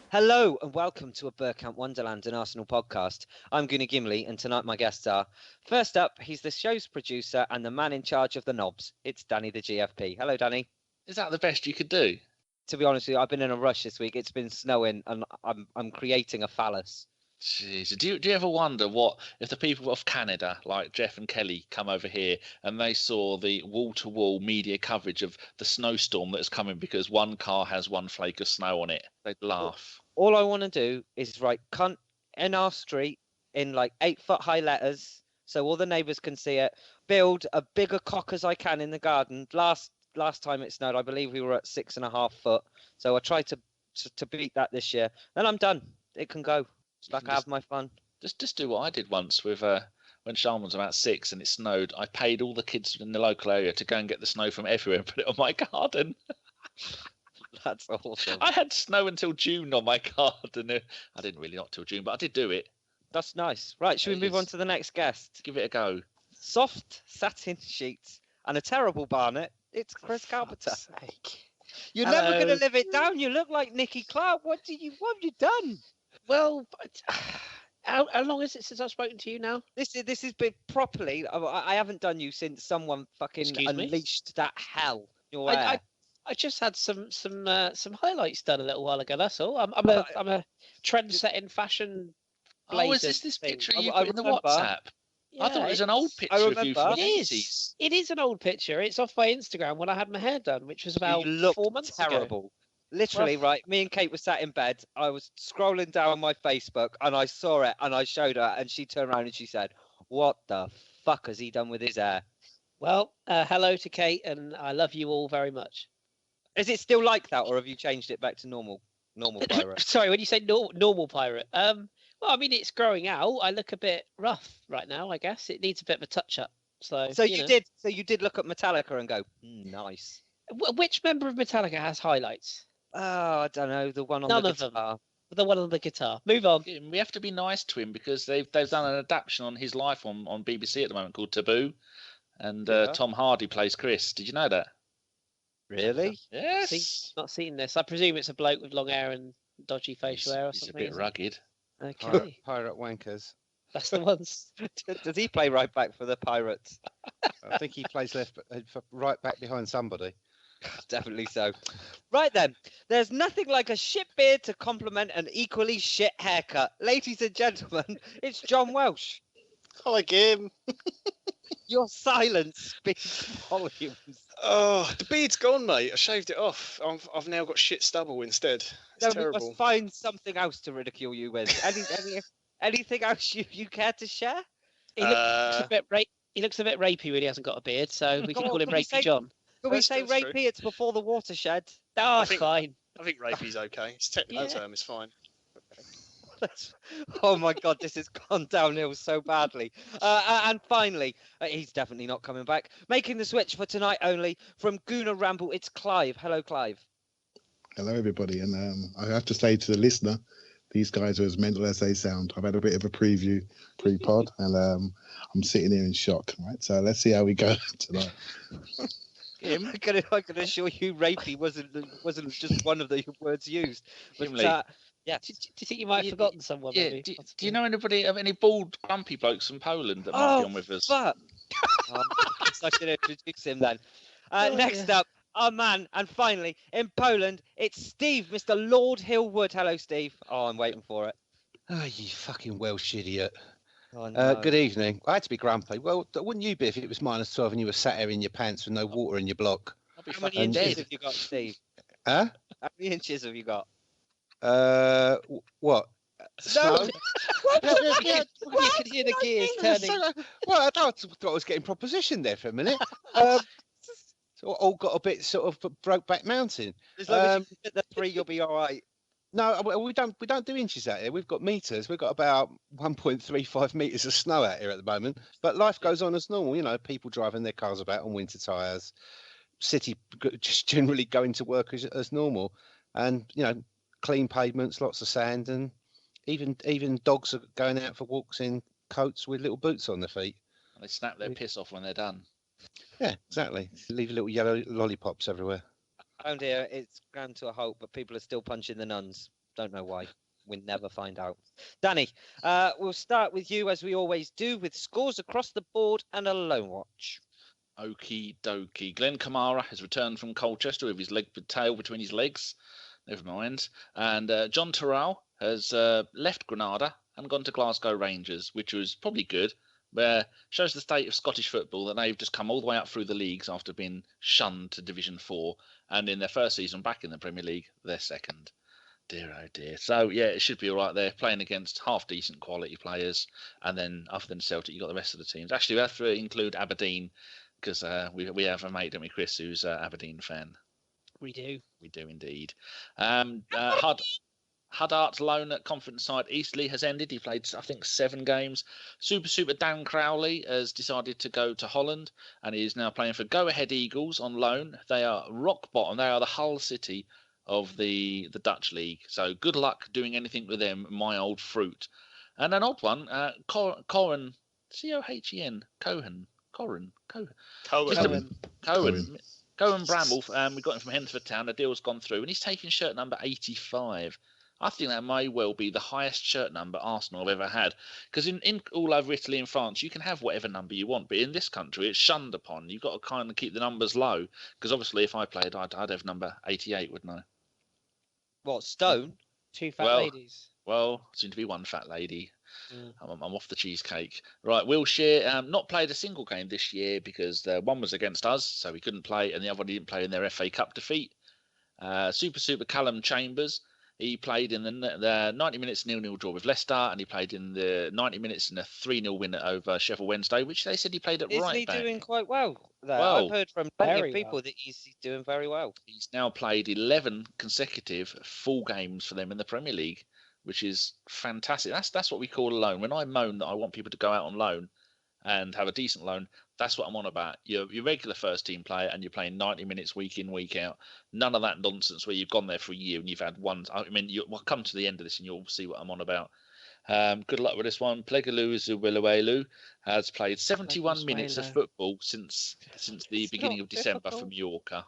Hello and welcome to a Bergkamp Wonderland and Arsenal podcast. I'm Gimli and tonight my guests are, first up, he's the show's producer and the man in charge of the knobs. It's Danny the GFP. Hello, Danny. Is that the best you could do? To be honest with you, I've been in a rush this week. It's been snowing and I'm creating a phallus. Jeez. Do you ever wonder what if the people of Canada, like Jeff and Kelly, come over here and they saw the wall-to-wall media coverage of the snowstorm that's coming because one car has one flake of snow on it? They'd laugh. All I want to do is write cunt in our street in like 8-foot high letters so all the neighbours can see it. Build a bigger cock as I can in the garden. Last time it snowed, I believe we were at 6.5 foot. So I tried to beat that this year. Then I'm done. It can go. It's like I have my fun. Just do what I did once with when Sean was about 6 and it snowed. I paid all the kids in the local area to go and get the snow from everywhere and put it on my garden. That's awesome. I had snow until June on my garden. I didn't really, not till June, but I did do it. That's nice. Right, should we move on to the next guest? Give it a go. Soft satin sheets and a terrible barnet. It's Kris Carpenter. You're never going to live it down. You look like Nicky Clark. What have you done? Well, how long is it since I've spoken to you now? This has been properly. I haven't done you since someone fucking unleashed that hell. I just had some highlights done a little while ago. That's all. I'm a trend-setting fashion blazer. Oh, is this picture you I put in the remember. WhatsApp? Yeah, I thought it was an old picture of you from the It 80s. is. It is an old picture. It's off my Instagram when I had my hair done, which was about You looked 4 months terrible. ago. Literally, right. Me and Kate were sat in bed. I was scrolling down my Facebook and I saw it and I showed her and she turned around and she said, "What the fuck has he done with his hair?" Well, hello to Kate, and I love you all very much. Is it still like that, or have you changed it back to normal pirate? Sorry, when you say normal pirate, well, I mean it's growing out. I look a bit rough right now. I guess it needs a bit of a touch up. So you did look at Metallica and go, nice. Which member of Metallica has highlights? Oh, I don't know. The one on None the of guitar. them. The one on the guitar. Move on. We have to be nice to him because they've done an adaptation on his life on BBC at the moment called Taboo, and Tom Hardy plays Kris. Did you know that? Really? Yes. Not seen this. I presume it's a bloke with long hair and dodgy facial hair or something. He's a bit rugged. Okay. Pirate wankers. That's the ones. Does he play right back for the Pirates? I think he plays right back behind somebody. Definitely so. Right then, there's nothing like a shit beard to complement an equally shit haircut. Ladies and gentlemen, it's John Welsh. Hi, Gim. Your silence speaks volumes. Oh, the beard's gone, mate. I shaved it off. I've now got shit stubble instead. It's We terrible. must find something else to ridicule you with. Anything else you care to share? He looks a bit rapey when he hasn't got a beard, so we can call him Rapey John. Can we That's say true. rapey? It's before the watershed. Oh, think- fine. I think rapey's okay. It's technical term. It's fine. Oh my God, this has gone downhill so badly. And finally, he's definitely not coming back. Making the switch for tonight only from Gooner Ramble, it's Clive. Hello, Clive. Hello, everybody. And I have to say to the listener, these guys are as mental as they sound. I've had a bit of a preview pre-pod, and I'm sitting here in shock. Right, so let's see how we go tonight. I can assure you, rapey wasn't just one of the words used. But, yeah. Do you think you might have forgotten someone? Yeah. Maybe? Do you know anybody of any bald, grumpy blokes from Poland that might be on with us? Fuck. I should introduce him then. Next up, our man, and finally in Poland, it's Steve, Mr. Lord Hillwood. Hello, Steve. Oh, I'm waiting for it. Oh, you fucking Welsh idiot. Oh, no. Good evening. I had to be grumpy. Well, wouldn't you be if it was -12 and you were sat here in your pants with no water in your block? How many inches have you got, Steve? Huh? How many inches have you got? What? No. You could hear the gears turning. Well, I thought I was getting proposition there for a minute. So all got a bit sort of Brokeback Mountain. As long as you hit the 3, you'll be all right. No, we don't do inches out here. We've got meters. We've got about 1.35 meters of snow out here at the moment. But life goes on as normal. You know, people driving their cars about on winter tyres. City just generally going to work as normal, and you know, clean pavements, lots of sand, and even dogs are going out for walks in coats with little boots on their feet. They snap their piss off when they're done. Yeah, exactly. Leave little yellow lollipops everywhere. Around here, it's ground to a halt, but people are still punching the nuns. Don't know why. We'll never find out. Danny, we'll start with you as we always do, with scores across the board and a loan watch. Okie dokie. Glenn Kamara has returned from Colchester with his tail between his legs. Never mind. And John Terrell has left Granada and gone to Glasgow Rangers, which was probably good. Shows the state of Scottish football, that they've just come all the way up through the leagues after being shunned to Division 4. And in their first season back in the Premier League, they're second. Dear, oh dear. So, yeah, it should be all right there, playing against half-decent quality players. And then, other than Celtic, you've got the rest of the teams. Actually, we have to include Aberdeen, because we have a mate, don't we, Kris, who's an Aberdeen fan. We do. We do indeed. Huddart's loan at conference side Eastleigh has ended. He played, I think, 7 games. Super Dan Crowley has decided to go to Holland, and he is now playing for Go Ahead Eagles on loan. They are rock bottom. They are the Hull City of the Dutch league. So good luck doing anything with them, my old fruit. And an odd one, Cohen, Cohen, Cohen Bramble. We got him from Hensford Town. The deal's gone through, and he's taking shirt number 85. I think that may well be the highest shirt number Arsenal have ever had. Because in all over Italy and France, you can have whatever number you want. But in this country, it's shunned upon. You've got to kind of keep the numbers low. Because obviously, if I played, I'd have number 88, wouldn't I? What, Stone? 2 fat ladies. Well, soon to be 1 fat lady. I'm off the cheesecake. Right, Wilshire not played a single game this year because one was against us, so we couldn't play, and the other one didn't play in their FA Cup defeat. Super Callum Chambers, he played in the 90 minutes 0-0 draw with Leicester, and he played in the 90 minutes in a 3-0 win over Sheffield Wednesday, which they said he played at right back. Isn't he doing quite well there? Well, I've heard from plenty of people that he's doing very well. He's now played 11 consecutive full games for them in the Premier League, which is fantastic. That's what we call a loan. When I moan that I want people to go out on loan and have a decent loan, that's what I'm on about. You're regular first team player and you're playing 90 minutes week in, week out. None of that nonsense where you've gone there for a year and you've had one. I mean, we'll come to the end of this and you'll see what I'm on about. Good luck with this one. Plegalu Zuwelewelu has played 71 minutes of football since the beginning of December for Mallorca.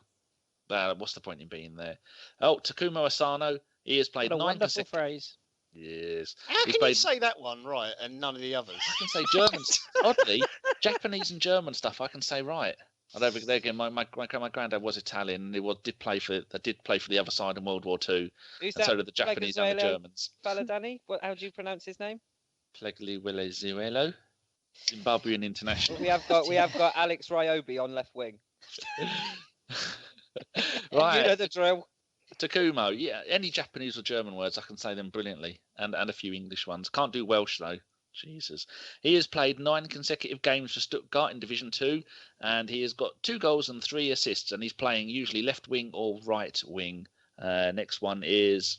What's the point in being there? Oh, Takuma Asano, he has played 9 wonderful phrase. Yes. How can you say that one right and none of the others? I can say German. Oddly, Japanese and German stuff I can say right. I don't think again. My granddad was Italian, and he did play for the other side in World War II. Who's and so did the Japanese and the Germans. Fella Danny, how do you pronounce his name? Plegalu Zimbabwean international. We have got Alex Ryobi on left wing. Right. You know the drill. Takumo, yeah, any Japanese or German words, I can say them brilliantly, and a few English ones. Can't do Welsh, though. Jesus. He has played 9 consecutive games for Stuttgart in Division 2, and he has got 2 goals and 3 assists, and he's playing usually left wing or right wing. Next one is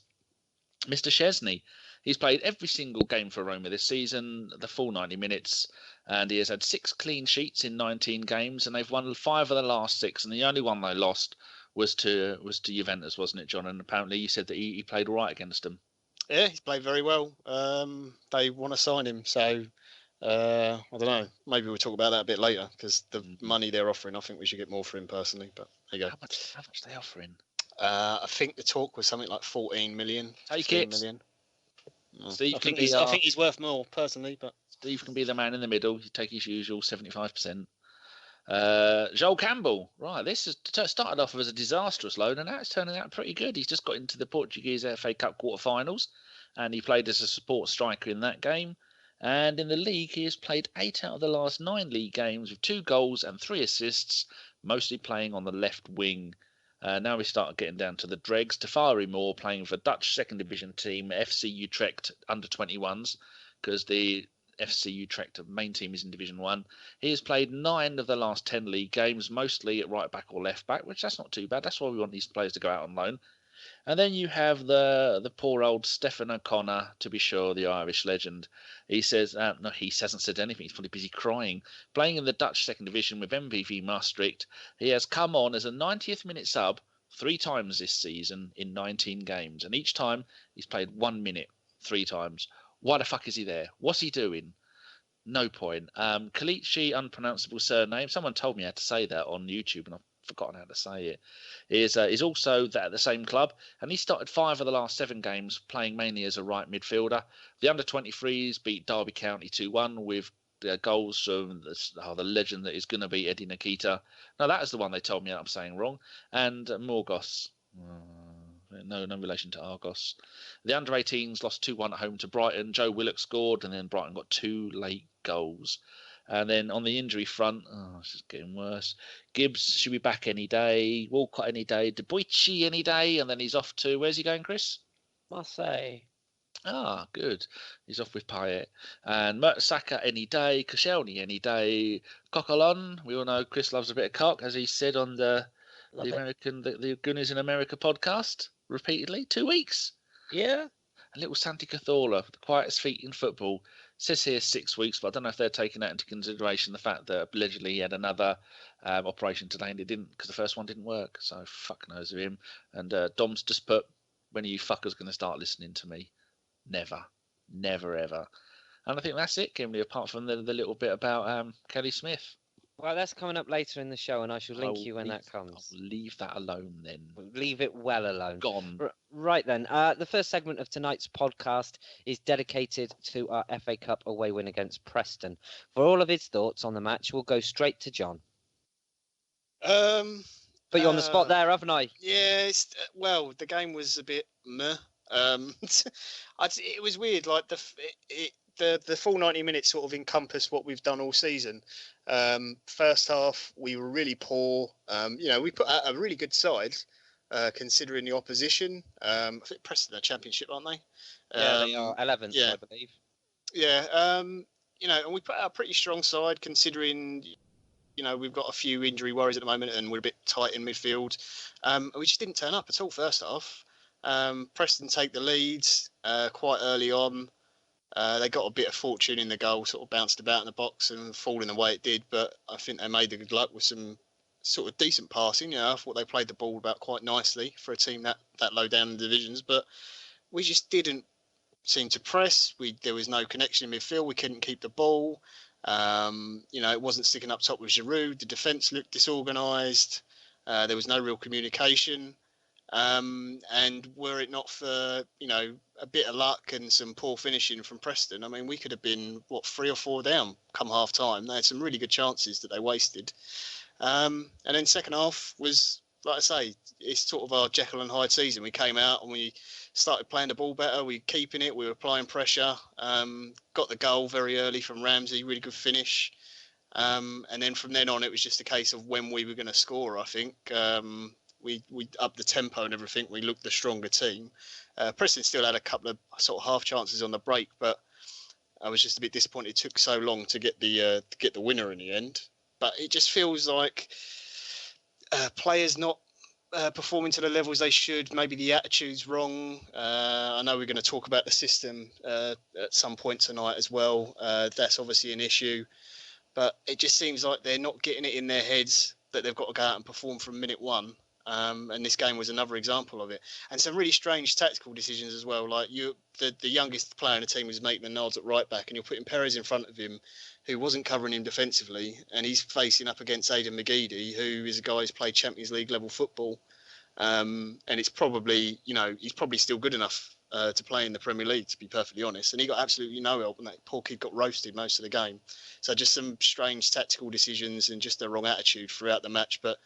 Mr. Chesney. He's played every single game for Roma this season, the full 90 minutes, and he has had 6 clean sheets in 19 games, and they've won 5 of the last 6, and the only one they lost was to Juventus, wasn't it, John? And apparently you said that he played all right against them. Yeah, he's played very well. They want to sign him, so I don't know. Maybe we'll talk about that a bit later because the money they're offering, I think we should get more for him personally. But there you go. How much are they offering? I think the talk was something like 14 million. Take it. Million. Steve I think he's worth more personally, but Steve can be the man in the middle. You take his usual 75%. Joel Campbell, right? This has started off as a disastrous loan, and now it's turning out pretty good. He's just got into the Portuguese FA Cup quarter-finals, and he played as a support striker in that game. And in the league, he has played 8 out of the last 9 league games with 2 goals and 3 assists, mostly playing on the left wing. Now we start getting down to the dregs. Tafari Moore playing for Dutch second division team FC Utrecht under 21s, because the FC Utrecht main team is in Division 1. He has played 9 of the last 10 league games, mostly at right back or left back, which that's not too bad. That's why we want these players to go out on loan. And then you have the poor old Stephen O'Connor, to be sure, the Irish legend. He says, no, he hasn't said anything. He's probably busy crying. Playing in the Dutch second division with MVV Maastricht, he has come on as a 90th minute sub 3 times this season in 19 games. And each time he's played 1 minute 3 times. Why the fuck is he there? What's he doing? No point. Kalichi, unpronounceable surname. Someone told me how to say that on YouTube, and I forgotten how to say it. Is also at the same club, and he started 5 of the last 7 games, playing mainly as a right midfielder. The under-23s beat Derby County 2-1 with goals from the legend that is going to be Eddie Nikita. No, that is the one they told me I'm saying wrong. And Morgos. No relation to Argos. The under-18s lost 2-1 at home to Brighton. Joe Willock scored, and then Brighton got 2 late goals. And then on the injury front, this is getting worse. Gibbs should be back any day. Walcott any day. Debuchy any day. And then he's off to, where's he going, Chris? Marseille. Ah, good. He's off with Payet. And Mertesacker any day. Koscielny any day. Coquelin. We all know Chris loves a bit of cock, as he said on the Goonies in America podcast repeatedly. 2 weeks. Yeah. And little Santi Cazorla, the quietest feet in football. Says here 6 weeks, but I don't know if they're taking that into consideration, the fact that allegedly he had another operation today and it didn't, because the first one didn't work. So fuck knows of him. And Dom's just put, when are you fuckers going to start listening to me? Never ever. And I think that's it, Gimli, apart from the little bit about Kelly Smith. Well, that's coming up later in the show, and I shall link you when that comes. I'll leave that alone then. Leave it well alone. Gone. Right then. The first segment of tonight's podcast is dedicated to our FA Cup away win against Preston. For all of his thoughts on the match, we'll go straight to John. Put you on the spot there, haven't I? Yeah. Well, the game was a bit meh. It was weird. Like the full 90 minutes sort of encompassed what we've done all season. First half, we were really poor. We put out a really good side, considering the opposition. I think Preston are Championship, aren't they? Yeah, they are 11th, I believe. Yeah. And we put out a pretty strong side, considering, we've got a few injury worries at the moment and we're a bit tight in midfield. We just didn't turn up at all first half. Preston take the lead quite early on. They got a bit of fortune in the goal, sort of bounced about in the box and falling the way it did. But I think they made the good luck with some sort of decent passing. I thought they played the ball about quite nicely for a team that low down in the divisions. But we just didn't seem to press. There was no connection in midfield. We couldn't keep the ball. It wasn't sticking up top with Giroud. The defence looked disorganised. There was no real communication. And were it not for, a bit of luck and some poor finishing from Preston, I mean, we could have been, 3 or 4 down come half time. They had some really good chances that they wasted. And then second half was, like I say, it's sort of our Jekyll and Hyde season. We came out and we started playing the ball better. We were keeping it. We were applying pressure. Got the goal very early from Ramsey, really good finish. And then from then on, it was just a case of when we were going to score, I think. We upped the tempo and everything. We looked the stronger team. Preston still had a couple of sort of half chances on the break, but I was just a bit disappointed it took so long to get the winner in the end. But it just feels like players not performing to the levels they should. Maybe the attitude's wrong. I know we're going to talk about the system at some point tonight as well. That's obviously an issue. But it just seems like they're not getting it in their heads that they've got to go out and perform from minute one. And this game was another example of it. And some really strange tactical decisions as well. Like the youngest player in the team was Maitland-Niles at right back, and you're putting Perez in front of him, who wasn't covering him defensively, and he's facing up against Aidan McGeady, who is a guy who's played Champions League level football. And it's probably, he's probably still good enough to play in the Premier League, to be perfectly honest. And he got absolutely no help, and that poor kid got roasted most of the game. So just some strange tactical decisions and just a wrong attitude throughout the match. But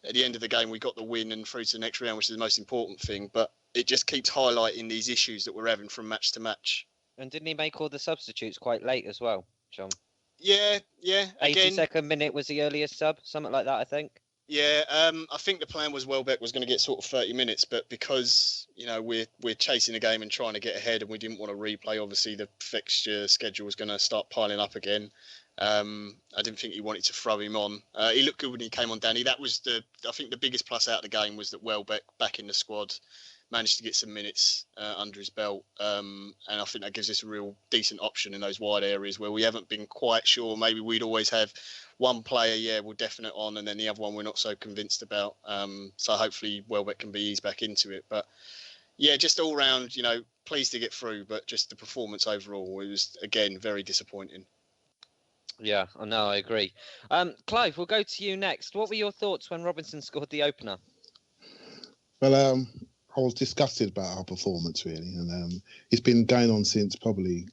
at the end of the game, we got the win and through to the next round, which is the most important thing. But it just keeps highlighting these issues that we're having from match to match. And didn't he make all the substitutes quite late as well, John? Yeah. 82nd minute was the earliest sub, something like that, I think. Yeah, I think the plan was Welbeck was going to get sort of 30 minutes, but because, we're chasing the game and trying to get ahead and we didn't want to replay, obviously the fixture schedule was going to start piling up again. I didn't think he wanted to throw him on. He looked good when he came on, Danny. That was I think the biggest plus out of the game was that Welbeck, back in the squad, managed to get some minutes under his belt. And I think that gives us a real decent option in those wide areas where we haven't been quite sure. Maybe we'd always have one player, we're definite on, and then the other one we're not so convinced about. So hopefully Welbeck can be eased back into it. But yeah, just all round, pleased to get through, but just the performance overall, it was, again, very disappointing. Yeah, I know, I agree. Clive, we'll go to you next. What were your thoughts when Robinson scored the opener? Well, I was disgusted about our performance really, and it's been going on since probably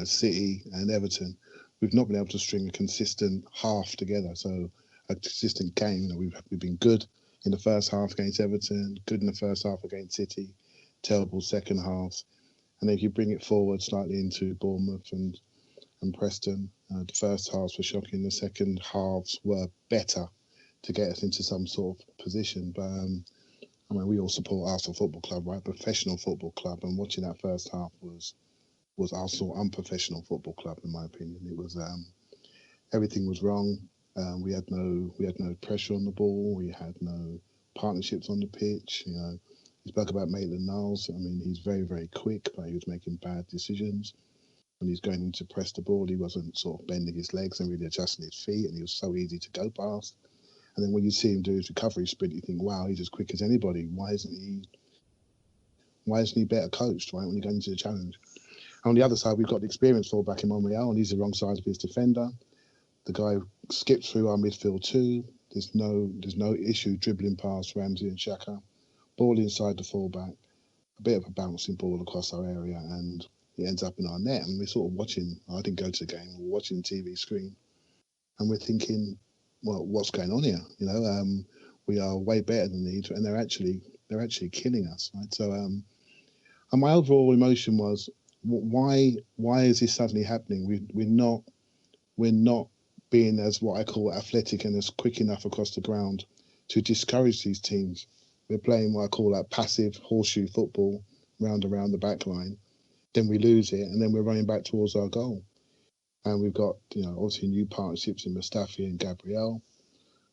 City and Everton. We've not been able to string a consistent half together. So a consistent game. We've been good in the first half against Everton, good in the first half against City, terrible second half. And then if you bring it forward slightly into Bournemouth and Preston, the first halves were shocking. The second halves were better to get us into some sort of position. But I mean, we all support Arsenal Football Club, right? Professional football club. And watching that first half was Arsenal unprofessional football club, in my opinion. It was everything was wrong. We had no pressure on the ball. We had no partnerships on the pitch. You spoke about Maitland-Niles. I mean, he's very, very quick, but he was making bad decisions. When he's going in to press the ball, he wasn't sort of bending his legs and really adjusting his feet, and he was so easy to go past. And then when you see him do his recovery sprint, you think, wow, he's as quick as anybody. Why isn't he better coached, right, when you go into the challenge? On the other side, we've got the experienced fullback in Monreal, and he's the wrong side of his defender. The guy skipped through our midfield too. There's no issue dribbling past Ramsey and Xhaka. Ball inside the fullback, a bit of a bouncing ball across our area, and it ends up in our net. And we're sort of watching. I didn't go to the game. We're watching the TV screen, and we're thinking, well, what's going on here? We are way better than these, and they're actually killing us, right? So, and my overall emotion was, why is this suddenly happening? We're not being as what I call athletic and as quick enough across the ground to discourage these teams. We're playing what I call like passive horseshoe football round around the back line. Then we lose it, and then we're running back towards our goal. And we've got, obviously new partnerships in Mustafi and Gabriel.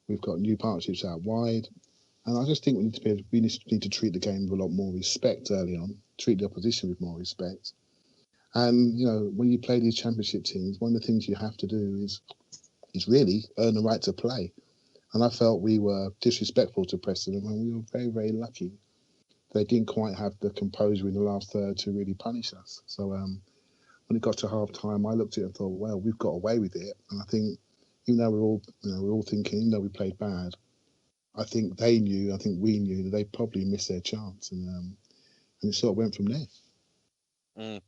We've got new partnerships out wide. And I just think we need to treat the game with a lot more respect early on, treat the opposition with more respect. And, when you play these championship teams, one of the things you have to do is really earn the right to play. And I felt we were disrespectful to Preston, and we were very, very lucky. They didn't quite have the composure in the last third to really punish us. So when it got to half time, I looked at it and thought, well, we've got away with it. And I think, even though we're all thinking, even though we played bad, I think we knew that they probably missed their chance, and it sort of went from there.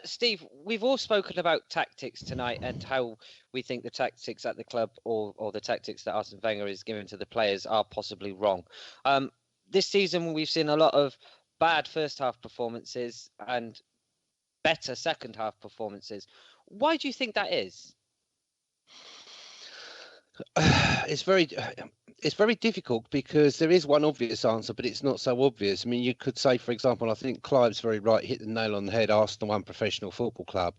Steve, we've all spoken about tactics tonight and how we think the tactics at the club or the tactics that Arsene Wenger is giving to the players are possibly wrong. This season, we've seen a lot of bad first half performances and better second half performances. Why do you think that is? It's very difficult because there is one obvious answer, but it's not so obvious. I mean, you could say, for example, I think Clive's very right, hit the nail on the head, Arsenal unprofessional football club.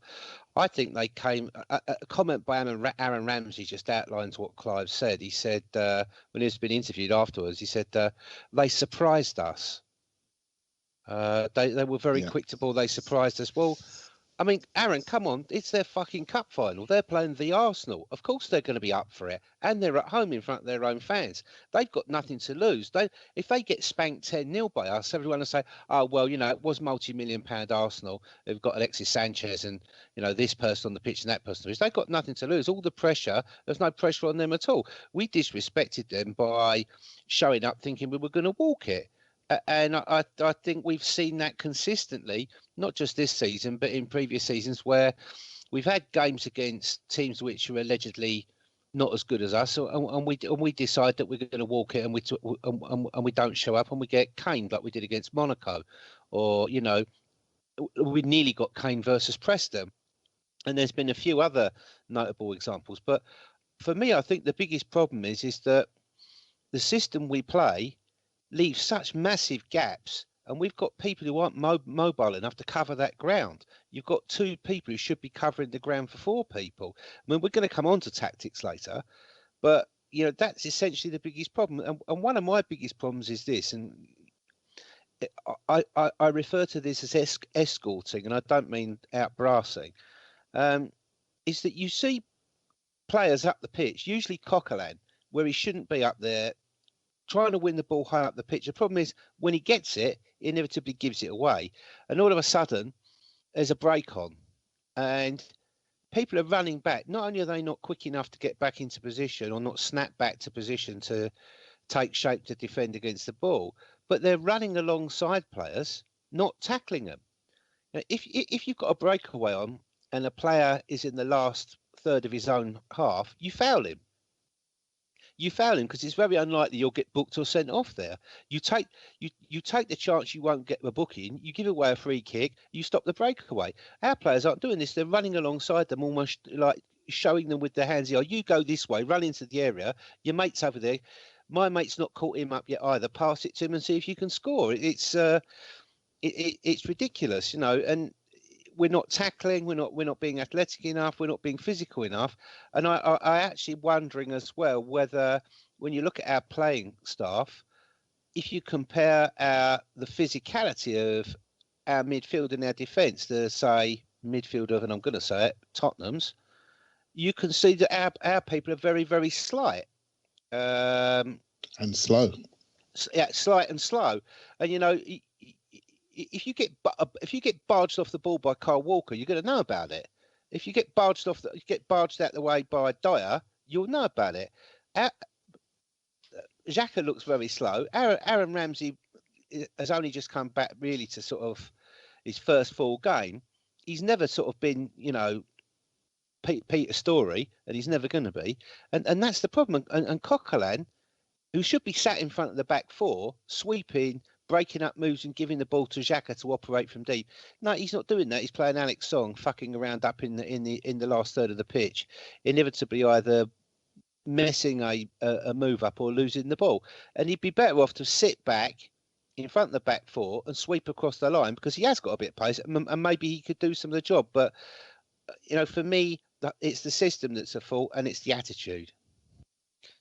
I think they came, a comment by Aaron Ramsey just outlines what Clive said. He said, when he's been interviewed afterwards, he said, they surprised us. They were very quick to ball. They surprised us. Well, I mean, Aaron, come on. It's their fucking cup final. They're playing the Arsenal. Of course they're going to be up for it. And they're at home in front of their own fans. They've got nothing to lose. If they get spanked 10-0 by us, everyone will say, oh, well, it was multi-million-pound Arsenal. They've got Alexis Sanchez and, this person on the pitch and that person on the pitch. They've got nothing to lose. All the pressure, there's no pressure on them at all. We disrespected them by showing up thinking we were going to walk it. And I think we've seen that consistently, not just this season, but in previous seasons where we've had games against teams which are allegedly not as good as us, and we decide that we're going to walk it, and we don't show up, and we get caned like we did against Monaco, or we nearly got caned versus Preston, and there's been a few other notable examples. But for me, I think the biggest problem is that the system we play leaves such massive gaps, and we've got people who aren't mobile enough to cover that ground. You've got two people who should be covering the ground for four people. I mean, we're going to come on to tactics later, but that's essentially the biggest problem. And one of my biggest problems is this, and I refer to this as escorting, and I don't mean outbrassing. Is that you see players up the pitch, usually Coquelin, where he shouldn't be up there, trying to win the ball high up the pitch. The problem is when he gets it, he inevitably gives it away. And all of a sudden, there's a break on. And people are running back. Not only are they not quick enough to get back into position or not snap back to position to take shape to defend against the ball, but they're running alongside players, not tackling them. Now, if you've got a breakaway on and a player is in the last third of his own half, you foul him. You foul him because it's very unlikely you'll get booked or sent off there. You take the chance you won't get the booking. You give away a free kick. You stop the breakaway. Our players aren't doing this. They're running alongside them, almost like showing them with their hands. Oh, you go this way, run into the area. Your mate's over there. My mate's not caught him up yet either. Pass it to him and see if you can score. It's ridiculous, you know. And we're not tackling. We're not being athletic enough. We're not being physical enough. And I actually wondering as well whether, when you look at our playing staff, if you compare the physicality of our midfield and our defence to, say, midfield of, and I'm going to say it, Tottenham's, you can see that our people are very, very slight. And slow. Yeah, slight and slow. And, you know, if you get barged off the ball by Kyle Walker, you're going to know about it. If you get barged out the way by Dyer, you'll know about it. Xhaka looks very slow. Aaron Ramsey has only just come back really to sort of his first full game. He's never sort of been, you know, Peter Story, and he's never going to be. And that's the problem. And Coquelin, who should be sat in front of the back four, sweeping, breaking up moves and giving the ball to Xhaka to operate from deep. No, he's not doing that. He's playing Alex Song, fucking around up in the last third of the pitch, inevitably either messing a move up or losing the ball. And he'd be better off to sit back in front of the back four and sweep across the line, because he has got a bit of pace and maybe he could do some of the job. But, you know, for me, it's the system that's at fault and it's the attitude.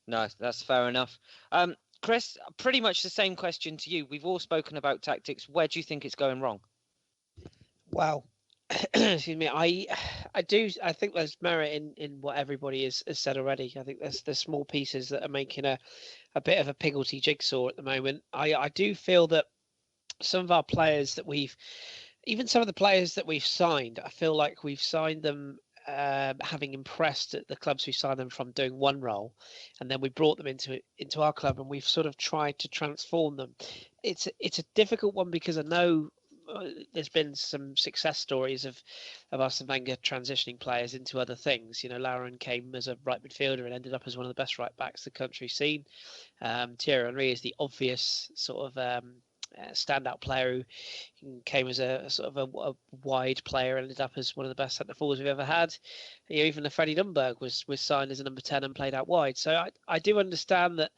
No, that's fair enough. Kris, pretty much the same question to you. We've all spoken about tactics. Where do you think it's going wrong? Well, excuse me. I think there's merit in what everybody has said already. I think there's small pieces that are making a bit of a piggledy jigsaw at the moment. I do feel that some of our players that even some of the players that we've signed, I feel like we've signed them having impressed at the clubs we signed them from doing one role, and then we brought them into our club and we've sort of tried to transform them. It's a difficult one because I know there's been some success stories of Arsene Wenger transitioning players into other things. You know, Lauren came as a right midfielder and ended up as one of the best right backs the country's seen. Thierry Henry is the obvious sort of standout player who came as a sort of a wide player and ended up as one of the best centre forwards we've ever had. You know, even Freddie Ljungberg was signed as a number 10 and played out wide. So I do understand that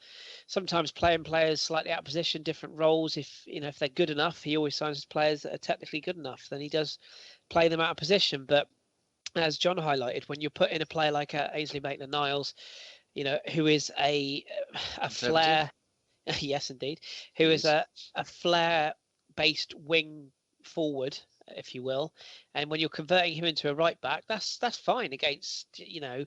sometimes playing players slightly out of position, different roles. If they're good enough, he always signs players that are technically good enough. Then he does play them out of position. But as John highlighted, when you put in a player like Ainsley Maitland-Niles, you know, who is a flair. Yes, indeed. Who is a flair-based wing forward, if you will, and when you're converting him into a right back, that's fine against, you know,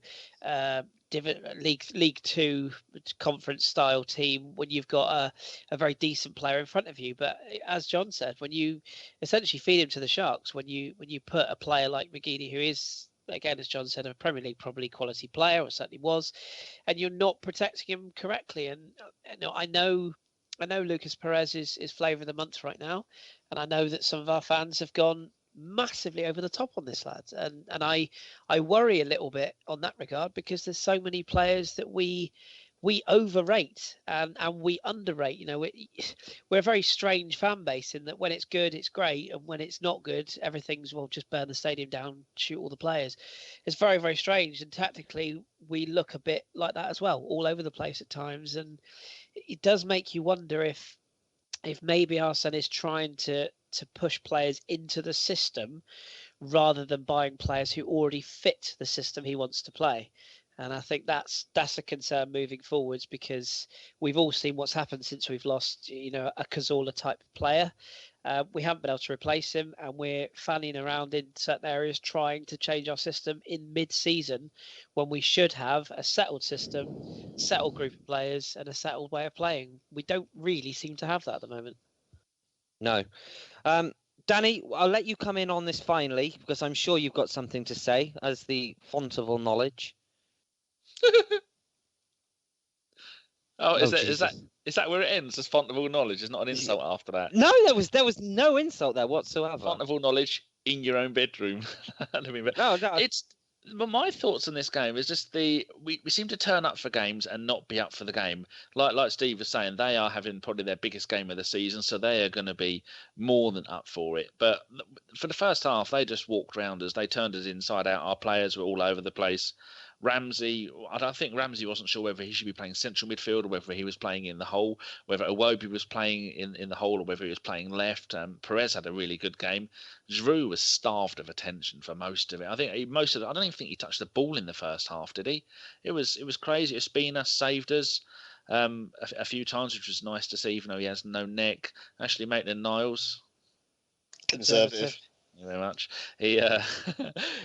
League Two conference style team when you've got a very decent player in front of you. But as John said, when you essentially feed him to the Sharks, when you put a player like McGeady, who is, again, as John said, a Premier League probably quality player, or certainly was, and you're not protecting him correctly. And I know Lucas Perez is flavour of the month right now, and I know that some of our fans have gone massively over the top on this lad, and I worry a little bit on that regard, because there's so many players that we overrate and we underrate. You know, we're a very strange fan base in that when it's good, it's great, and when it's not good, everything's, well, just burn the stadium down, shoot all the players. It's very, very strange, and tactically we look a bit like that as well, all over the place at times, and it does make you wonder if maybe Arsene is trying to push players into the system rather than buying players who already fit the system he wants to play. And I think that's a concern moving forwards, because we've all seen what's happened since we've lost, you know, a Cazorla type player. We haven't been able to replace him, and we're fanning around in certain areas trying to change our system in mid-season when we should have a settled system, settled group of players, and a settled way of playing. We don't really seem to have that at the moment. No. Danny, I'll let you come in on this finally because I'm sure you've got something to say as the font of all knowledge. Oh, is Jesus. that where it ends? As font of all knowledge? It's not an insult after that. No, there was no insult there whatsoever. Font of all knowledge in your own bedroom. No, It's. But my thoughts on this game is just we seem to turn up for games and not be up for the game. Like Steve was saying, they are having probably their biggest game of the season, so they are going to be more than up for it. But for the first half, they just walked round us. They turned us inside out. Our players were all over the place. Ramsey, I don't think Ramsey wasn't sure whether he should be playing central midfield or whether he was playing in the hole, whether Iwobi was playing in the hole or whether he was playing left. Perez had a really good game. Giroud was starved of attention for most of it. I think I don't even think he touched the ball in the first half, did he? It was crazy. Espina saved us a few times, which was nice to see, even though he has no neck. Ashley Maitland-Niles. Conservative. Thank you very much.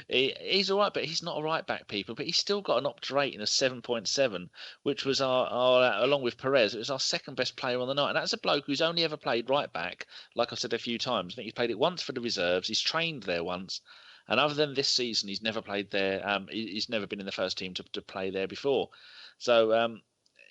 He's all right, but he's not a right back, people. But he's still got an opt rating of 7.7, which was our along with Perez, it was our second best player on the night. And that's a bloke who's only ever played right back, like I've said a few times. I think he's played it once for the reserves. He's trained there once. And other than this season, he's never played there. He's never been in the first team to play there before. So,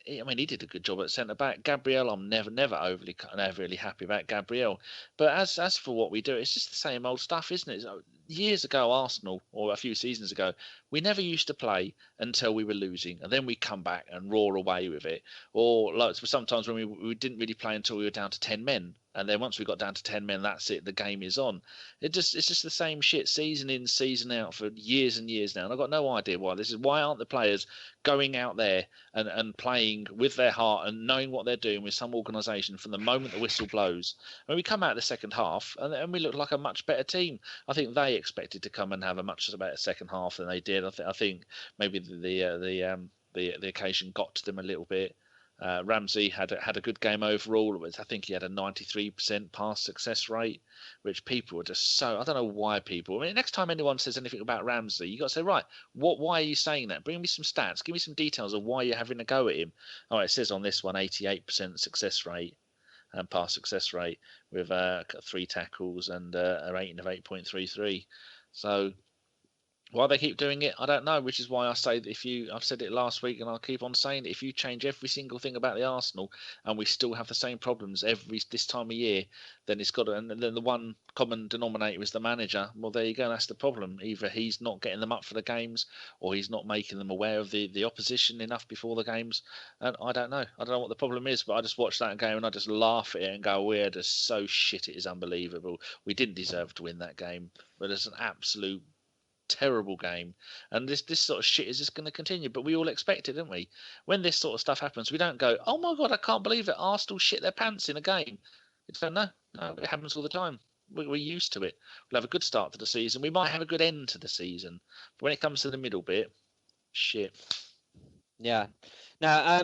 I mean, he did a good job at centre back. Gabriel, I'm never really happy about Gabriel. But as for what we do, it's just the same old stuff, isn't it? Years ago, Arsenal, or a few seasons ago, we never used to play until we were losing, and then we come back and roar away with it. Or like sometimes when we didn't really play until we were down to 10 men. And then once we got down to 10 men, that's it. The game is on. It's just the same shit season in, season out for years and years now. And I've got no idea why. This is why aren't the players going out there and playing with their heart and knowing what they're doing with some organisation from the moment the whistle blows. When we come out the second half and we look like a much better team. I think they expected to come and have a much better second half than they did. I think maybe the occasion got to them a little bit. Ramsey had a good game overall. I think he had a 93% pass success rate, which people are just so. I don't know why people. I mean, next time anyone says anything about Ramsey, you got to say, right, why are you saying that? Bring me some stats. Give me some details of why you're having a go at him. Oh, it says on this one 88% success rate and pass success rate with 3 tackles and a rating of 8.33. So. Why they keep doing it, I don't know, which is why I say that I've said it last week and I'll keep on saying it, if you change every single thing about the Arsenal and we still have the same problems this time of year, then and then the one common denominator is the manager. Well, there you go, that's the problem. Either he's not getting them up for the games or he's not making them aware of the opposition enough before the games. And I don't know what the problem is, but I just watch that game and I just laugh at it and go, we're just so shit, it is unbelievable. We didn't deserve to win that game, but it's an absolute terrible game, and this sort of shit is just going to continue. But we all expect it, don't we? When this sort of stuff happens, we don't go, oh my god, I can't believe it, Arsenal shit their pants in a game. It's no, it happens all the time. We're used to it. We'll have a good start to the season, we might have a good end to the season, but when it comes to the middle bit, shit. Yeah. Now,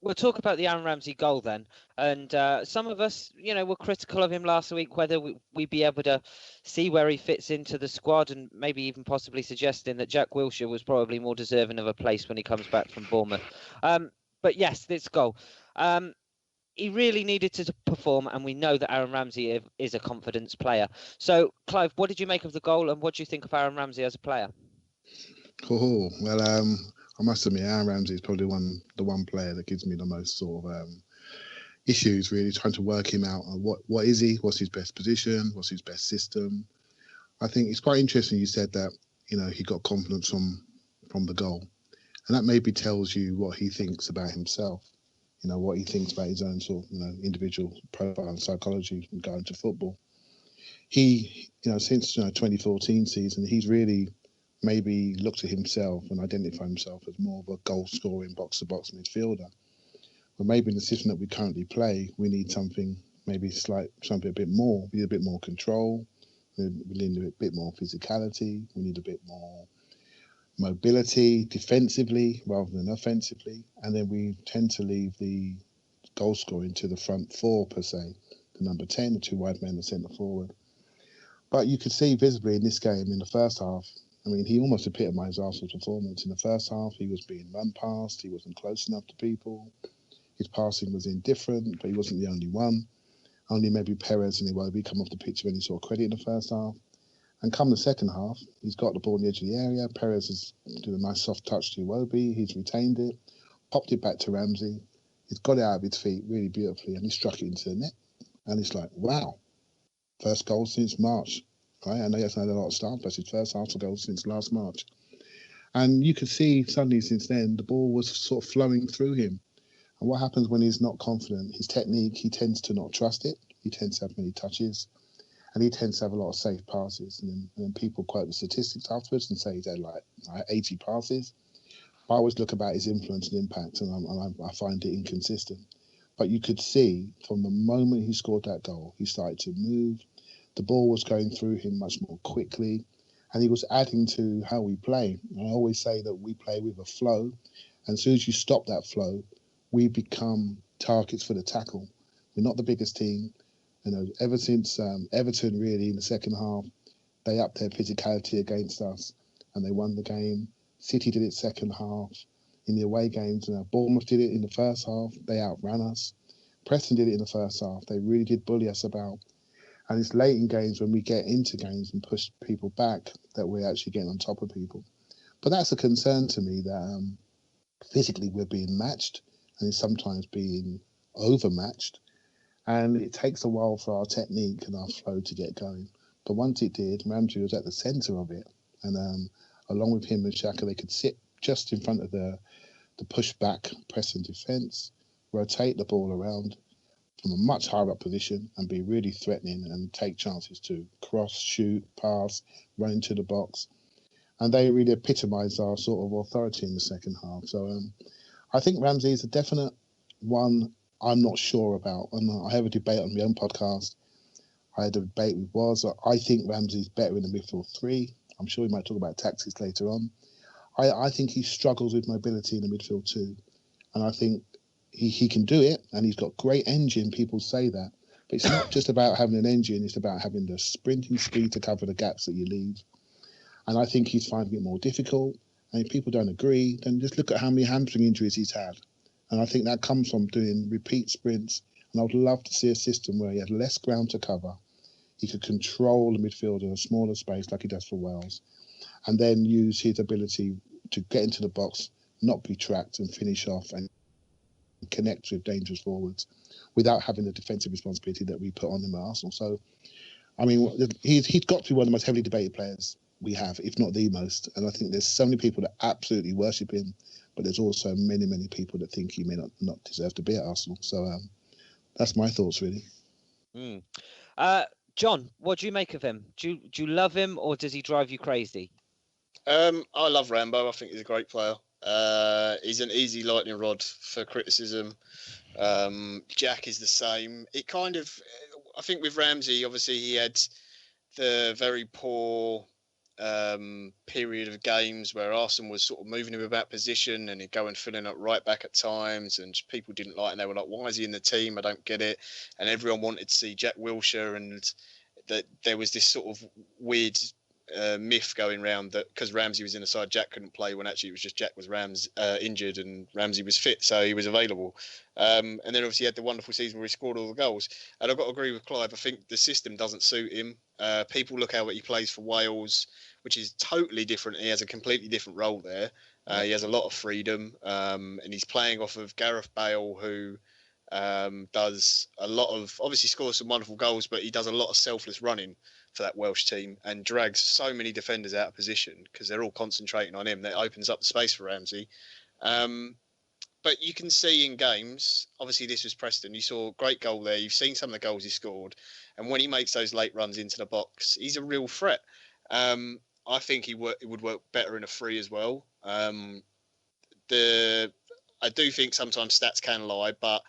we'll talk about the Aaron Ramsey goal then. And some of us, were critical of him last week, whether we'd be able to see where he fits into the squad and maybe even possibly suggesting that Jack Wilshere was probably more deserving of a place when he comes back from Bournemouth. But yes, this goal. He really needed to perform, and we know that Aaron Ramsey is a confidence player. So, Clive, what did you make of the goal, and what do you think of Aaron Ramsey as a player? Oh, well, I must admit, Aaron Ramsey is probably the one player that gives me the most sort of issues, really, trying to work him out. What is he? What's his best position? What's his best system? I think it's quite interesting you said that, he got confidence from the goal. And that maybe tells you what he thinks about himself, what he thinks about his own sort of, individual profile and psychology regarding to football. He, since 2014 season, he's really maybe looked at himself and identified himself as more of a goal-scoring box-to-box midfielder. But maybe in the system that we currently play, we need something a bit more. We need a bit more control. We need a bit more physicality. We need a bit more mobility defensively rather than offensively. And then we tend to leave the goal scoring to the front four, per se. The number 10, the 2 wide men, the centre forward. But you could see visibly in this game, in the first half, he almost epitomised Arsenal's performance. In the first half, he was being run past. He wasn't close enough to people. His passing was indifferent, but he wasn't the only one. Only maybe Perez and Iwobi come off the pitch of any sort of credit in the first half. And come the second half, he's got the ball on the edge of the area. Perez has done a nice soft touch to Iwobi. He's retained it, popped it back to Ramsey. He's got it out of his feet really beautifully, and he struck it into the net. And it's like, wow, first goal since March. Right? I know he hasn't had a lot of start, but it's his first half goal since last March. And you could see suddenly since then, the ball was sort of flowing through him. And what happens when he's not confident? His technique, he tends to not trust it. He tends to have many touches. And he tends to have a lot of safe passes. And then people quote the statistics afterwards and say he's had like 80 passes. I always look about his influence and impact, and I find it inconsistent. But you could see from the moment he scored that goal, he started to move. The ball was going through him much more quickly, and he was adding to how we play. And I always say that we play with a flow, and as soon as you stop that flow, we become targets for the tackle. We're not the biggest team. You know, ever since Everton, really, in the second half, they upped their physicality against us, and they won the game. City did it second half. In the away games, Bournemouth did it in the first half. They outran us. Preston did it in the first half. They really did bully us about. And it's late in games when we get into games and push people back that we're actually getting on top of people. But that's a concern to me that physically we're being matched and it's sometimes being overmatched. And it takes a while for our technique and our flow to get going. But once it did, Ramsey was at the centre of it. And along with him and Xhaka, they could sit just in front of the push-back press and defence, rotate the ball around from a much higher up position and be really threatening and take chances to cross, shoot, pass, run into the box. And they really epitomised our sort of authority in the second half. So I think Ramsey is a definite one I'm not sure about. And I have a debate on my own podcast. I had a debate with Woz. I think Ramsey's better in the midfield three. I'm sure we might talk about tactics later on. I think he struggles with mobility in the midfield too. And I think he can do it, and he's got great engine. People say that. But it's not just about having an engine. It's about having the sprinting speed to cover the gaps that you leave. And I think he's finding it more difficult. And if people don't agree, then just look at how many hamstring injuries he's had. And I think that comes from doing repeat sprints. And I would love to see a system where he had less ground to cover. He could control the midfield in a smaller space like he does for Wales, and then use his ability to get into the box, not be tracked, and finish off and connect with dangerous forwards without having the defensive responsibility that we put on him at Arsenal. So, I mean, he's got to be one of the most heavily debated players we have, if not the most. And I think there's so many people that absolutely worship him, but there's also many, many people that think he may not deserve to be at Arsenal. So that's my thoughts, really. John, what do you make of him? Do you love him, or does he drive you crazy? I love Rambo. I think he's a great player. He's an easy lightning rod for criticism. Jack is the same. It kind of, I think with Ramsey, obviously he had the very poor period of games where Arsenal was sort of moving him about position and he'd go and filling up right back at times, and people didn't like it, and they were like, why is he in the team? I don't get it. And everyone wanted to see Jack Wilshere, and that there was this sort of weird myth going around that because Ramsey was in the side, Jack couldn't play, when actually it was just Jack was injured and Ramsey was fit, so he was available. And then obviously he had the wonderful season where he scored all the goals. And I've got to agree with Clive. I think the system doesn't suit him. People look how he plays for Wales, which is totally different. He has a completely different role there. He has a lot of freedom, and he's playing off of Gareth Bale, who does a lot of, obviously scores some wonderful goals, but he does a lot of selfless running for that Welsh team and drags so many defenders out of position because they're all concentrating on him. That opens up the space for Ramsey. But you can see in games, obviously this was Preston, you saw a great goal there. You've seen some of the goals he scored. And when he makes those late runs into the box, he's a real threat. I think it would work better in a free as well. I do think sometimes stats can lie, but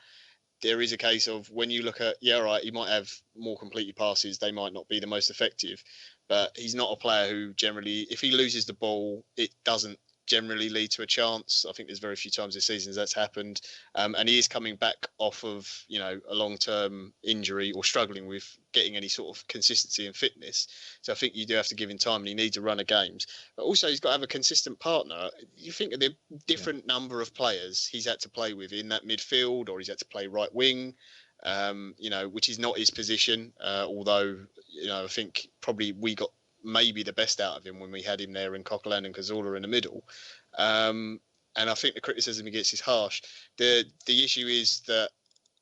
there is a case of when you look at, he might have more completed passes. They might not be the most effective, but he's not a player who generally, if he loses the ball, it doesn't generally lead to a chance. I think there's very few times this season that's happened. And he is coming back off of, a long-term injury or struggling with getting any sort of consistency and fitness. So I think you do have to give him time, and he needs a run of games. But also he's got to have a consistent partner. You think of the different number of players he's had to play with in that midfield, or he's had to play right wing. which is not his position. Although, I think probably we got maybe the best out of him when we had him there in Coquelin and Cazorla in the middle. And I think the criticism he gets is harsh. The issue is that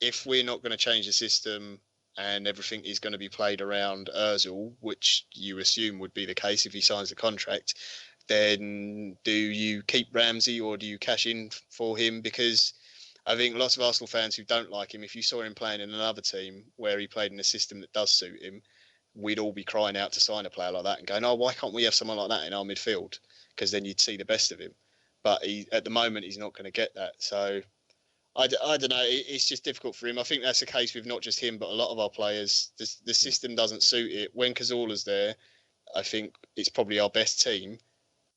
if we're not going to change the system and everything is going to be played around Ozil, which you assume would be the case if he signs the contract, then do you keep Ramsey or do you cash in for him? Because I think lots of Arsenal fans who don't like him, if you saw him playing in another team where he played in a system that does suit him, we'd all be crying out to sign a player like that and going, oh, why can't we have someone like that in our midfield? Because then you'd see the best of him. But at the moment, he's not going to get that. So I don't know. It's just difficult for him. I think that's the case with not just him, but a lot of our players. The system doesn't suit it. When Cazorla's there, I think it's probably our best team.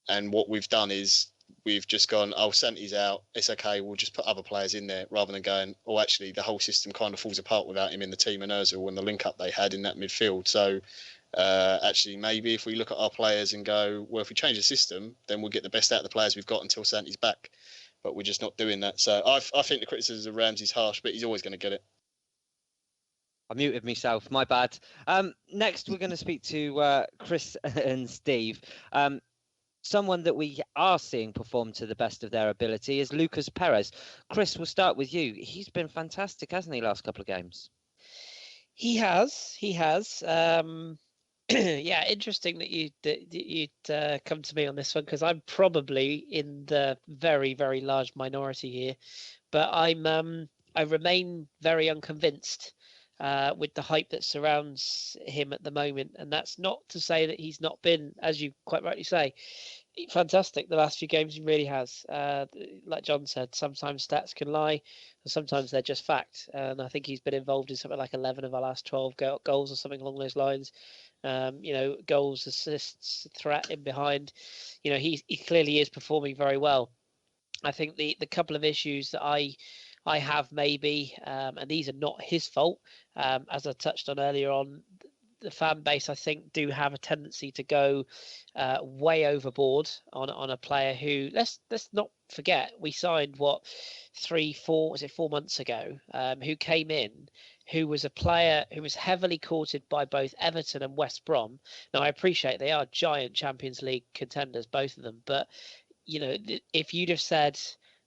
And what we've done is we've just gone, oh, Santi's out. It's okay. We'll just put other players in there rather than going, oh, actually, the whole system kind of falls apart without him in the team and Ozil and the link-up they had in that midfield. So actually, maybe if we look at our players and go, well, if we change the system, then we'll get the best out of the players we've got until Santi's back. But we're just not doing that. So I think the criticism of Ramsey's harsh, but he's always going to get it. I muted myself. My bad. Next, we're going to speak to Kris and Steve. Someone that we are seeing perform to the best of their ability is Lucas Perez. Kris, we'll start with you. He's been fantastic, hasn't he, last couple of games? He has. Yeah, interesting that you'd come to me on this one, because I'm probably in the very, very large minority here, but I remain very unconvinced with the hype that surrounds him at the moment, and that's not to say that he's not been, as you quite rightly say, fantastic the last few games. He really has. Like John said, sometimes stats can lie, and sometimes they're just fact. And I think he's been involved in something like 11 of our last 12 goals or something along those lines. Goals, assists, threat in behind. He clearly is performing very well. I think the couple of issues that I have maybe, and these are not his fault, as I touched on earlier on, the fan base, I think, do have a tendency to go way overboard on a player who, let's not forget, we signed 4 months ago, who came in, who was a player who was heavily courted by both Everton and West Brom. Now, I appreciate they are giant Champions League contenders, both of them, but if you'd have said,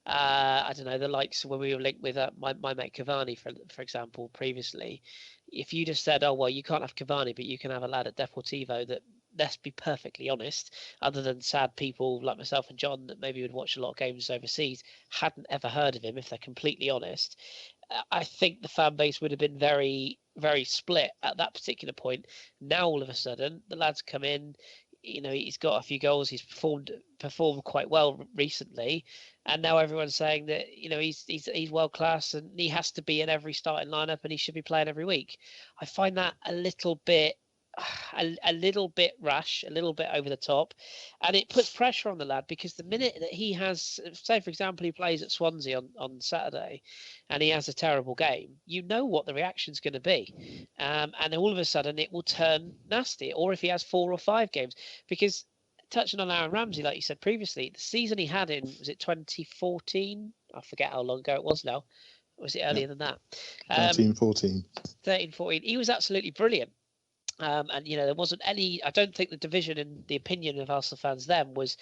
I don't know, the likes when we were linked with my mate Cavani, for example, previously, if you just said, oh, well, you can't have Cavani, but you can have a lad at Deportivo that, let's be perfectly honest, other than sad people like myself and John that maybe would watch a lot of games overseas, hadn't ever heard of him, if they're completely honest, I think the fan base would have been very, very split at that particular point. Now, all of a sudden, the lads come in, he's got a few goals, he's performed quite well recently, and now everyone's saying that he's world class and he has to be in every starting lineup and he should be playing every week. I find that a little bit rash, a little bit over the top, and it puts pressure on the lad, because the minute that he has, say for example, he plays at Swansea on Saturday and he has a terrible game, what the reaction's going to be, and all of a sudden it will turn nasty. Or if he has 4 or 5 games, because touching on Aaron Ramsey, like you said previously, the season he had in, was it 2014? I forget how long ago it was now. Was it earlier than that? 13-14. 13-14. He was absolutely brilliant. And there wasn't any. I don't think the division, in the opinion of Arsenal fans then, was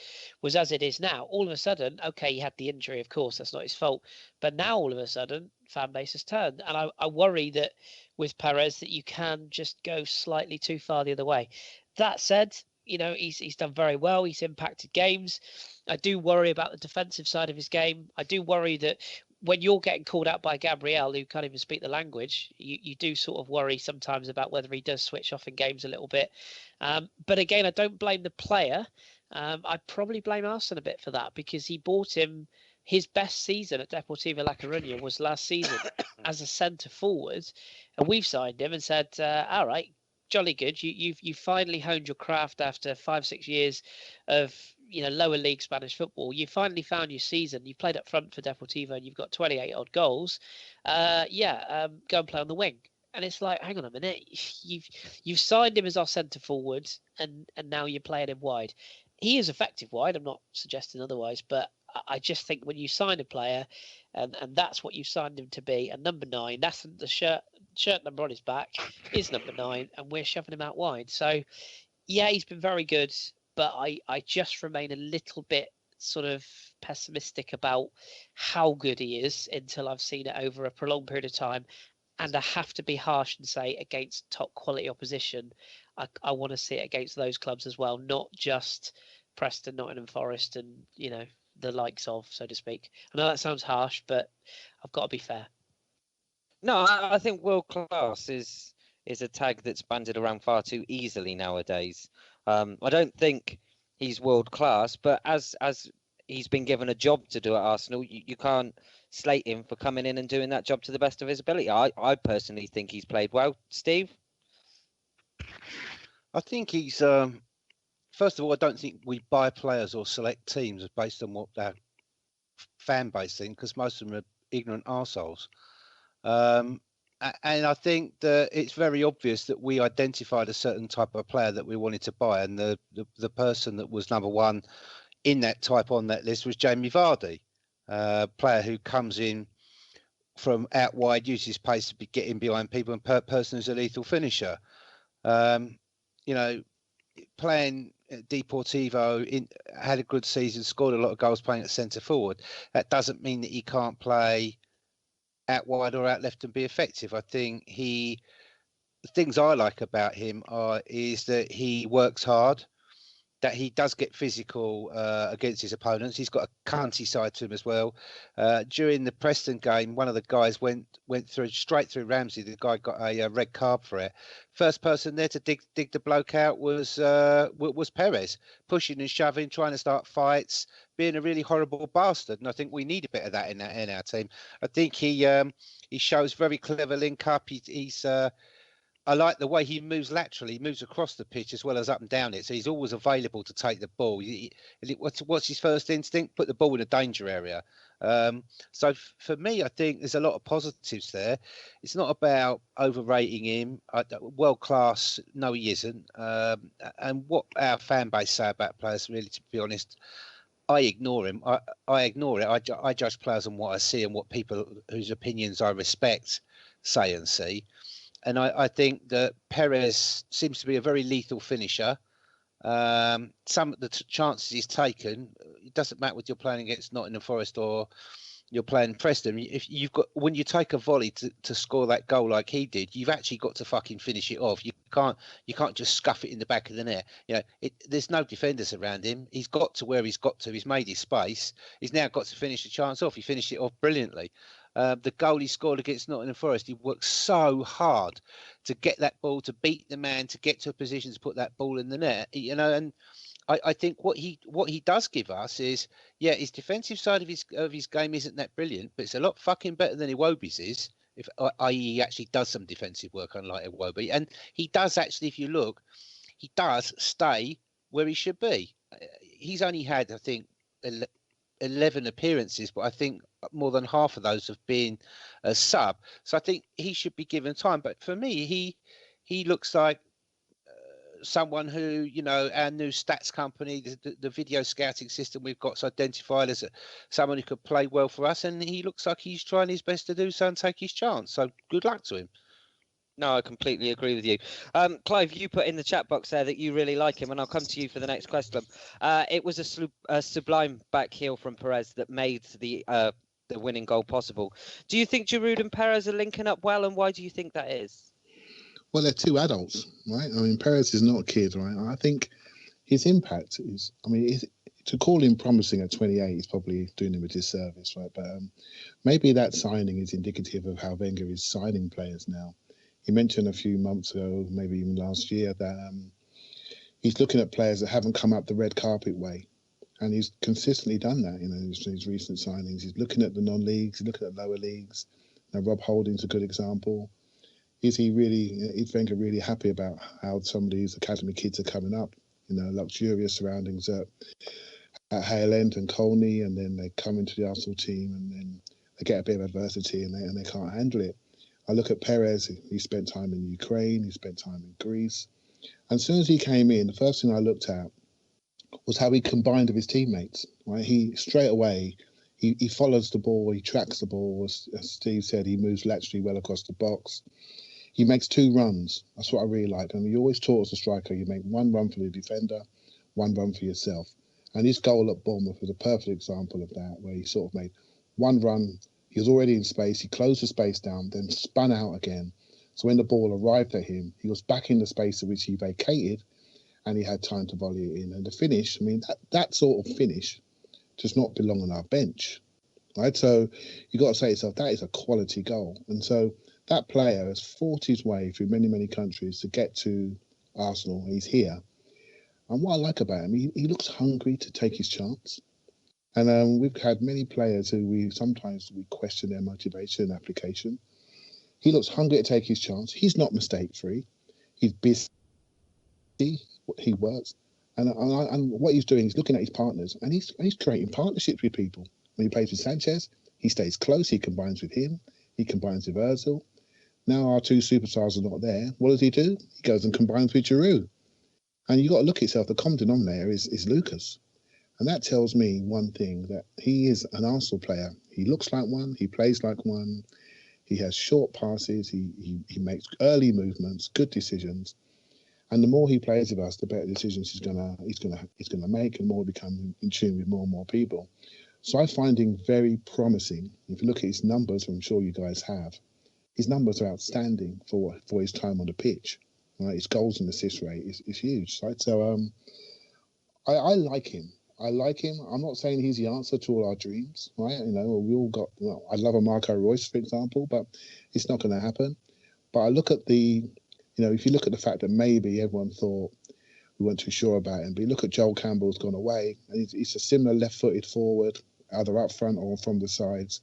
as it is now. All of a sudden, okay, he had the injury, of course, that's not his fault. But now, all of a sudden, fan base has turned, and I worry that with Perez that you can just go slightly too far the other way. That said, he's done very well. He's impacted games. I do worry about the defensive side of his game. I do worry that when you're getting called out by Gabriel, who can't even speak the language, you do sort of worry sometimes about whether he does switch off in games a little bit. But again, I don't blame the player. I'd probably blame Arsenal a bit for that, because he bought him his best season at Deportivo La Coruña was last season as a centre forward, and we've signed him and said, all right, jolly good. You've finally honed your craft after 5-6 years of lower league Spanish football. You finally found your season. You played up front for Deportivo and you've got 28 odd goals. Go and play on the wing. And it's like, hang on a minute, you've signed him as our centre forward, and now you're playing him wide. He is effective wide. I'm not suggesting otherwise, but I just think when you sign a player, and that's what you signed him to be, a number 9, that's the shirt number on his back is number 9, and we're shoving him out wide. So, yeah, he's been very good, but I just remain a little bit sort of pessimistic about how good he is until I've seen it over a prolonged period of time. And I have to be harsh and say, against top quality opposition, I want to see it against those clubs as well, not just Preston, Nottingham Forest, and the likes of, so to speak. I know that sounds harsh, but I've got to be fair. No, I think world class is a tag that's bandied around far too easily nowadays. I don't think he's world class, but as he's been given a job to do at Arsenal, you can't slate him for coming in and doing that job to the best of his ability. I personally think he's played well. Steve? I think he's first of all, I don't think we buy players or select teams based on what their fan base think, because most of them are ignorant arseholes. And I think that it's very obvious that we identified a certain type of player that we wanted to buy, and the person that was number 1 in that type on that list was Jamie Vardy, player who comes in from out wide, uses pace to be getting behind people, and person who's a lethal finisher. Playing at Deportivo, had a good season, scored a lot of goals playing at centre forward. That doesn't mean that he can't play out wide or out left and be effective. I think the things I like about him is that he works hard, that he does get physical against his opponents. He's got a cunty side to him as well. During the Preston game, one of the guys went straight through Ramsey. The guy got a red card for it. First person there to dig the bloke out was Perez, pushing and shoving, trying to start fights, being a really horrible bastard. And I think we need a bit of that in our team. I think he shows very clever link up. I like the way he moves laterally. He moves across the pitch as well as up and down it. So he's always available to take the ball. What's his first instinct? Put the ball in a danger area. So for me, I think there's a lot of positives there. It's not about overrating him. World class, no, he isn't. And what our fan base say about players, really, to be honest, I ignore him. I ignore it. I judge players on what I see and what people whose opinions I respect say and see. And I think that Perez seems to be a very lethal finisher. Some of the chances he's taken, it doesn't matter whether you're playing against Nottingham Forest or you're playing Preston. If when you take a volley to score that goal like he did, you've actually got to fucking finish it off. You can't just scuff it in the back of the net. There's no defenders around him. He's got to where he's got to. He's made his space. He's now got to finish the chance off. He finished it off brilliantly. The goal he scored against Nottingham Forest, he worked so hard to get that ball, to beat the man, to get to a position to put that ball in the net. And I think what he does give us is, his defensive side of his game isn't that brilliant, but it's a lot fucking better than Iwobi's is. I.e., he actually does some defensive work, unlike Iwobi, and he does actually. If you look, he does stay where he should be. He's only had, I think, 11 appearances, but I think more than half of those have been a sub. So I think he should be given time. But for me, he looks like someone who, our new stats company, the video scouting system we've got identified as someone who could play well for us, and he looks like he's trying his best to do so and take his chance. So good luck to him. No, I completely agree with you. Clive, you put in the chat box there that you really like him, and I'll come to you for the next question. It was a sublime back heel from Perez that made the winning goal possible. Do you think Giroud and Perez are linking up well, and why do you think that is? Well, they're two adults, right? I mean, Perez is not a kid, right? I think his impact is, to call him promising at 28 is probably doing him a disservice, right? But maybe that signing is indicative of how Wenger is signing players now. He mentioned a few months ago, maybe even last year, that he's looking at players that haven't come up the red carpet way. And he's consistently done that, in his recent signings. He's looking at the non-leagues, he's looking at lower leagues. Now, Rob Holding's a good example. Is Wenger really happy about how some of these academy kids are coming up? Luxurious surroundings at Hale End and Colney, and then they come into the Arsenal team and then they get a bit of adversity and they can't handle it. I look at Perez, he spent time in Ukraine, he spent time in Greece. And as soon as he came in, the first thing I looked at was how he combined with his teammates. Right, he straight away he follows the ball, he tracks the ball. As Steve said, he moves laterally well across the box. He makes 2 runs. That's what I really like. I mean, you always taught as a striker, you make 1 run for the defender, 1 run for yourself. And his goal at Bournemouth was a perfect example of that, where he sort of made 1 run. He was already in space. He closed the space down, then spun out again. So when the ball arrived at him, he was back in the space which he vacated, and he had time to volley it in. And the finish, I mean, that sort of finish does not belong on our bench, right? So you got to say to yourself, that is a quality goal. And so that player has fought his way through many, many countries to get to Arsenal. He's here. And what I like about him, he looks hungry to take his chance. And we've had many players who we question their motivation and application. He looks hungry to take his chance. He's not mistake-free. He's busy. He works. And what he's doing is looking at his partners, and he's creating partnerships with people. When he plays with Sanchez, he stays close. He combines with him. He combines with Ozil. Now our 2 superstars are not there. What does he do? He goes and combines with Giroud. And you've got to look at yourself. The common denominator is Lucas. And that tells me one thing, that he is an Arsenal player. He looks like one. He plays like one. He has short passes. He makes early movements, good decisions. And the more he plays with us, the better decisions he's gonna make, and more become in tune with more and more people. So I find him very promising. If you look at his numbers, I'm sure you guys have, his numbers are outstanding for his time on the pitch. Right? His goals and assist rate is huge. Right? So I like him. I like him. I'm not saying he's the answer to all our dreams, right? You know, we all got. Well, I love a Marco Reus, for example, but it's not going to happen. But I look at if you look at the fact that maybe everyone thought we weren't too sure about him, but you look at Joel Campbell's gone away, and he's a similar left-footed forward, either up front or from the sides.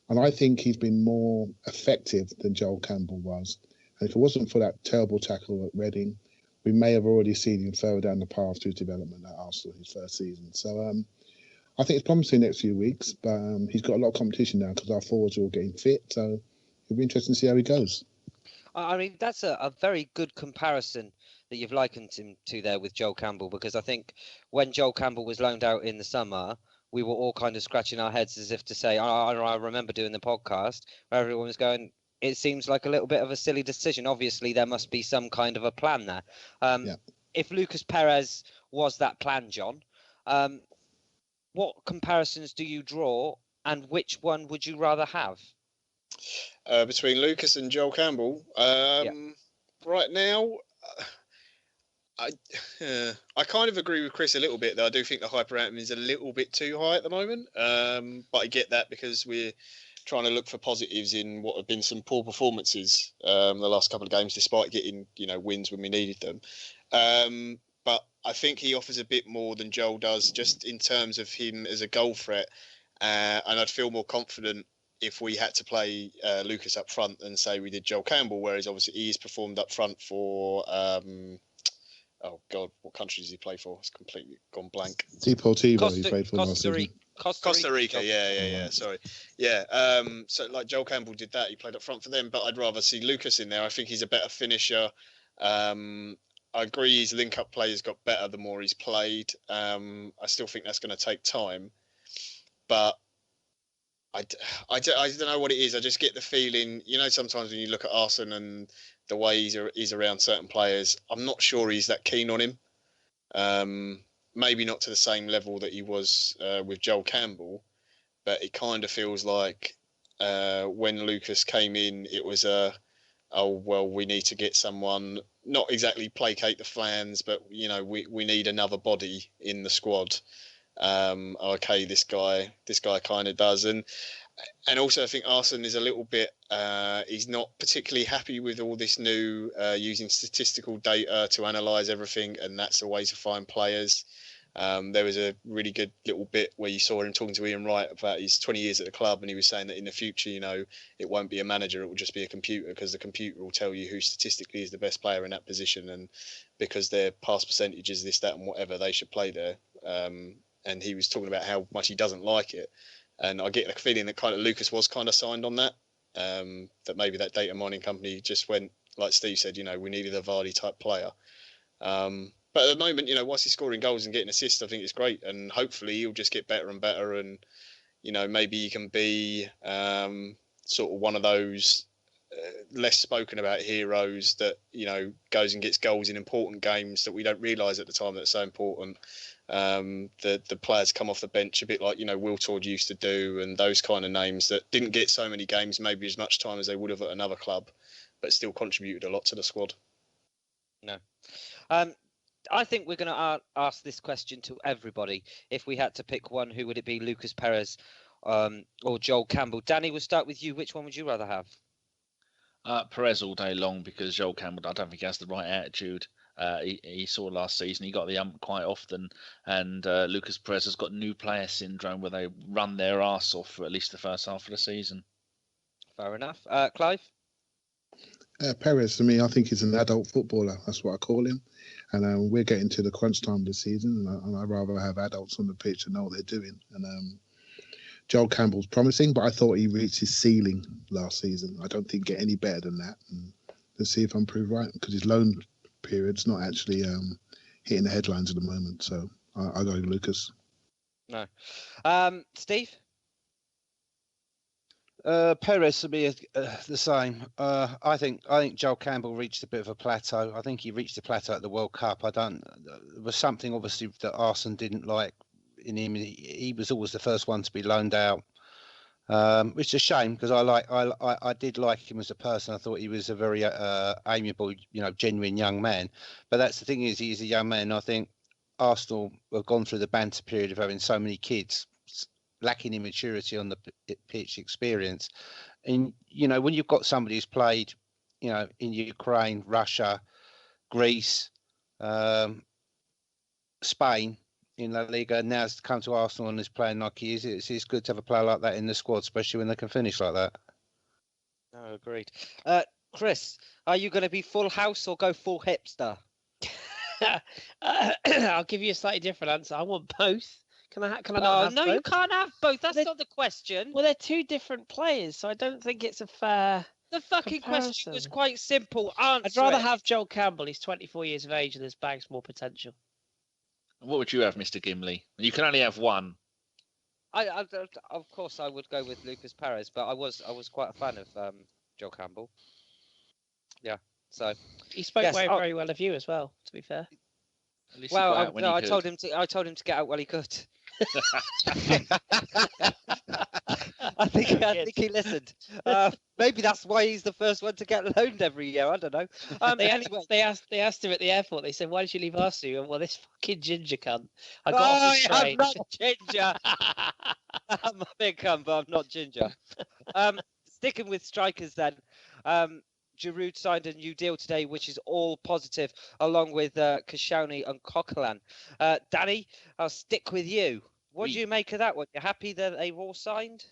And I think he's been more effective than Joel Campbell was. And if it wasn't for that terrible tackle at Reading, we may have already seen him further down the path to his development at Arsenal his first season. So I think it's promising next few weeks, but he's got a lot of competition now because our forwards are all getting fit. So it'll be interesting to see how he goes. I mean, that's a very good comparison that you've likened him to there with Joel Campbell, because I think when Joel Campbell was loaned out in the summer, we were all kind of scratching our heads as if to say, I remember doing the podcast where everyone was going, it seems like a little bit of a silly decision. Obviously, there must be some kind of a plan there. If Lucas Perez was that plan, John, what comparisons do you draw, and which one would you rather have? Between Lucas and Joel Campbell, right now, I kind of agree with Kris a little bit, though. I do think the hype around him is a little bit too high at the moment. But I get that because we're trying to look for positives in what have been some poor performances the last couple of games, despite getting wins when we needed them. But I think he offers a bit more than Joel does, just in terms of him as a goal threat. And I'd feel more confident if we had to play Lucas up front than say we did Joel Campbell, whereas obviously he's performed up front for oh God, what country does he play for? It's completely gone blank. Deportivo, he played for last season. Costa Rica, yeah. Sorry, yeah. So like Joel Campbell did that, he played up front for them, but I'd rather see Lucas in there. I think he's a better finisher. I agree, his link-up play has got better the more he's played. I still think that's going to take time, but I don't know what it is. I just get the feeling, sometimes when you look at Arsene and the way he's around certain players, I'm not sure he's that keen on him. Maybe not to the same level that he was with Joel Campbell, but it kind of feels like when Lucas came in, it was we need to get someone, not exactly placate the fans, but we need another body in the squad. Okay, this guy kind of does, and also I think Arsene is a little bit he's not particularly happy with all this new using statistical data to analyse everything, and that's a way to find players. There was a really good little bit where you saw him talking to Ian Wright about his 20 years at the club, and he was saying that in the future, it won't be a manager, it will just be a computer, because the computer will tell you who statistically is the best player in that position, and because their pass percentages, this, that, and whatever, they should play there. And he was talking about how much he doesn't like it. And I get the feeling that kind of Lucas was kind of signed on that, that maybe that data mining company just went, like Steve said, we needed a Vardy type player. But But at the moment, whilst he's scoring goals and getting assists, I think it's great, and hopefully he'll just get better and better, and maybe he can be sort of one of those less spoken about heroes that goes and gets goals in important games that we don't realise at the time that it's so important. The players come off the bench a bit like Will Tord used to do, and those kind of names that didn't get so many games, maybe as much time as they would have at another club, but still contributed a lot to the squad. No. I think we're going to ask this question to everybody. If we had to pick one, who would it be? Lucas Perez or Joel Campbell? Danny, we'll start with you. Which one would you rather have? Perez all day long, because Joel Campbell, I don't think he has the right attitude. He saw last season, he got the ump quite often, and Lucas Perez has got new player syndrome where they run their arse off for at least the first half of the season. Fair enough. Clive? Perez, to me, I think he's an adult footballer. That's what I call him. And we're getting to the crunch time of the season, and I'd rather have adults on the pitch and know what they're doing. And Joel Campbell's promising, but I thought he reached his ceiling last season. I don't think get any better than that. And let's see if I'm proved right, because his loan period's not actually hitting the headlines at the moment. So I'll go with Lucas. No. Steve? Perez to be the same. I think Joel Campbell reached a bit of a plateau. I think he reached a plateau at the World Cup. There was something obviously that Arsene didn't like in him. He was always the first one to be loaned out, which is a shame, because I did like him as a person. I thought he was a very amiable, genuine young man. But that's the thing, is he's a young man. I think Arsenal have gone through the banter period of having so many kids, lacking in maturity on the pitch experience. And when you've got somebody who's played in Ukraine, Russia, Greece, Spain in La Liga, now has come to Arsenal and is playing like he is, it's good to have a player like that in the squad, especially when they can finish like that. No, agreed. Kris, are you going to be full house or go full hipster? I'll give you a slightly different answer. I want both. Can I not have no, both? you can't have both. That's not the question. Well, they're two different players, so I don't think it's a fair. The fucking question was quite simple. I'd rather have Joel Campbell. He's 24 years of age and there's bags more potential. What would you have, Mr. Gimli? You can only have one. I of course I would go with Lucas Perez, but I was quite a fan of Joel Campbell. Yeah, so he spoke very well of you as well. To be fair. Well, I told him to get out while he could. I think he listened. Maybe that's why he's the first one to get loaned every year. I don't know. Anyway, they asked him at the airport. They said, "Why did you leave Arsenal?" Well, this fucking ginger cunt. I got off the train. I'm not ginger. I'm a big cunt, but I'm not ginger. Sticking with strikers then. Giroud signed a new deal today, which is all positive, along with Koscielny and Coquelin. Danny, I'll stick with you. What do you make of that one? You happy that they've all signed?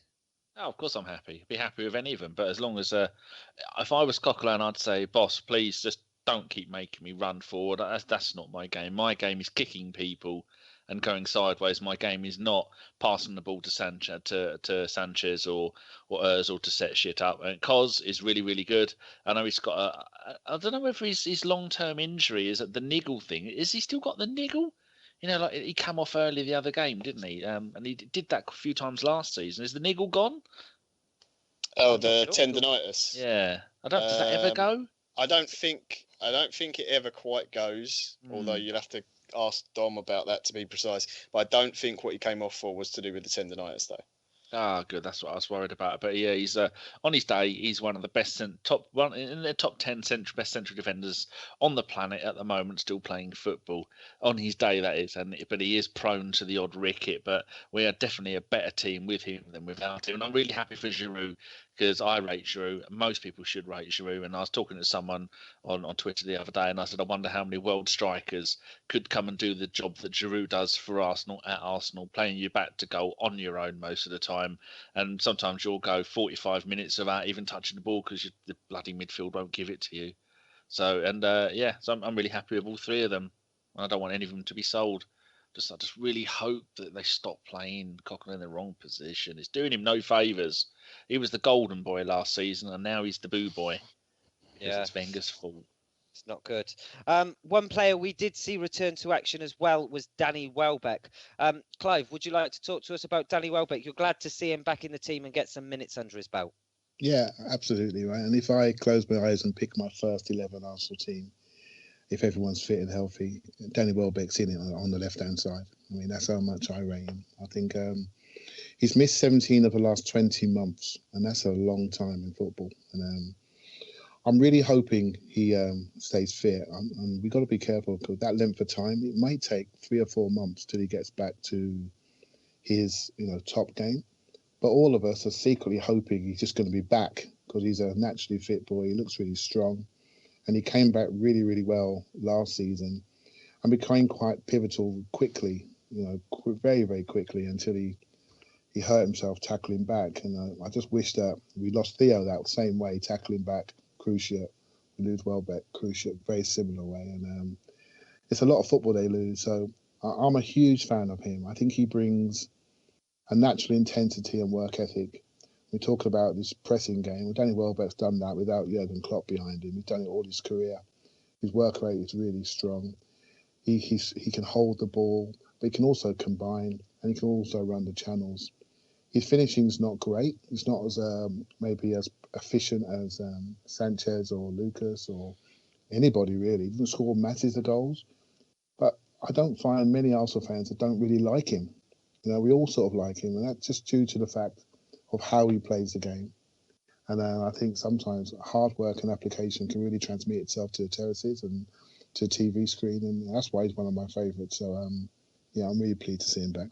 Oh, of course I'm happy. I'd be happy with any of them. But as long as, if I was Coquelin, I'd say, boss, please just don't keep making me run forward. That's not my game. My game is kicking people and going sideways. My game is not passing the ball to Sanchez or Ozil to set shit up. And Kos is really, really good. I know he's got I don't know whether his long-term injury is the niggle thing. Is he still got the niggle? Like he came off early the other game, didn't he? And he did that a few times last season. Is the niggle gone? Oh, the tendonitis. Yeah. Does that ever go? I don't think it ever quite goes. Although you'll have to ask Dom about that to be precise. But I don't think what he came off for was to do with the tendonitis, though. Ah, good. That's what I was worried about. But yeah, he's on his day. He's one of the best in the top 10 best central defenders on the planet at the moment. Still playing football on his day, that is. But he is prone to the odd ricket. But we are definitely a better team with him than without him. And I'm really happy for Giroud, because I rate Giroud. Most people should rate Giroud. And I was talking to someone on Twitter the other day, and I said, I wonder how many world strikers could come and do the job that Giroud does for Arsenal at Arsenal, playing you back to goal on your own most of the time. And sometimes you'll go 45 minutes without even touching the ball because the bloody midfield won't give it to you. So, so I'm really happy with all three of them. I don't want any of them to be sold. I just really hope that they stop playing Coquelin in the wrong position. It's doing him no favours. He was the golden boy last season, and now he's the boo boy. Yeah, it's Wenger's fault. It's not good. One player we did see return to action as well was Danny Welbeck. Clive, would you like to talk to us about Danny Welbeck? You're glad to see him back in the team and get some minutes under his belt. Yeah, absolutely right. And if I close my eyes and pick my first 11 Arsenal team, if everyone's fit and healthy, Danny Welbeck's in it on the left-hand side. I mean, that's how much I rate him. I think he's missed 17 of the last 20 months, and that's a long time in football. And I'm really hoping he stays fit. And we've got to be careful because that length of time, it might take 3 or 4 months till he gets back to his, top game. But all of us are secretly hoping he's just going to be back because he's a naturally fit boy. He looks really strong. And he came back really, really well last season and became quite pivotal quickly, very, very quickly until he hurt himself tackling back. And I just wish that we lost Theo that same way, tackling back, cruciate. We lose Welbeck, cruciate, very similar way. And it's a lot of football they lose. So I'm a huge fan of him. I think he brings a natural intensity and work ethic. We talk about this pressing game. Well, Danny Welbeck's done that without Jurgen Klopp behind him. He's done it all his career. His work rate is really strong. He can hold the ball, but he can also combine and he can also run the channels. His finishing's not great. It's not as maybe as efficient as Sanchez or Lucas or anybody really. He doesn't score masses of goals, but I don't find many Arsenal fans that don't really like him. We all sort of like him, and that's just due to the fact of how he plays the game. And I think sometimes hard work and application can really transmit itself to the terraces and to the TV screen, and that's why he's one of my favourites. So, I'm really pleased to see him back.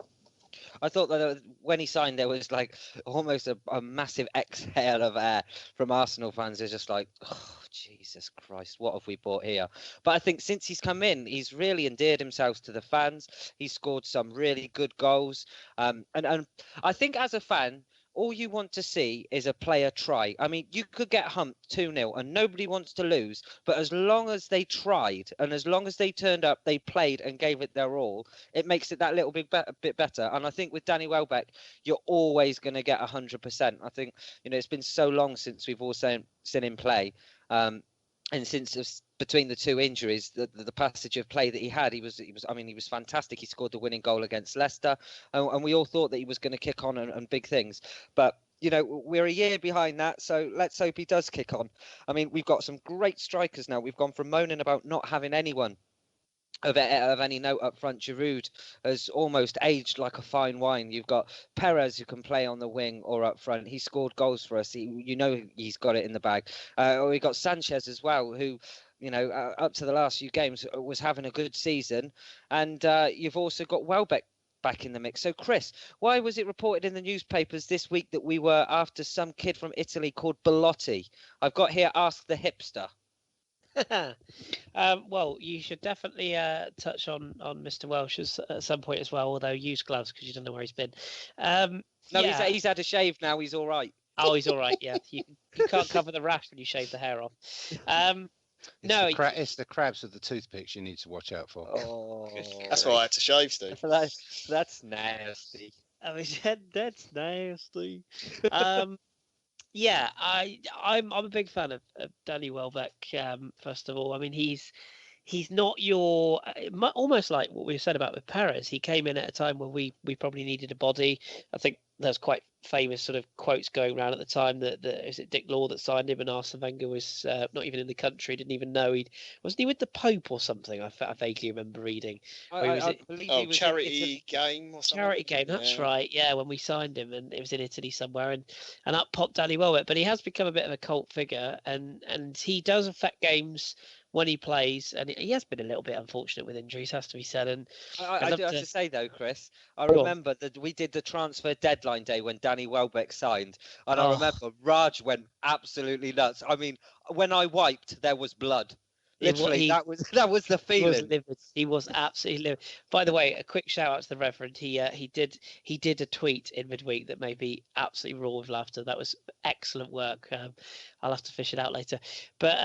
I thought that when he signed, there was like almost a massive exhale of air from Arsenal fans. They're just like, oh, Jesus Christ, what have we bought here? But I think since he's come in, he's really endeared himself to the fans. He's scored some really good goals. And I think as a fan, all you want to see is a player try. I mean, you could get humped 2-0 and nobody wants to lose. But as long as they tried and as long as they turned up, they played and gave it their all, it makes it that little bit better. And I think with Danny Welbeck, you're always going to get 100%. I think, it's been so long since we've all seen him play. And since between the two injuries, the passage of play that he had, he was fantastic. He scored the winning goal against Leicester, and we all thought that he was going to kick on and big things. But we're a year behind that, so let's hope he does kick on. I mean, we've got some great strikers now. We've gone from moaning about not having anyone of any note up front. Giroud has almost aged like a fine wine. You've got Perez who can play on the wing or up front. He scored goals for us. He's got it in the bag. We've got Sanchez as well, who up to the last few games was having a good season. And you've also got Welbeck back in the mix. So Kris, why was it reported in the newspapers this week that we were after some kid from Italy called Belotti? I've got here, ask the hipster. Well, you should definitely touch on Mr. Welsh at some point as well, although use gloves because you don't know where he's been. He's had a shave now. He's all right. Oh, he's all right. Yeah, you can't cover the rash when you shave the hair off. It's the crabs with the toothpicks you need to watch out for. Oh, that's why I had to shave, Steve. That's nasty. I mean, that's nasty. Yeah, I'm a big fan of Danny Welbeck. First of all, I mean he's not your almost like what we said about with Perez. He came in at a time where we probably needed a body. I think there's quite famous sort of quotes going around at the time that is it Dick Law that signed him and Arsene Wenger was not even in the country, didn't even know wasn't he with the Pope or something? I vaguely remember reading. I believe he was charity game or something. Charity game, that's right. Yeah, when we signed him, and it was in Italy somewhere, and up popped Danny Welbeck. But he has become a bit of a cult figure, and he does affect games when he plays, and he has been a little bit unfortunate with injuries, has to be said. And I do have to say though, Kris, I remember that we did the transfer deadline day when Danny Welbeck signed, and I remember Raj went absolutely nuts. I mean, when I wiped, there was blood. Literally, that was the feeling. He was absolutely livid. By the way, a quick shout out to the Reverend. He did a tweet in midweek that made me absolutely raw with laughter. That was excellent work. I'll have to fish it out later. But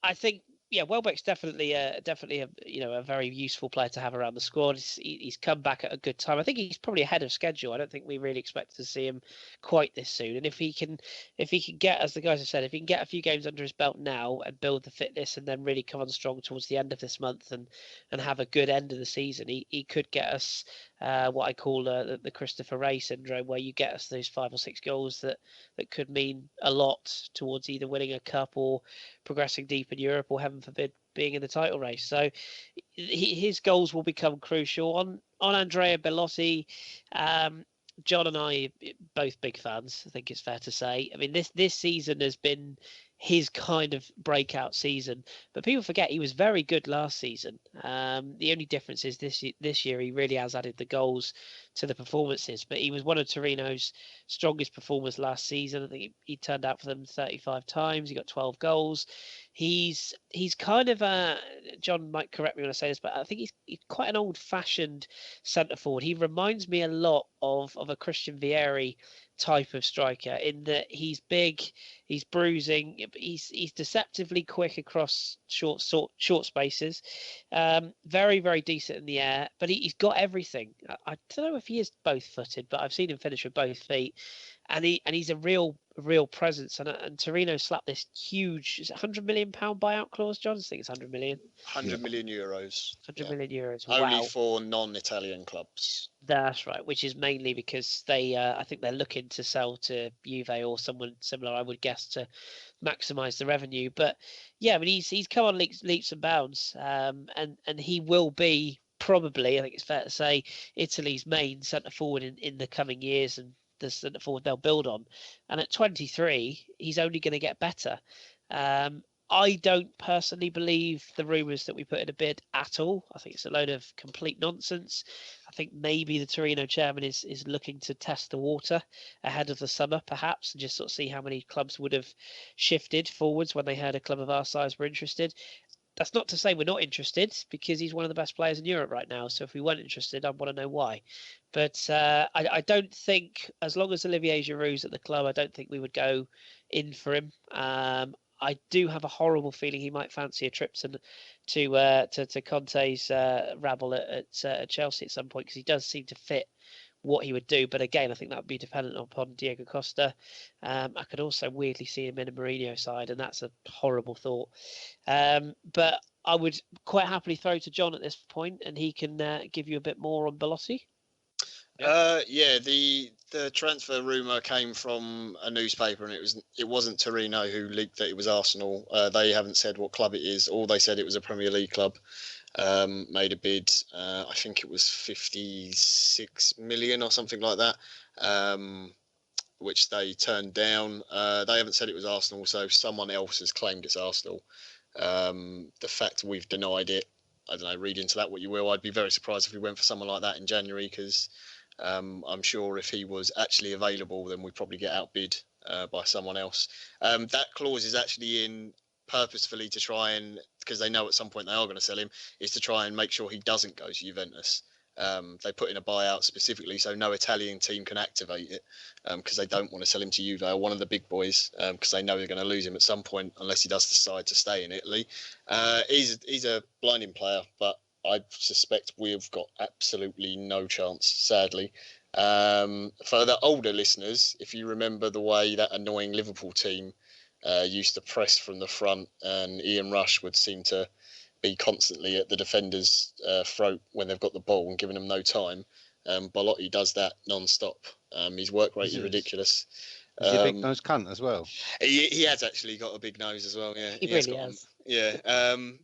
I think Yeah, Welbeck's definitely a a very useful player to have around the squad. He's come back at a good time. I think he's probably ahead of schedule. I don't think we really expected to see him quite this soon. And if he can get, as the guys have said, if he can get a few games under his belt now and build the fitness and then really come on strong towards the end of this month and have a good end of the season, he could get us what I call the Christopher Wray syndrome, where you get us those 5 or 6 goals that could mean a lot towards either winning a cup or progressing deep in Europe, or heaven forbid being in the title race. So his goals will become crucial. On Andrea Bellotti, John and I both big fans. I think it's fair to say. I mean, this season has been his kind of breakout season, but people forget he was very good last season. The only difference is this year he really has added the goals to the performances, but he was one of Torino's strongest performers last season. I think he turned out for them 35 times. He got 12 goals. He's kind of John might correct me when I say this, but I think he's quite an old-fashioned centre forward. He reminds me a lot of a Christian Vieri type of striker, in that he's big, he's bruising, he's deceptively quick across short spaces, very, very decent in the air, but he's got everything. I don't know if he is both-footed, but I've seen him finish with both feet, and he's a real presence. And Torino slapped this huge, is it £100 million buyout clause, John? I think it's 100 million. 100 million euros. 100 million euros. Only Wow. for non-Italian clubs. That's right, which is mainly because they, I think they're looking to sell to Juve or someone similar, I would guess, to maximise the revenue. But yeah, I mean, he's come on leaps and bounds, and he will be probably, I think it's fair to say, Italy's main centre forward in the coming years, and the centre forward they'll build on. And at 23, he's only going to get better. I don't personally believe the rumours that we put in a bid at all. I think it's a load of complete nonsense. I think maybe the Torino chairman is looking to test the water ahead of the summer, perhaps, and just sort of see how many clubs would have shifted forwards when they heard a club of our size were interested. That's not to say we're not interested, because he's one of the best players in Europe right now. So if we weren't interested, I'd want to know why. But I don't think, as long as Olivier Giroud's at the club, I don't think we would go in for him. I do have a horrible feeling he might fancy a trip to Conte's rabble at Chelsea at some point, because he does seem to fit what he would do. But again, I think that would be dependent upon Diego Costa. I could also weirdly see him in a Mourinho side, and that's a horrible thought. But I would quite happily throw to John at this point, and he can give you a bit more on Bellotti. Yeah, the transfer rumour came from a newspaper, and it wasn't Torino who leaked that it was Arsenal. They haven't said what club it is. All they said, it was a Premier League club. Made a bid. I think it was 56 million or something like that, which they turned down. They haven't said it was Arsenal, so someone else has claimed it's Arsenal. The fact we've denied it, I don't know, read into that what you will. I'd be very surprised if we went for someone like that in January, because I'm sure if he was actually available, then we'd probably get outbid by someone else. That clause is actually in purposefully to try and, because they know at some point they are going to sell him, is to try and make sure he doesn't go to Juventus. They put in a buyout specifically so no Italian team can activate it, because they don't want to sell him to Juve or one of the big boys, because they know they're going to lose him at some point unless he does decide to stay in Italy. He's a blinding player, but I suspect we've got absolutely no chance, sadly. For the older listeners, if you remember the way that annoying Liverpool team used to press from the front, and Ian Rush would seem to be constantly at the defender's throat when they've got the ball and giving them no time. Bellotti does that non-stop. His work rate is ridiculous. Is he a big nose cunt as well? He has actually got a big nose as well. Yeah, He really has. Yeah,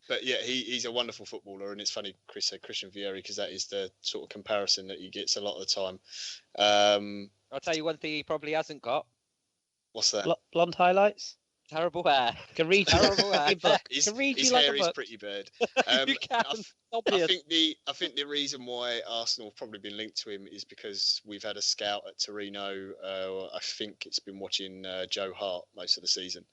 but yeah, he's a wonderful footballer, and it's funny Chris said Christian Vieri, because that is the sort of comparison that he gets a lot of the time. I'll tell you one thing he probably hasn't got. What's that? Blonde highlights. Terrible hair. Can read you like a book. His like hair a is book. pretty bad. You can. I think the reason why Arsenal have probably been linked to him is because we've had a scout at Torino. I think it's been watching Joe Hart most of the season.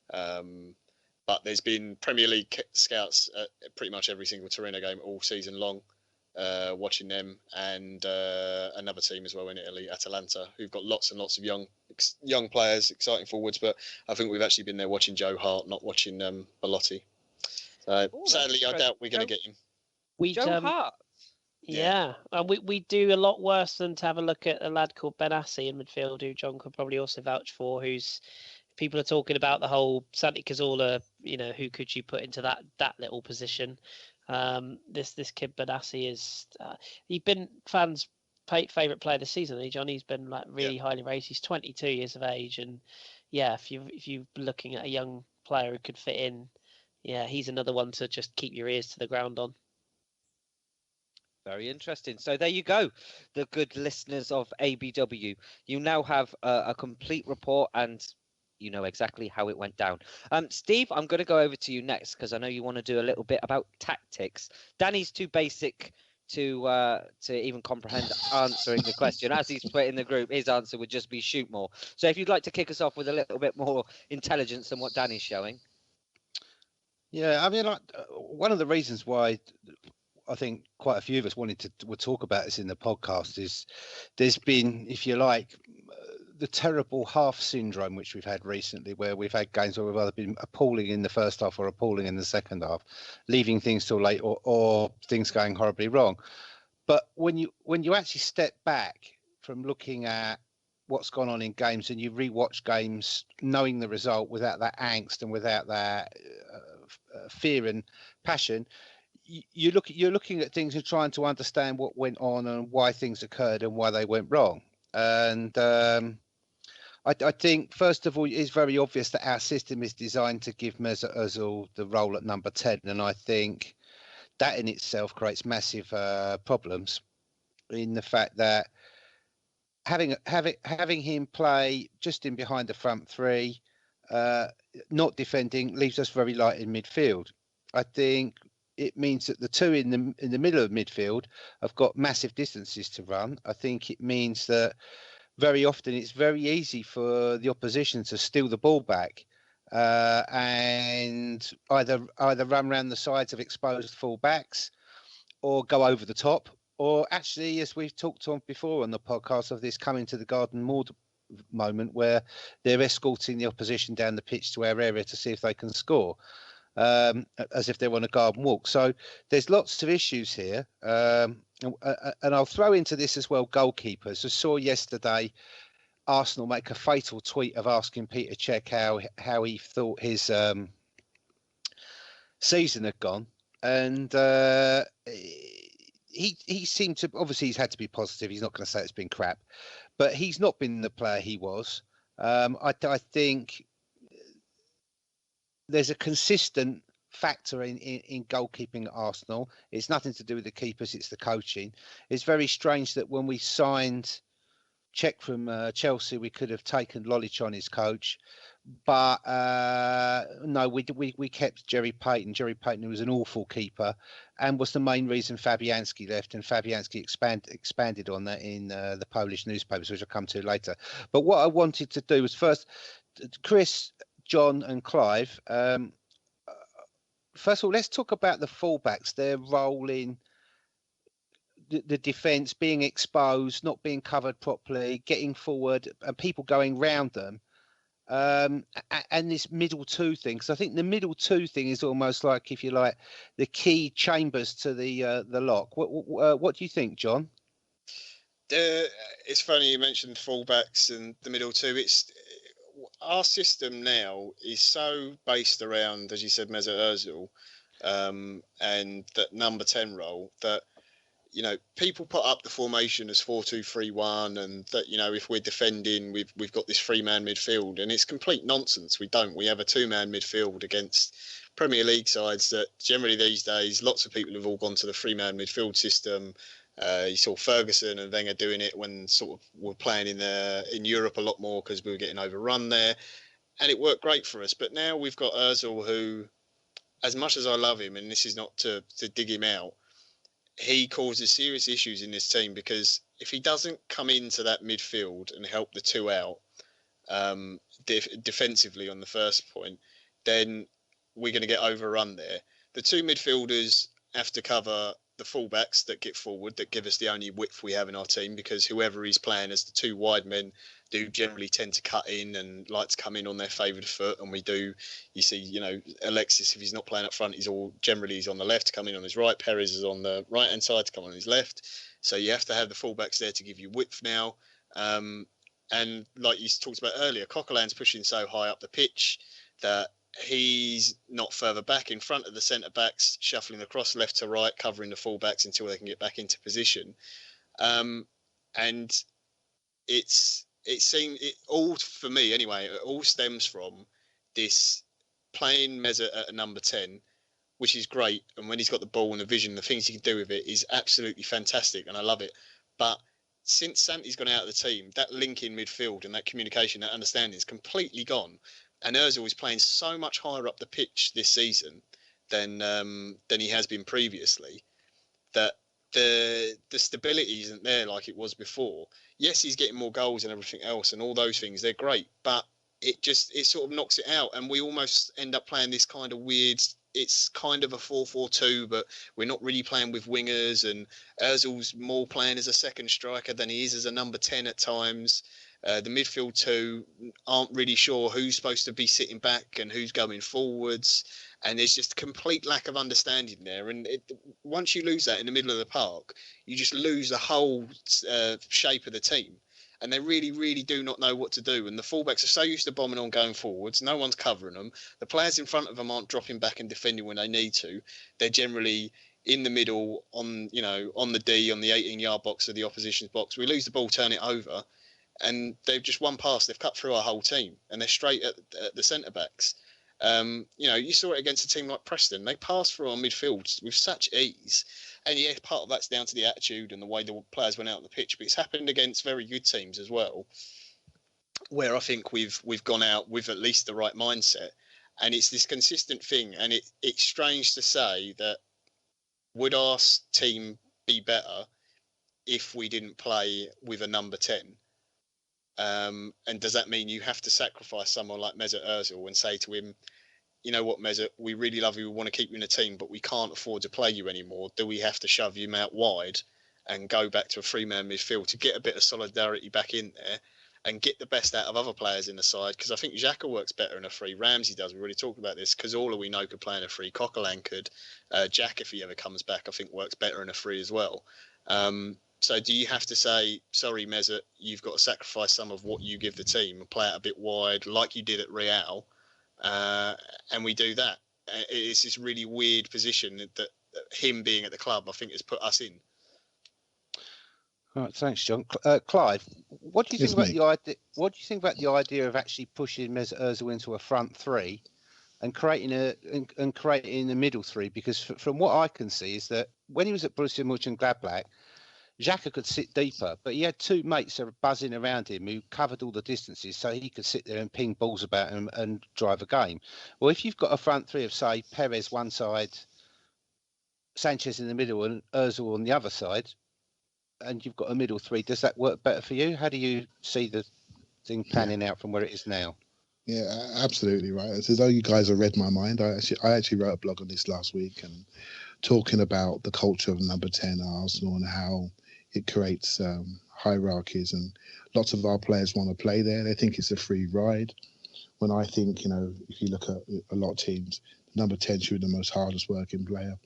But there's been Premier League scouts at pretty much every single Torino game all season long, watching them, and another team as well in Italy, Atalanta, who've got lots and lots of young players, exciting forwards. But I think we've actually been there watching Joe Hart, not watching Bellotti. So Oh, sadly, I that's doubt we're going to Joe- get him. We Joe Hart. Yeah, and we do a lot worse than to have a look at a lad called Benassi in midfield, who John could probably also vouch for. Who's people are talking about the whole Santi Cazorla, who could you put into that little position? This kid Benassi is he's been fans' favourite player this season. John, he's been like really highly rated. He's 22 years of age, and if you're looking at a young player who could fit in, he's another one to just keep your ears to the ground on. Very interesting. So there you go, the good listeners of ABW. You now have a complete report, and you know exactly how it went down. Steve, I'm going to go over to you next because I know you want to do a little bit about tactics. Danny's too basic to even comprehend answering the question. As he's put in the group, his answer would just be shoot more. So if you'd like to kick us off with a little bit more intelligence than what Danny's showing. Yeah, I mean, one of the reasons why I think quite a few of us wanted to talk about this in the podcast is there's been, if you like, the terrible half syndrome which we've had recently, where we've had games where we've either been appalling in the first half or appalling in the second half, leaving things till late or things going horribly wrong. But when you actually step back from looking at what's gone on in games and you rewatch games knowing the result without that angst and without that fear and passion, you're looking at things and trying to understand what went on and why things occurred and why they went wrong. And I think, first of all, it's very obvious that our system is designed to give Mesut Ozil the role at number 10. And I think that in itself creates massive problems in the fact that having him play just in behind the front three, not defending, leaves us very light in midfield. I think it means that the two in the middle of midfield have got massive distances to run. I think it means that very often it's very easy for the opposition to steal the ball back and either run around the sides of exposed full backs or go over the top, or actually, as we've talked on before on the podcast, of this coming to the garden more moment where they're escorting the opposition down the pitch to our area to see if they can score. As if they want to garden walk. So there's lots of issues here. And I'll throw into this as well goalkeepers. I saw yesterday Arsenal make a fatal tweet of asking Peter Cech how he thought his season had gone. And he seemed to, obviously he's had to be positive. He's not going to say it's been crap. But he's not been the player he was. I think there's a consistent factor in goalkeeping at Arsenal. It's nothing to do with the keepers, it's the coaching. It's very strange that when we signed Cech from Chelsea, we could have taken Lolic on his coach. But no, we kept Jerry Payton. Jerry Payton, who was an awful keeper and was the main reason Fabianski left. And Fabianski expanded on that in the Polish newspapers, which I'll come to later. But what I wanted to do was first, Kris, John and Clive, first of all, let's talk about the fullbacks, their role in the defence, being exposed, not being covered properly, getting forward and people going round them. And this middle two thing, because I think the middle two thing is almost like, if you like, the key chambers to the lock. What do you think, John? It's funny you mentioned fullbacks and the middle two. Our system now is so based around, as you said, Mesut Ozil, and that number 10 role that, people put up the formation as 4-2-3-1, and that, if we're defending, we've got this 3-man midfield, and it's complete nonsense. We don't. We have a 2-man midfield against Premier League sides that generally these days, lots of people have all gone to the 3-man midfield system. You saw Ferguson and Wenger doing it when sort of we're playing in Europe a lot more because we were getting overrun there, and it worked great for us. But now we've got Ozil, who, as much as I love him, and this is not to dig him out, he causes serious issues in this team, because if he doesn't come into that midfield and help the two out defensively on the first point, then we're going to get overrun there. The two midfielders have to cover the fullbacks that get forward, that give us the only width we have in our team, because whoever he's playing as the two wide men do generally tend to cut in and like to come in on their favoured foot. And you see, Alexis, if he's not playing up front, he's on the left to come in on his right. Perez is on the right hand side to come on his left. So you have to have the fullbacks there to give you width now. And like you talked about earlier, Coquelin's pushing so high up the pitch that he's not further back in front of the centre backs, shuffling across left to right, covering the fullbacks until they can get back into position. And it all, for me anyway, it all stems from this playing Mesut at a number 10, which is great. And when he's got the ball and the vision, the things he can do with it is absolutely fantastic, and I love it. But since Santi's gone out of the team, that link in midfield and that communication, that understanding is completely gone. And Ozil is playing so much higher up the pitch this season than he has been previously, that the stability isn't there like it was before. Yes, he's getting more goals and everything else, and all those things, they're great, but it sort of knocks it out, and we almost end up playing this kind of weird. It's kind of a 4-4-2, but we're not really playing with wingers, and Ozil's more playing as a second striker than he is as a number 10 at times. The midfield two aren't really sure who's supposed to be sitting back and who's going forwards, and there's just complete lack of understanding there. And once you lose that in the middle of the park, you just lose the whole shape of the team. And they really, really do not know what to do. And the fullbacks are so used to bombing on going forwards, no one's covering them. The players in front of them aren't dropping back and defending when they need to. They're generally in the middle on the D, on the 18-yard box of the opposition's box. We lose the ball, turn it over, and they've just one pass. They've cut through our whole team, and they're straight at the centre backs. You saw it against a team like Preston. They passed through our midfield with such ease. And yeah, part of that's down to the attitude and the way the players went out on the pitch. But it's happened against very good teams as well, where I think we've gone out with at least the right mindset. And it's this consistent thing. And it's strange to say that would our team be better if we didn't play with a number 10? And does that mean you have to sacrifice someone like Mesut Ozil and say to him, you know what, Mesut, we really love you, we want to keep you in the team, but we can't afford to play you anymore. Do we have to shove you out wide and go back to a 3-man midfield to get a bit of solidarity back in there and get the best out of other players in the side? Because I think Xhaka works better in a 3. Ramsey does. We already talked about this. Cazorla, we know, could play in a 3. Coquelin could. Jack, if he ever comes back, I think works better in a 3 as well. So do you have to say, sorry, Mesut, you've got to sacrifice some of what you give the team and play it a bit wide like you did at Real? And we do that. It's this really weird position that him being at the club, I think, has put us in. All right, thanks, John. Clive, what do you think about the idea? What do you think about the idea of actually pushing Mesut Ozil into a front 3 and creating a middle 3? Because from what I can see is that when he was at Borussia Mönchengladbach, Xhaka could sit deeper, but he had 2 mates that were buzzing around him who covered all the distances, so he could sit there and ping balls about him and drive a game. Well, if you've got a front 3 of, say, Perez one side, Sanchez in the middle, and Ozil on the other side, and you've got a middle 3, does that work better for you? How do you see the thing panning out from where it is now? Yeah, absolutely right. It's as though you guys have read my mind. I actually wrote a blog on this last week and talking about the culture of number 10 at Arsenal and how it creates hierarchies, and lots of our players want to play there. They think it's a free ride. When I think, if you look at a lot of teams, number 10 should be the most hardest working player.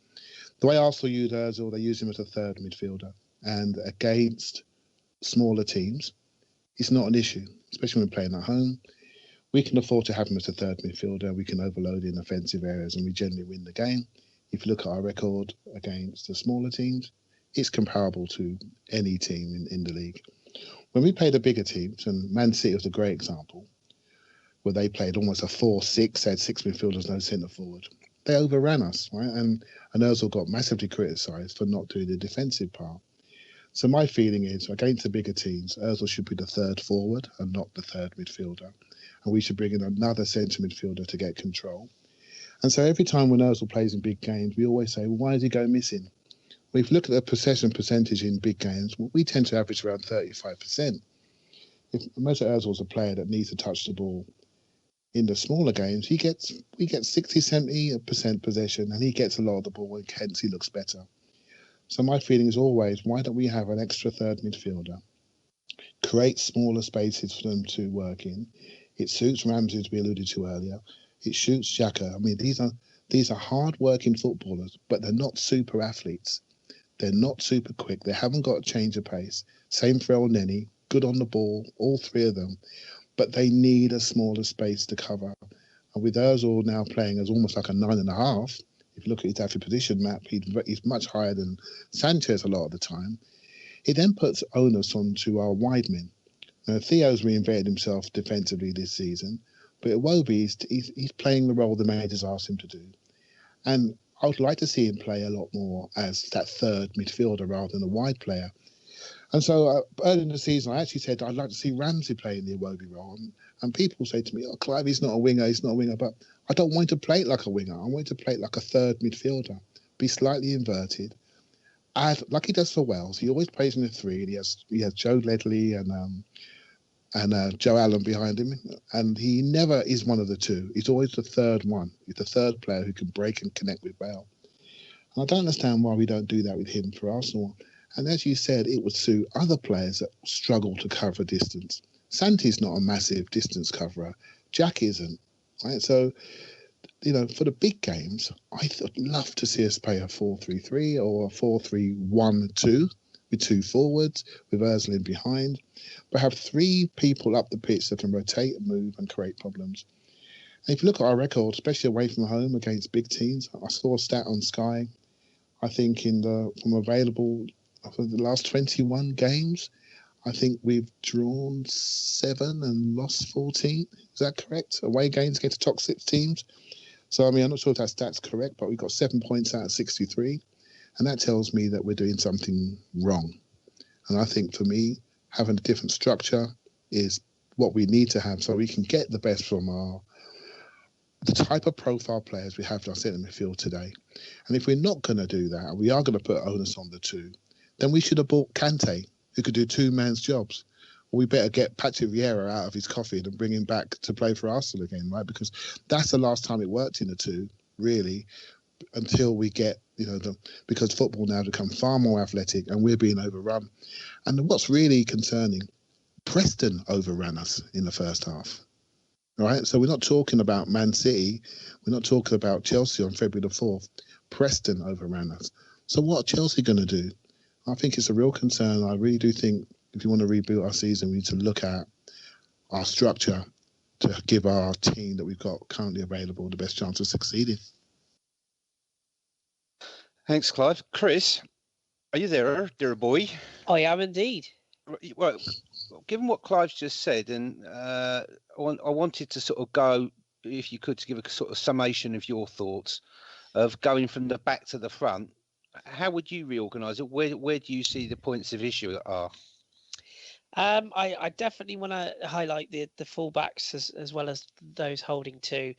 The way Arsenal use Ozil, they use him as a 3rd midfielder. And against smaller teams, it's not an issue, especially when playing at home. We can afford to have him as a 3rd midfielder. We can overload in offensive areas and we generally win the game. If you look at our record against the smaller teams, it's comparable to any team in the league. When we play the bigger teams, and Man City was a great example, where they played almost a 4-6, they had 6 midfielders, no centre forward. They overran us, right? And Ozil got massively criticised for not doing the defensive part. So my feeling is, against the bigger teams, Ozil should be the 3rd forward and not the 3rd midfielder. And we should bring in another centre midfielder to get control. And so every time when Ozil plays in big games, we always say, well, why does he go missing? Well, if you look at the possession percentage in big games, we tend to average around 35%. If Mesut Ozil's a player that needs to touch the ball in the smaller games, we get 60-70% possession, and he gets a lot of the ball, and hence he looks better. So my feeling is always, why don't we have an extra 3rd midfielder create smaller spaces for them to work in. It suits Ramsey, as we alluded to earlier. It suits Xhaka. I mean, these are hard-working footballers, but they're not super athletes. They're not super quick. They haven't got a change of pace. Same for El Neni, good on the ball, all three of them, but they need a smaller space to cover. And with Ozil now playing as almost like a 9.5, if you look at his average position map, he's much higher than Sanchez a lot of the time. It then puts onus onto our wide men. Now, Theo's reinvented himself defensively this season, but Iwobi, he's playing the role the managers asked him to do. And I would like to see him play a lot more as that third midfielder rather than a wide player. And so early in the season, I actually said I'd like to see Ramsey play in the Iwobi role. And people say to me, oh, Clive, he's not a winger, but I don't want to play it like a winger. I want to play it like a third midfielder, be slightly inverted. Like he does for Wales, he always plays in the three. And he has Joe Ledley and Joe Allen behind him, and he never is one of the two. He's always the third one. He's the third player who can break and connect with Bale. And I don't understand why we don't do that with him for Arsenal. And as you said, it would suit other players that struggle to cover distance. Santi's not a massive distance coverer. Jack isn't, right? So, for the big games, I'd love to see us play a 4-3-3 or a 4-3-1-2 with two forwards, with Ozil in behind, but have three people up the pitch that can rotate and move and create problems. And if you look at our record, especially away from home against big teams, I saw a stat on Sky. I think from available for the last 21 games, I think we've drawn 7 and lost 14. Is that correct? Away games against top 6 teams. So, I'm not sure if that stat's correct, but we've got 7 points out of 63. And that tells me that we're doing something wrong. And I think for me, having a different structure is what we need to have so we can get the best from the type of profile players we have in our centre midfield today. And if we're not going to do that, and we are going to put onus on the two, then we should have bought Kante, who could do two-man's jobs. Or we better get Patrick Vieira out of his coffin and bring him back to play for Arsenal again, right? Because that's the last time it worked in the two, really, until we get, because football now has become far more athletic and we're being overrun. And what's really concerning, Preston overran us in the first half. All right, so we're not talking about Man City. We're not talking about Chelsea on February the 4th. Preston overran us. So what are Chelsea going to do? I think it's a real concern. I really do think if you want to rebuild our season, we need to look at our structure to give our team that we've got currently available the best chance of succeeding. Thanks, Clive. Kris, are you there, dear boy? I am indeed. Well, given what Clive's just said, and I wanted to sort of go, if you could, to give a sort of summation of your thoughts of going from the back to the front. How would you reorganise it? Where do you see the points of issue are? I definitely want to highlight the fullbacks as well as those holding two.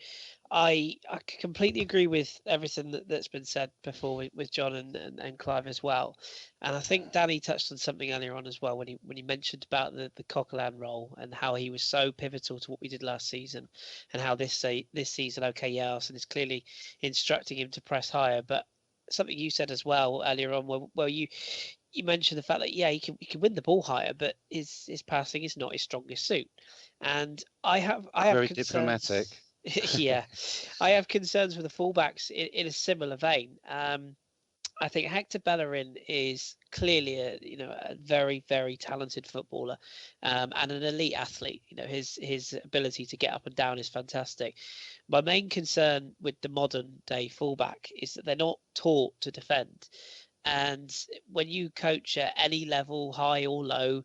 I completely agree with everything that's been said before with John and Clive as well. And I think Danny touched on something earlier on as well when he mentioned about the Coquelin role and how he was so pivotal to what we did last season, and how this season, Arsenal is clearly instructing him to press higher. But something you said as well earlier on, where you mentioned the fact that he can win the ball higher, but his passing is not his strongest suit. And I have very concerns. Diplomatic. Yeah, I have concerns with the fullbacks in a similar vein. I think Hector Bellerin is clearly a very, very talented footballer and an elite athlete. His ability to get up and down is fantastic. My main concern with the modern day fullback is that they're not taught to defend. And when you coach at any level, high or low,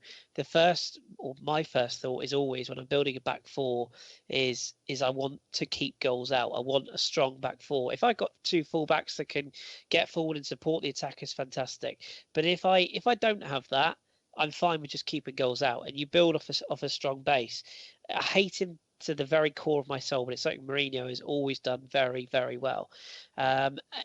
my first thought is always, when I'm building a back four, is I want to keep goals out. I want a strong back four. If I got two fullbacks that can get forward and support the attack, is fantastic. But if I don't have that, I'm fine with just keeping goals out. And you build off a strong base. I hate him to the very core of my soul, but it's something Mourinho has always done very, very well.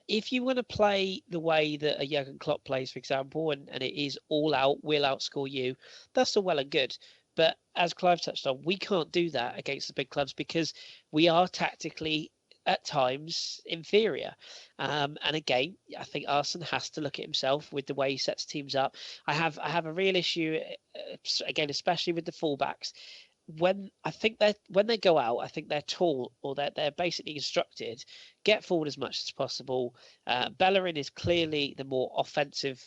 If you want to play the way that a Jurgen Klopp plays, for example, and it is all out, we'll outscore you, that's all well and good. But as Clive touched on, we can't do that against the big clubs because we are tactically at times inferior. And again, I think Arsene has to look at himself with the way he sets teams up. I have a real issue again, especially with the fullbacks. When they go out, I think they're tall, or they're basically instructed, get forward as much as possible. Bellerin is clearly the more offensive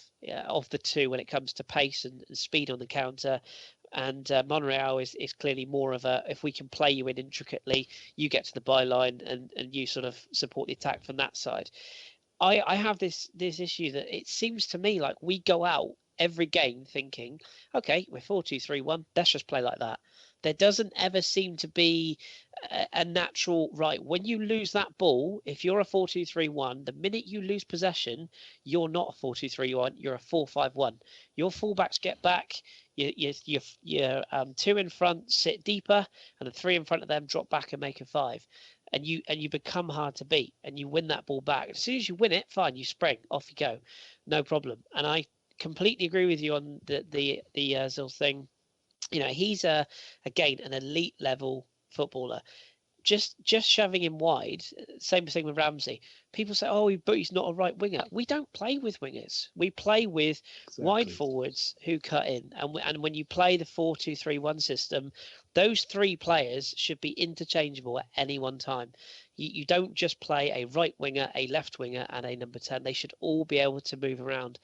of the two when it comes to pace and speed on the counter. And Monreal is clearly more of a, if we can play you in intricately, you get to the byline and you sort of support the attack from that side. I have this issue that it seems to me like we go out every game thinking, okay, we're 4-2-3-1, let's just play like that. There doesn't ever seem to be a natural, right, when you lose that ball, if you're a 4-2-3-1, the minute you lose possession, you're not a 4-2-3-1, you're a 4-5-1. Your fullbacks get back, your two in front sit deeper, and the three in front of them drop back and make a 5. And you become hard to beat, and you win that ball back. As soon as you win it, fine, you spring, off you go, no problem. And I completely agree with you on the Ozil thing. You know, he's again an elite level footballer. Just shoving him wide. Same thing with Ramsey. People say, "Oh, but he's not a right winger." We don't play with wingers. We play with wide forwards who cut in. And when you play the 4-2-3-1 system, those three players should be interchangeable at any one time. You don't just play a right winger, a left winger, and a number 10. They should all be able to move around.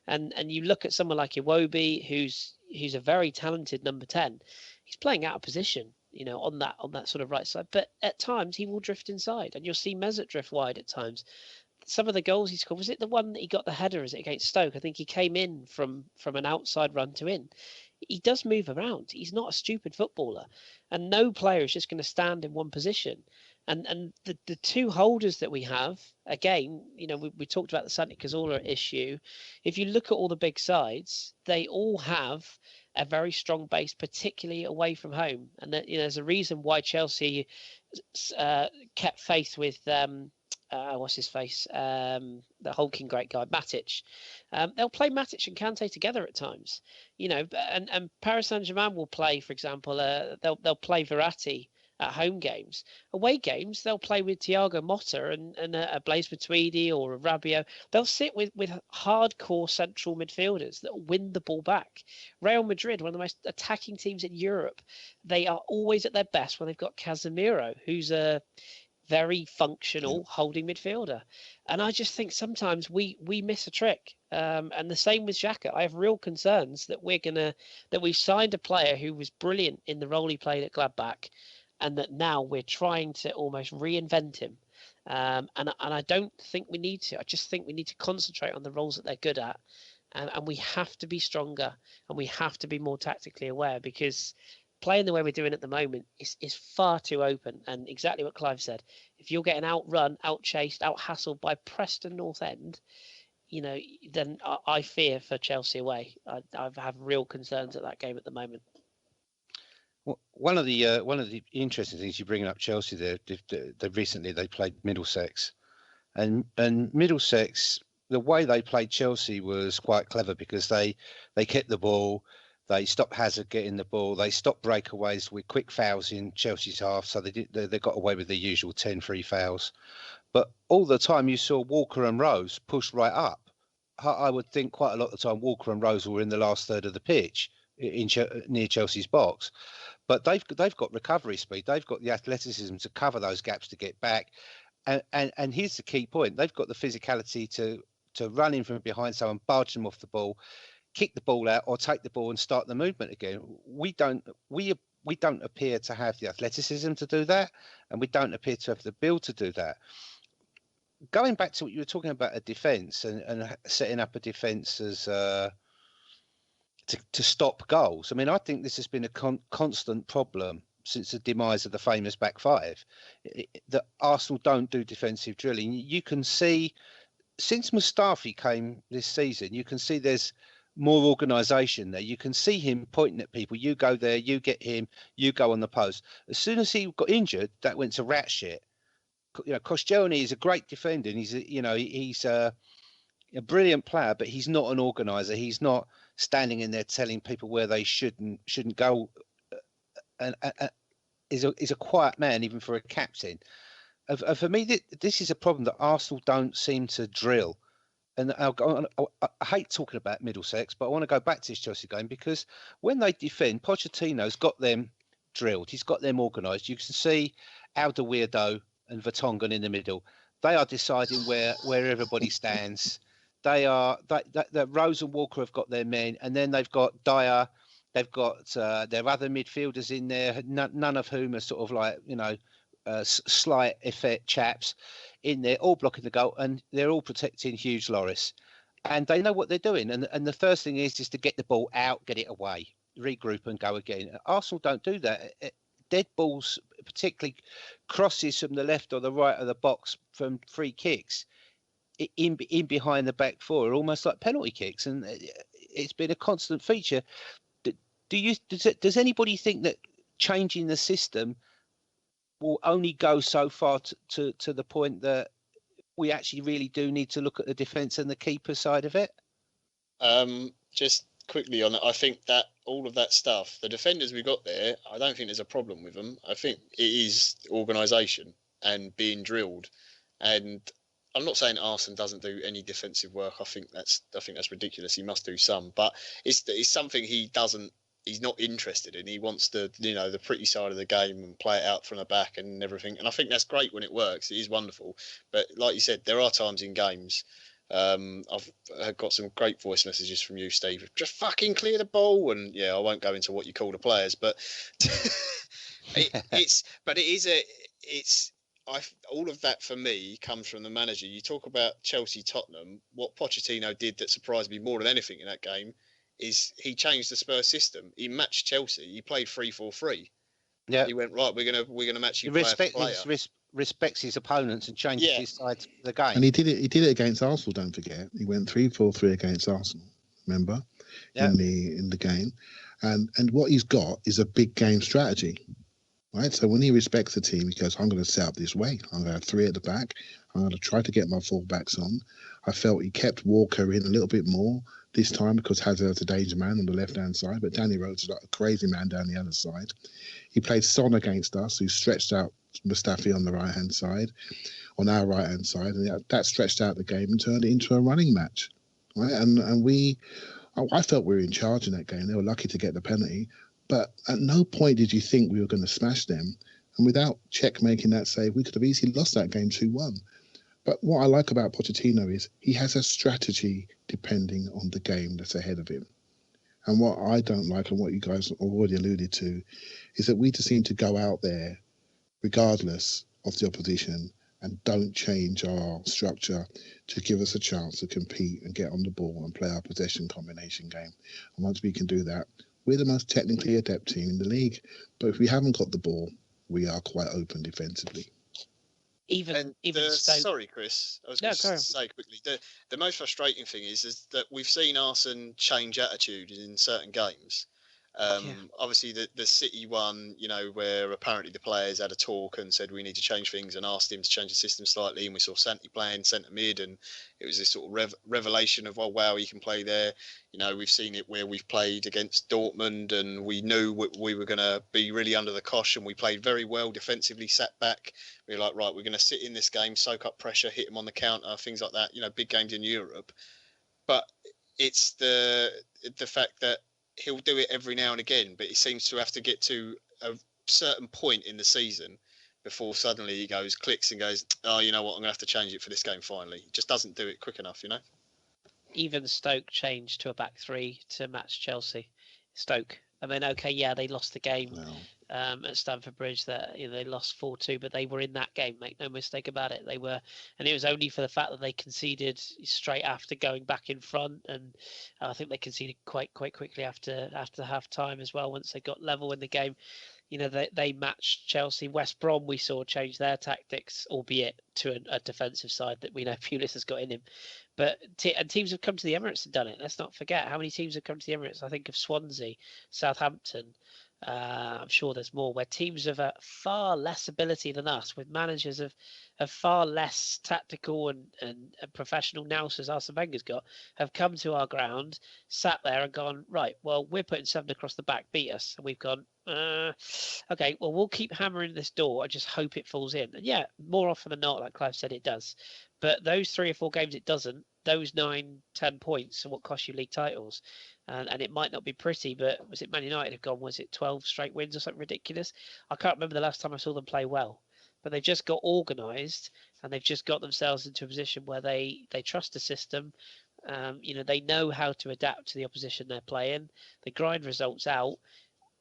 And you look at someone like Iwobi, who's a very talented number 10. He's playing out of position, you know, on that sort of right side. But at times he will drift inside, and you'll see Mesut drift wide at times. Some of the goals he scored, was it the one that he got the header? Is it against Stoke? I think he came in from an outside run to in. He does move around. He's not a stupid footballer, and no player is just going to stand in one position. And the two holders that we have, again, you know, we talked about the Santi Cazorla issue. If you look at all the big sides, they all have a very strong base, particularly away from home. And that, you know, there's a reason why Chelsea kept faith with what's his face, the hulking great guy, Matic. They'll play Matic and Kante together at times, you know, and Paris Saint-Germain will play, for example, they'll play Verratti at home games. Away games, they'll play with Thiago Motta and a Blaise Matuidi or a Rabiot. They'll sit with hardcore central midfielders that win the ball back. Real Madrid, one of the most attacking teams in Europe, they are always at their best when they've got Casemiro, who's a very functional holding midfielder. And I just think sometimes we miss a trick. And the same with Xhaka. I have real concerns that we've signed a player who was brilliant in the role he played at Gladbach, and that now we're trying to almost reinvent him. And I don't think we need to. I just think we need to concentrate on the roles that they're good at. And we have to be stronger, and we have to be more tactically aware, because playing the way we're doing at the moment is far too open. And exactly what Clive said, if you're getting outrun, outchased, out-hassled by Preston North End, you know, then I fear for Chelsea away. I have real concerns at that game at the moment. Well, one of the interesting things you bring up Chelsea there, they recently played Middlesex, and Middlesex, the way they played Chelsea was quite clever, because they kept the ball, they stopped Hazard getting the ball, they stopped breakaways with quick fouls in Chelsea's half, so they got away with the usual 10 free fouls. But all the time you saw Walker and Rose push right up. I would think quite a lot of the time Walker and Rose were in the last third of the pitch near Chelsea's box. But they've got recovery speed. They've got the athleticism to cover those gaps, to get back. And here's the key point: they've got the physicality to run in from behind someone, barge them off the ball, kick the ball out, or take the ball and start the movement again. We don't appear to have the athleticism to do that, and we don't appear to have the build to do that. Going back to what you were talking about, a defence and setting up a defence as to stop goals. I mean, I think this has been a constant problem since the demise of the famous back five, that Arsenal don't do defensive drilling. You can see, since Mustafi came this season, you can see there's more organisation there. You can see him pointing at people. You go there, you get him, you go on the post. As soon as he got injured, that went to rat shit. You know, Koscielny is a great defender, and he's a brilliant player, but he's not an organiser. He's not standing in there telling people where they shouldn't go. And is a quiet man, even for a captain. For me, this is a problem that Arsenal don't seem to drill. And I hate talking about Middlesex, but I want to go back to this Chelsea game because when they defend, Pochettino's got them drilled. He's got them organised. You can see Alderweireld and Vertonghen in the middle. They are deciding where everybody stands. That Rose and Walker have got their men, and then they've got Dyer. They've got their other midfielders in there, none of whom are sort of like, slight effect chaps in there, all blocking the goal, and they're all protecting Hughes Lloris. And they know what they're doing. And the first thing is to get the ball out, get it away, regroup and go again. Arsenal don't do that. Dead balls, particularly crosses from the left or the right of the box from free kicks, in behind the back four are almost like penalty kicks. And it's been a constant feature. Does anybody think that changing the system will only go so far to the point that we actually really do need to look at the defence and the keeper side of it? Just quickly on that, I think that all of that stuff, the defenders we got there, I don't think there's a problem with them. I think it is organisation and being drilled. And I'm not saying Arsene doesn't do any defensive work. I think that's ridiculous. He must do some, but it's something he's not interested in. He wants the pretty side of the game and play it out from the back and everything. And I think that's great when it works. It is wonderful. But like you said, there are times in games. I've got some great voice messages from you, Steve. Just fucking clear the ball. And yeah, I won't go into what you call the players, but all of that for me comes from the manager. You talk about Chelsea, Tottenham. What Pochettino did that surprised me more than anything in that game is he changed the Spurs system. He matched Chelsea. He played 3-4-3. Yeah. He went, right, we're gonna match you. Respects his opponents and changes his side of the game. And he did it against Arsenal, don't forget. He went 3-4-3 against Arsenal, remember? In the game. And what he's got is a big game strategy. Right? So when he respects the team, he goes, I'm going to set up this way. I'm going to have three at the back. I'm going to try to get my full-backs on. I felt he kept Walker in a little bit more this time because Hazard's a danger man on the left-hand side, but Danny Rhodes is like a crazy man down the other side. He played Son against us, who stretched out Mustafi on the right-hand side, on our right-hand side, and that stretched out the game and turned it into a running match. Right? And I felt we were in charge in that game. They were lucky to get the penalty, but at no point did you think we were going to smash them. And without Czech making that save, we could have easily lost that game 2-1. But what I like about Pochettino is he has a strategy depending on the game that's ahead of him. And what I don't like, and what you guys already alluded to, is that we just seem to go out there regardless of the opposition and don't change our structure to give us a chance to compete and get on the ball and play our possession combination game. And once we can do that, we're the most technically adept team in the league. But if we haven't got the ball, we are quite open defensively. Even Stoke. Sorry, Chris. I was going to say quickly. The most frustrating thing is that we've seen Arsene change attitude in certain games. Obviously, the City one, where apparently the players had a talk and said we need to change things and asked him to change the system slightly, and we saw Santi playing centre mid, and it was this sort of revelation of, oh wow, he can play there. We've seen it where we've played against Dortmund and we knew we were going to be really under the cosh, and we played very well defensively, sat back. We were like, right, we're going to sit in this game, soak up pressure, hit them on the counter, things like that. Big games in Europe, but it's the fact that he'll do it every now and again, but he seems to have to get to a certain point in the season before suddenly he clicks and goes, oh, you know what, I'm going to have to change it for this game finally. He just doesn't do it quick enough, Even Stoke changed to a back three to match Chelsea. Stoke. I mean, they lost the game at Stamford Bridge. That they lost 4-2, but they were in that game. Make no mistake about it. They were, and it was only for the fact that they conceded straight after going back in front, and I think they conceded quite quickly after half time as well. Once they got level in the game, they matched Chelsea. West Brom we saw change their tactics, albeit to a defensive side that we know Pulis has got in him. But and teams have come to the Emirates and done it. Let's not forget how many teams have come to the Emirates. I think of Swansea, Southampton, I'm sure there's more, where teams of far less ability than us, with managers of far less tactical and professional nous as Arsene Wenger's got, have come to our ground, sat there and gone, right, well, we're putting 7 across the back, beat us. And we've gone, okay, well, we'll keep hammering this door and just hope it falls in. And yeah, more often than not, like Clive said, it does. But those 3 or 4 games it doesn't, those 9-10 points are what cost you league titles. And it might not be pretty, but was it Man United have gone, was it 12 straight wins or something ridiculous? I can't remember the last time I saw them play well. But they've just got organised, and they've just got themselves into a position where they trust the system. They know how to adapt to the opposition they're playing. They grind results out.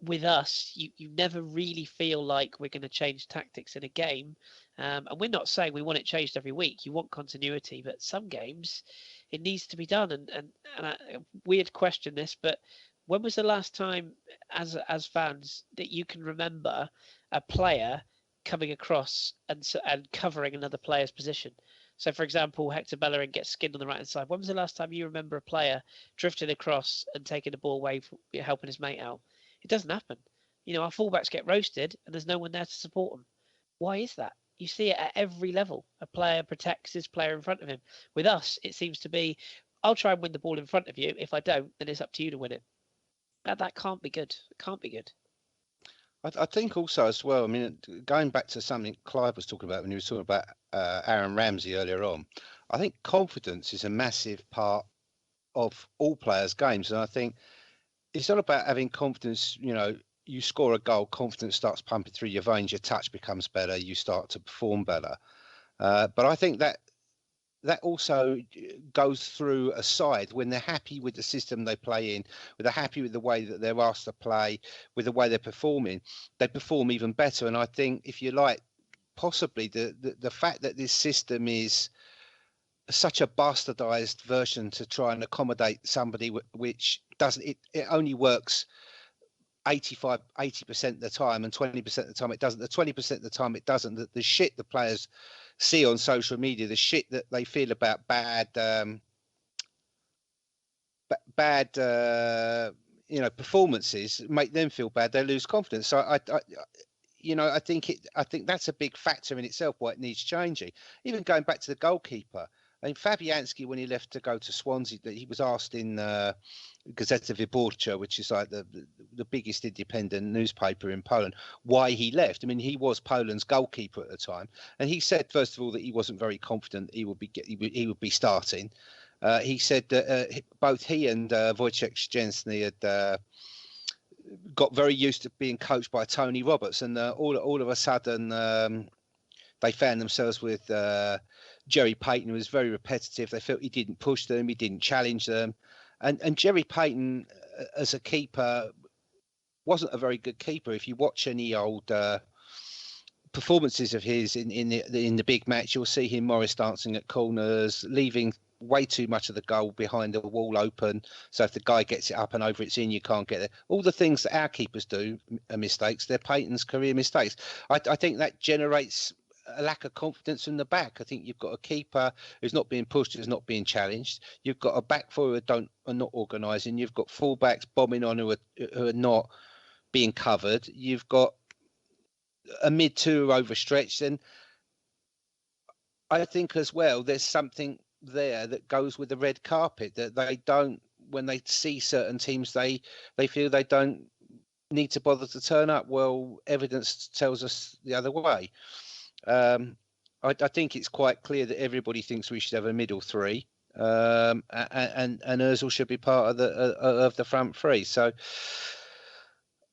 With us, you never really feel like we're going to change tactics in a game. And we're not saying we want it changed every week. You want continuity, but some games it needs to be done. And a weird question this, but when was the last time, as fans, that you can remember a player coming across and covering another player's position? So, for example, Hector Bellerin gets skinned on the right hand side. When was the last time you remember a player drifting across and taking the ball away, helping his mate out? It doesn't happen. Our fullbacks get roasted and there's no one there to support them. Why is that? You see it at every level. A player protects his player in front of him. With us, it seems to be, I'll try and win the ball in front of you. If I don't, then it's up to you to win it. That can't be good. It can't be good. I think also as well, I mean, going back to something Clive was talking about when he was talking about Aaron Ramsey earlier on, I think confidence is a massive part of all players' games. And I think it's not about having confidence, you score a goal, confidence starts pumping through your veins, your touch becomes better, you start to perform better. But I think that also goes through a side when they're happy with the system they play in, when they're happy with the way that they're asked to play, with the way they're performing, they perform even better. And I think, if you like, possibly the fact that this system is such a bastardized version to try and accommodate somebody which doesn't, it only works 80% of the time, and 20% of the time it doesn't. The 20% of the time it doesn't. The shit the players see on social media, the shit that they feel about bad performances make them feel bad. They lose confidence. So I think that's a big factor in itself why it needs changing. Even going back to the goalkeeper. I mean, Fabianski, when he left to go to Swansea, that he was asked in Gazeta Wyborcza, which is like the biggest independent newspaper in Poland, why he left. I mean, he was Poland's goalkeeper at the time, and he said first of all that he wasn't very confident he would be starting. He said that both he and Wojciech Szczęsny had got very used to being coached by Tony Roberts, and all of a sudden they found themselves with Jerry Payton, who was very repetitive. They felt he didn't push them, he didn't challenge them, and Jerry Payton as a keeper wasn't a very good keeper. If you watch any old performances of his in the big match, you'll see him Morris dancing at corners, leaving way too much of the goal behind the wall open. So if the guy gets it up and over, it's in, you can't get it. All the things that our keepers do are mistakes. They're Payton's career mistakes. I think that generates a lack of confidence in the back. I think you've got a keeper who's not being pushed, who's not being challenged. You've got a back four who are not organising. You've got fullbacks bombing on who are not being covered. You've got a mid two overstretched, and I think as well there's something there that goes with the red carpet that they don't, when they see certain teams, they feel they don't need to bother to turn up. Well, evidence tells us the other way. I think it's quite clear that everybody thinks we should have a middle three, and Ozil should be part of the front three. So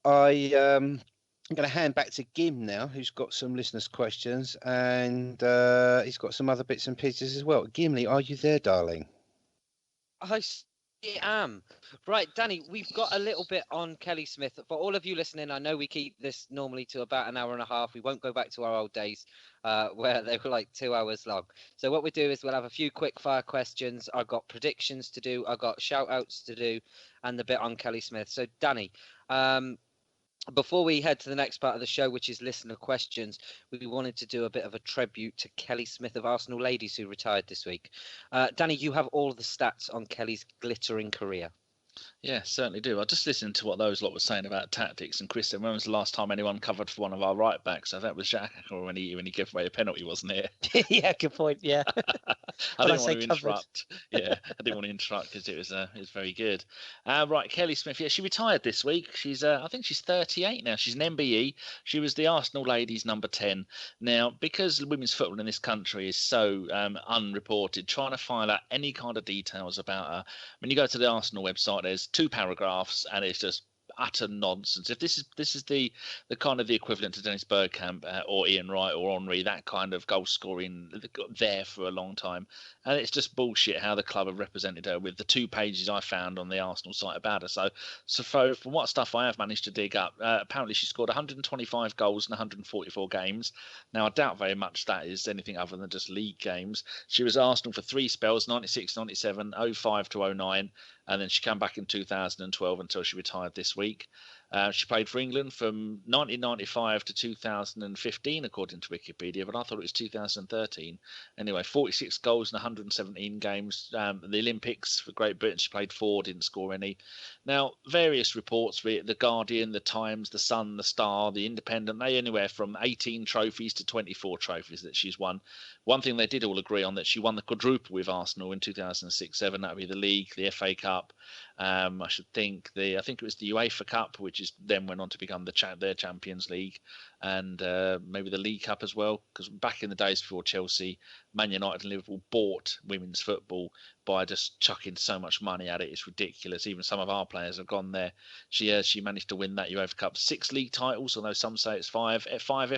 I'm going to hand back to Gim now, who's got some listeners' questions, and he's got some other bits and pieces as well. Gimli, are you there, darling? I am. Right, Danny, we've got a little bit on Kelly Smith. For all of you listening, I know we keep this normally to about an hour and a half. We won't go back to our old days where they were like 2 hours long. So what we do is we'll have a few quick fire questions. I've got predictions to do. I've got shout outs to do, and the bit on Kelly Smith. So Danny, before we head to the next part of the show, which is listener questions, we wanted to do a bit of a tribute to Kelly Smith of Arsenal Ladies, who retired this week. Danny, you have all the stats on Kelly's glittering career. Yeah, certainly do. I just listened to what those lot were saying about tactics, and Kris said, when was the last time anyone covered for one of our right backs? So that was Jack when he gave away a penalty, wasn't it? Yeah, good point. Yeah. I didn't want say to covered. interrupt. Yeah, I didn't want to interrupt because it was very good. Right, Kelly Smith. Yeah, she retired this week. She's I think she's 38 now. She's an MBE. She was the Arsenal ladies number 10. Now, because women's football in this country is so unreported, trying to find out any kind of details about her. When you go to the Arsenal website, there's 2 paragraphs, and it's just utter nonsense. If this is the kind of the equivalent to Dennis Bergkamp or Ian Wright or Henry, that kind of goal scoring there for a long time, and it's just bullshit how the club have represented her with the 2 pages I found on the Arsenal site about her. So from what stuff I have managed to dig up, apparently she scored 125 goals in 144 games. Now I doubt very much that is anything other than just league games. She was at Arsenal for 3 spells, 96, 97, 05 to 09. And then she came back in 2012 until she retired this week. She played for England from 1995 to 2015, according to Wikipedia, but I thought it was 2013. Anyway, 46 goals in 117 games. The Olympics for Great Britain, she played 4, didn't score any. Now, various reports, The Guardian, The Times, The Sun, The Star, The Independent, they anywhere from 18 trophies to 24 trophies that she's won. One thing they did all agree on, that she won the quadruple with Arsenal in 2006-07. That would be the league, the FA Cup. I think it was the UEFA Cup, which is then went on to become their Champions League, and maybe the League Cup as well. Because back in the days before Chelsea, Man United and Liverpool bought women's football by just chucking so much money at it. It's ridiculous. Even some of our players have gone there. She managed to win that UEFA Cup, 6 league titles, although some say it's 5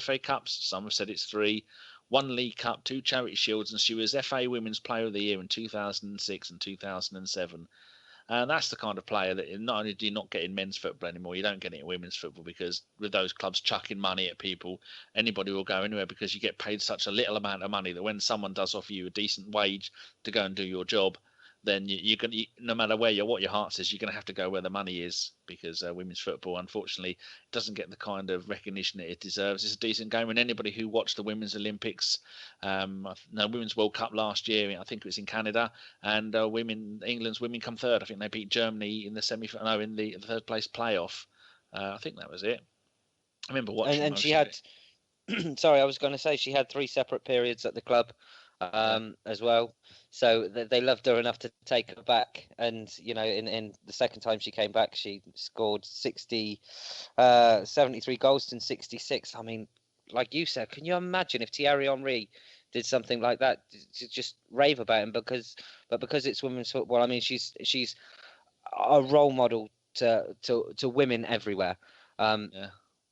FA Cups. Some have said it's 3. 1 League Cup, 2 Charity Shields, and she was FA Women's Player of the Year in 2006 and 2007. And that's the kind of player that not only do you not get in men's football anymore, you don't get it in women's football, because with those clubs chucking money at people, anybody will go anywhere, because you get paid such a little amount of money that when someone does offer you a decent wage to go and do your job, then no matter what your heart says, you're going to have to go where the money is, because women's football, unfortunately, doesn't get the kind of recognition that it deserves. It's a decent game, and anybody who watched the Women's Olympics, Women's World Cup last year, I think it was in Canada, and England's women come third. I think they beat Germany in the in the third place playoff. I think that was it. I remember watching. And she had, sorry, I was going to say she had 3 separate periods at the club. As well, so they loved her enough to take her back, and in the second time she came back, she scored 73 goals in 66. I mean, like you said, can you imagine if Thierry Henry did something like that? To just rave about him because it's women's football. I mean, she's a role model to women everywhere.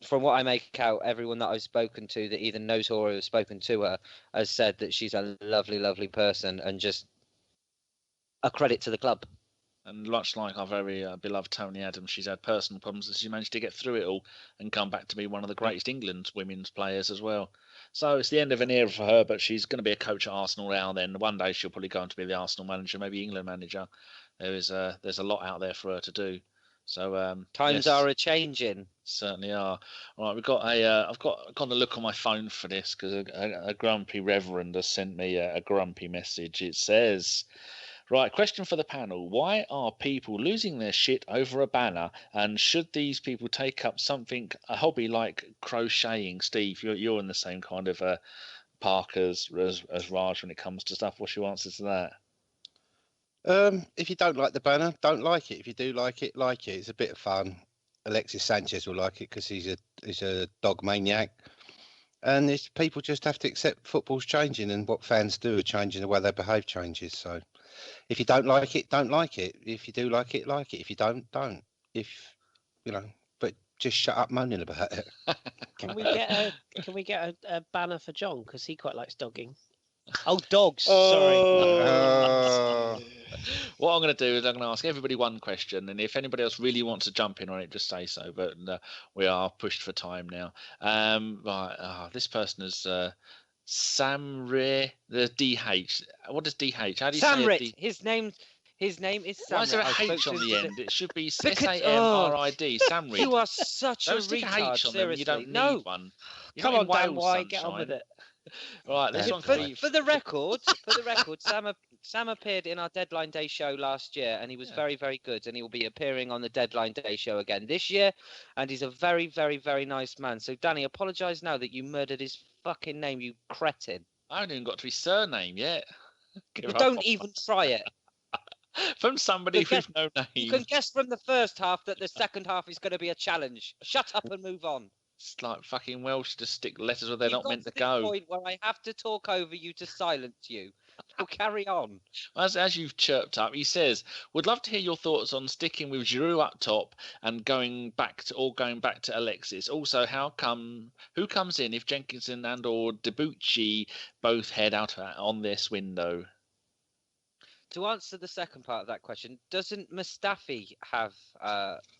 From what I make out, everyone that I've spoken to that either knows her or has spoken to her has said that she's a lovely, lovely person and just a credit to the club. And much like our very beloved Tony Adams, she's had personal problems, and she managed to get through it all and come back to be one of the greatest England women's players as well. So it's the end of an era for her, but she's going to be a coach at Arsenal now. Then one day she'll probably go on to be the Arsenal manager, maybe England manager. There's a lot out there for her to do. So times are a changing. Certainly are. All right, we've got I've got to look on my phone for this, because a grumpy reverend has sent me a grumpy message. It says, right, question for the panel: why are people losing their shit over a banner? And should these people take up a hobby like crocheting? Steve, you're in the same kind of park as Raj when it comes to stuff. What's your answer to that? If you don't like the banner, don't like it. If you do like it, like it. It's a bit of fun. Alexis Sanchez will like it because he's a dog maniac, and people just have to accept football's changing, and what fans do are changing. The way they behave changes. So, if you don't like it, don't like it. If you do like it, like it. If you don't. But just shut up moaning about it. Can we get a banner for John, because he quite likes dogging? Oh, dogs. Sorry. What I'm going to do is I'm going to ask everybody one question, and if anybody else really wants to jump in on it, just say so. But we are pushed for time now. This person is Samre, the DH. What does DH? How do you say it? His name is Samrit. Why is there a H on the end? It should be SAMRID. Samrit. You are such a retard. H on them. You don't need one. Come on, Dan White, get on with it. Right, this one for the record, Sam appeared in our deadline day show last year, and he was very, very good. And he will be appearing on the deadline day show again this year. And he's a very, very, very nice man. So, Danny, apologise now that you murdered his fucking name, you cretin. I haven't even got to his surname yet. Well, don't even try it. From somebody with no name. You can guess from the first half that the second half is going to be a challenge. Shut up and move on. It's like fucking Welsh to stick letters where they're You've not got meant to this go. point where I have to talk over you to silence you. Now carry on. As you've chirped up, he says, "Would love to hear your thoughts on sticking with Giroud up top and going back to Alexis. Also, who comes in if Jenkinson and or Debuchy both head out on this window?" To answer the second part of that question, doesn't Mustafi have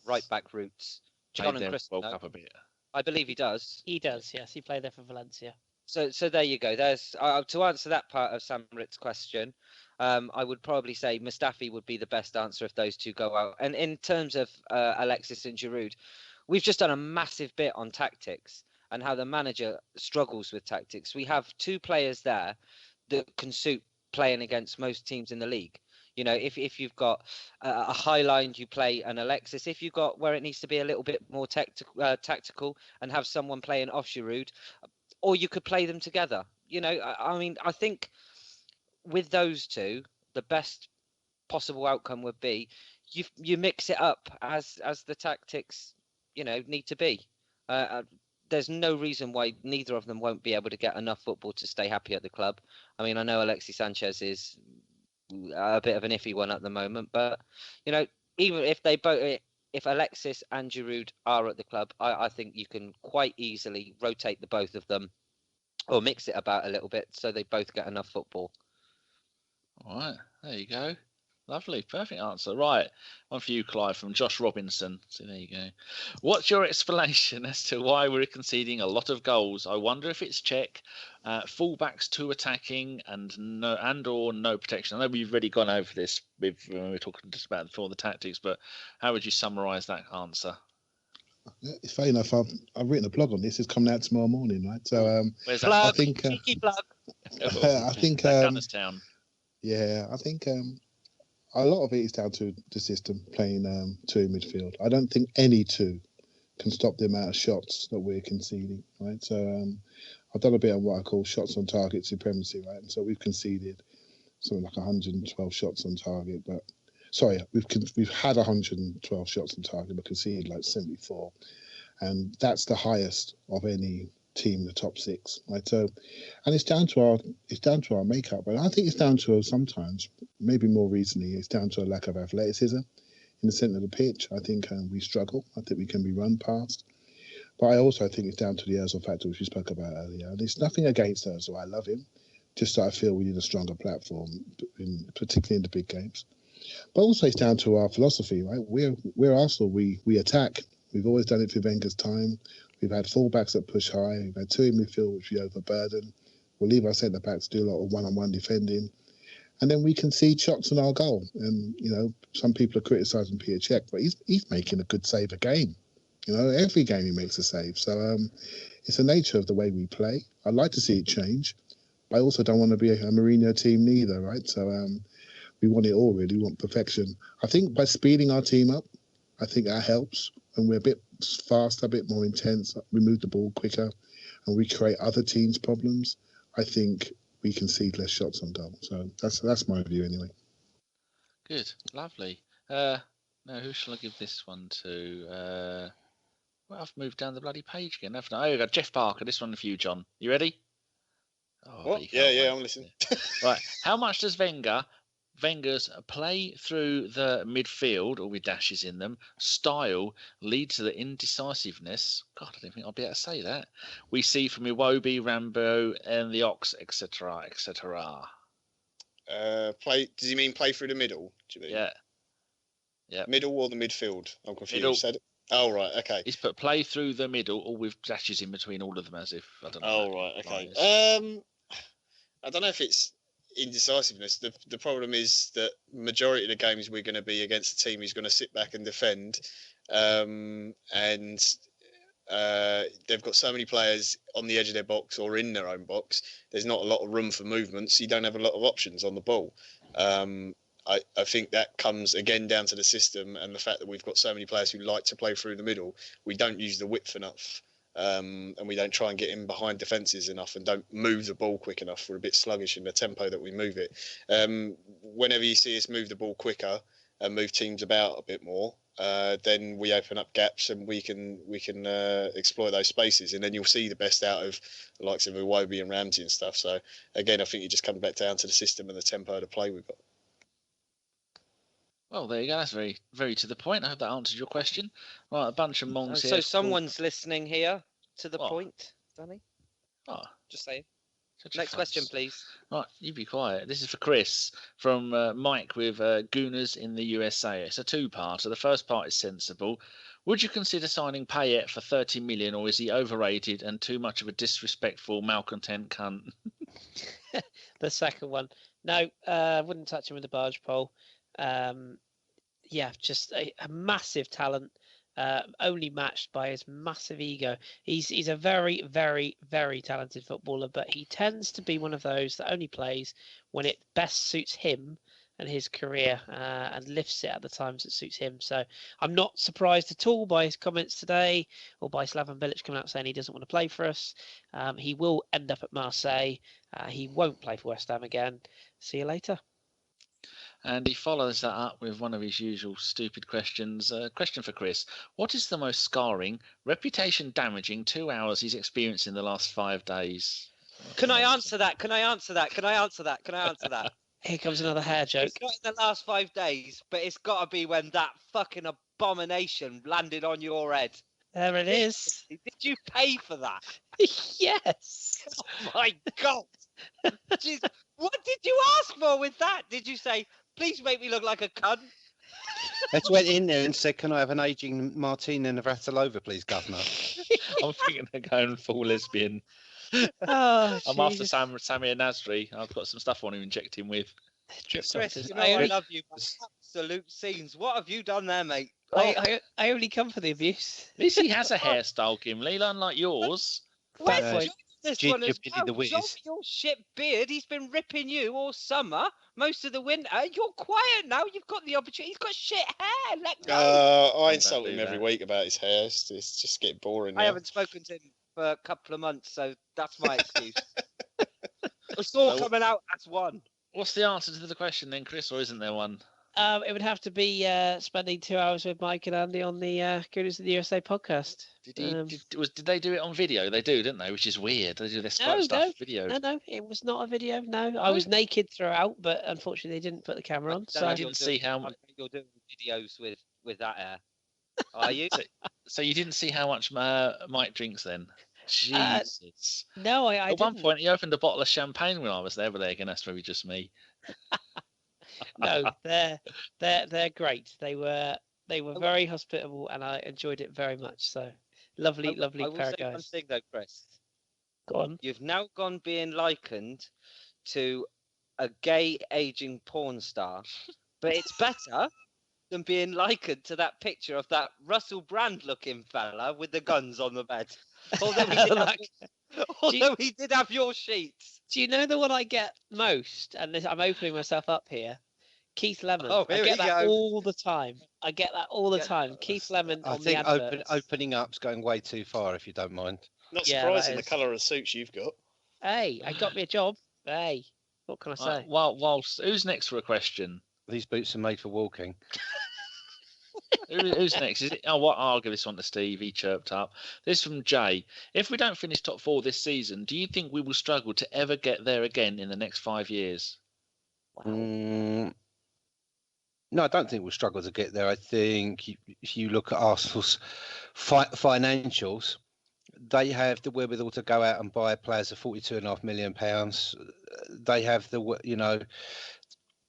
right back roots? John and Chris woke up a bit. I believe he does. He does, yes. He played there for Valencia. So there you go. There's to answer that part of Sam Ritt's question. I would probably say Mustafi would be the best answer if those two go out. And in terms of Alexis and Giroud, we've just done a massive bit on tactics and how the manager struggles with tactics. We have two players there that can suit playing against most teams in the league. You know, if you've got a high line, you play an Alexis. If you've got where it needs to be a little bit more tactical and have someone playing off Giroud, or you could play them together. You know, I mean, I think with those two, the best possible outcome would be you mix it up as the tactics, you know, need to be. There's no reason why neither of them won't be able to get enough football to stay happy at the club. I mean, I know Alexis Sanchez is a bit of an iffy one at the moment, but you know, even if Alexis and Giroud are at the club, I think you can quite easily rotate the both of them or mix it about a little bit so they both get enough football. All right, there you go. Lovely, perfect answer. Right, one for you, Clive, from Josh Robinson. So there you go. What's your explanation as to why we're conceding a lot of goals? I wonder if it's check, fullbacks too attacking, and no protection. I know we've already gone over this when we were talking just about the tactics, but how would you summarise that answer? It's fair enough. I've written a blog on this. It's coming out tomorrow morning, right? So where's plug, that? I think cheeky plug. I think Gunnerstown. Yeah, I think a lot of it is down to the system playing two in midfield. I don't think any two can stop the amount of shots that we're conceding, right? So I've done a bit of what I call shots on target supremacy, right? And so we've conceded something like 112 shots on target, but sorry, we've had 112 shots on target, but conceded like 74, and that's the highest of any team in the top six, right? So, and it's down to our makeup, but I think it's down to sometimes, maybe more recently, it's down to a lack of athleticism in the centre of the pitch. I think we struggle. I think we can be run past, but I also think it's down to the Ozil factor, which we spoke about earlier. And it's nothing against Ozil. I love him. Just that I feel we need a stronger platform, particularly in the big games. But also it's down to our philosophy, right? We're Arsenal. We attack. We've always done it for Wenger's time. We've had fullbacks that push high. We've had two in midfield, which we overburden. We'll leave our centre backs to do a lot of one-on-one defending, and then we concede shots on our goal. And you know, some people are criticising Peter Cech, but he's making a good save a game. You know, every game he makes a save. So it's the nature of the way we play. I'd like to see it change, but I also don't want to be a Mourinho team neither, right? So we want it all, really. We want perfection. I think by speeding our team up, I think that helps. And we're a bit faster, a bit more intense. We move the ball quicker, and we create other teams' problems. I think we concede less shots on goal. So that's my view, anyway. Good, lovely. Now, who shall I give this one to? Well, I've moved down the bloody page again, haven't I? Oh, got Jeff Parker. This one for you, John. You ready? Oh, What? Yeah, I'm listening. Right. How much does Wenger's play through the midfield, or with dashes in them, style lead to the indecisiveness? God, I don't think I'll be able to say that. We see from Iwobi, Rambo, and the Ox, etc., etc. Does he mean play through the middle? Do you mean? Yeah. Middle or the midfield? I'm confused. Middle. Said it? Oh, right. Okay. He's put play through the middle, or with dashes in between all of them, as if I don't know. Oh, right. Okay. I don't know if it's indecisiveness. The problem is that majority of the games we're going to be against a team who's going to sit back and defend, and they've got so many players on the edge of their box or in their own box. There's not a lot of room for movement, so you don't have a lot of options on the ball. I think that comes again down to the system and the fact that we've got so many players who like to play through the middle. We don't use the width enough, and we don't try and get in behind defences enough, and don't move the ball quick enough. We're a bit sluggish in the tempo that we move it. Whenever you see us move the ball quicker and move teams about a bit more, then we open up gaps and we can exploit those spaces, and then you'll see the best out of the likes of Iwobi and Ramsey and stuff. So again, I think it just comes back down to the system and the tempo of the play we've got. Well, there you go. That's very, very to the point. I hope that answered your question. Right, a bunch of monks here. So someone's listening here to the point, Danny. Oh, just saying. Next question, please. Right, you be quiet. This is for Kris from Mike with Gooners in the USA. It's a two-parter. The first part is sensible. Would you consider signing Payet for 30 million, or is he overrated and too much of a disrespectful malcontent cunt? The second one. No, I wouldn't touch him with a barge pole. Just a massive talent, only matched by his massive ego. He's a very, very, very talented footballer, but he tends to be one of those that only plays when it best suits him and his career, and lifts it at the times that suits him. So I'm not surprised at all by his comments today, or by Slaven Bilic coming out saying he doesn't want to play for us. He will end up at Marseille. He won't play for West Ham again. See you later. And he follows that up with one of his usual stupid questions. Question for Kris. What is the most scarring, reputation-damaging 2 hours he's experienced in the last 5 days? Can I answer that? Here comes another hair joke. It's not in the last 5 days, but it's got to be when that fucking abomination landed on your head. There it is. Did you pay for that? Yes. Oh my God. Jeez. What did you ask for with that? Did you say, please make me look like a cunt? I just went in there and said, can I have an aging Martina Navratilova, please, Governor? I'm thinking of going full lesbian. Oh, I'm after Samir Nasri. I've got some stuff I want to inject him with. Kris, you know I love you. Absolute scenes. What have you done there, mate? I only come for the abuse. At least he has a hairstyle, Gimli, unlike yours. Where's this one as Billy the well? Wiz. Drop your shit beard. He's been ripping you all summer, most of the winter. You're quiet now. You've got the opportunity. He's got shit hair. Let go. I insult him every week about his hair. It's just getting boring now. I haven't spoken to him for a couple of months, so that's my excuse. It's all coming out as one. What's the answer to the question then, Kris, or isn't there one? It would have to be spending 2 hours with Mike and Andy on the Gooners of the USA podcast. Did they do it on video? They do, didn't they? Which is weird. They do their stuff video. No, it was not a video. No, I was naked throughout, but unfortunately they didn't put the camera on. So I didn't see how much you're doing videos with that hair. Are you? So you didn't see how much Mike drinks then? Jesus. No, I At didn't. one point, he opened a bottle of champagne when I was there, but then again, that's maybe just me. No, they're great. They were very hospitable, and I enjoyed it very much. So lovely pair of guys. I will say one thing though, Kris. Go on. You've now gone being likened to a gay aging porn star, but it's better than being likened to that picture of that Russell Brand looking fella with the guns on the bed. Although he did have your sheets. Do you know the one I get most? And I'm opening myself up here. Keith Lemon. Oh, I get that all the time. Keith Lemon on the adverts. I think opening up's going way too far, if you don't mind. Not surprising, the colour of the suits you've got. Hey, I got me a job. Hey, what can I say? Whilst who's next for a question? These boots are made for walking. Who's next? Is it? Oh, what? I'll give this one to Steve. He chirped up. This is from Jay. If we don't finish top 4 this season, do you think we will struggle to ever get there again in the next 5 years? No, I don't think we'll struggle to get there. I think if you look at Arsenal's financials, they have the wherewithal to go out and buy players of £42.5 million. They have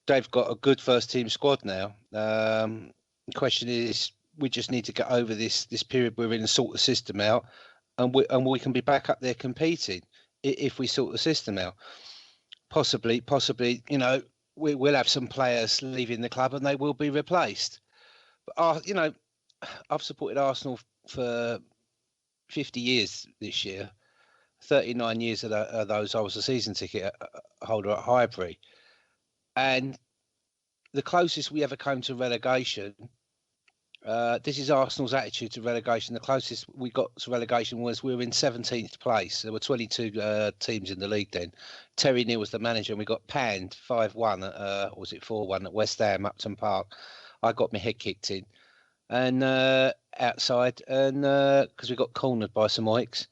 they've got a good first team squad now. The question is, we just need to get over this period we're in and sort the system out, and we can be back up there competing if we sort the system out. Possibly, we'll have some players leaving the club and they will be replaced. But I've supported Arsenal for 50 years this year. 39 years of those I was a season ticket holder at Highbury, and the closest we ever came to relegation. This is Arsenal's attitude to relegation. The closest we got to relegation was we were in 17th place. There were 22 teams in the league then. Terry Neal was the manager, and we got panned 5-1, or was it 4-1 at West Ham, Upton Park. I got my head kicked in, and outside, and because we got cornered by some oiks.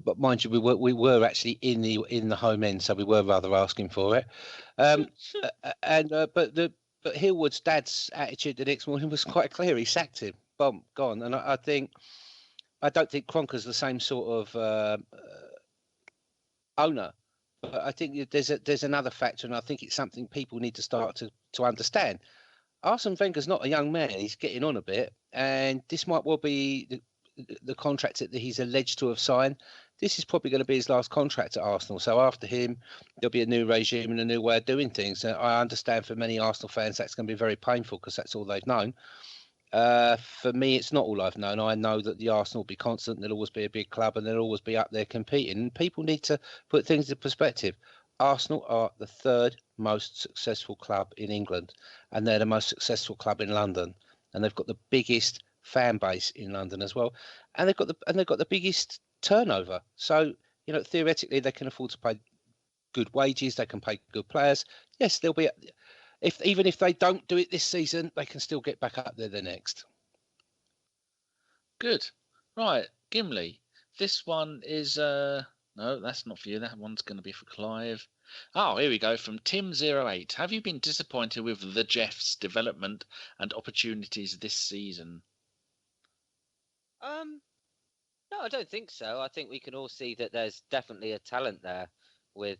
But mind you, we were actually in the home end, so we were rather asking for it. But Hillwood's dad's attitude the next morning was quite clear. He sacked him. Boom, gone. And I don't think Cronker's the same sort of owner. But I think there's another factor, and I think it's something people need to start to understand. Arsene Wenger's not a young man. He's getting on a bit, and this might well be the contract that he's alleged to have signed. This is probably going to be his last contract at Arsenal. So after him, there'll be a new regime and a new way of doing things. I understand for many Arsenal fans that's going to be very painful because that's all they've known. For me, it's not all I've known. I know that the Arsenal will be constant. They'll always be a big club and they'll always be up there competing. And people need to put things into perspective. Arsenal are the third most successful club in England, and they're the most successful club in London, and they've got the biggest fan base in London as well, and they've got the biggest turnover. So theoretically they can afford to pay good wages. They can pay good players. Yes, they'll be. Even if they don't do it this season, they can still get back up there the next. Good. Right, Gimli. This one is no, that's not for you. That one's going to be for Clive. Oh, here we go. From Tim08. Have you been disappointed with the Jeff's development and opportunities this season? No, I don't think so. I think we can all see that there's definitely a talent there with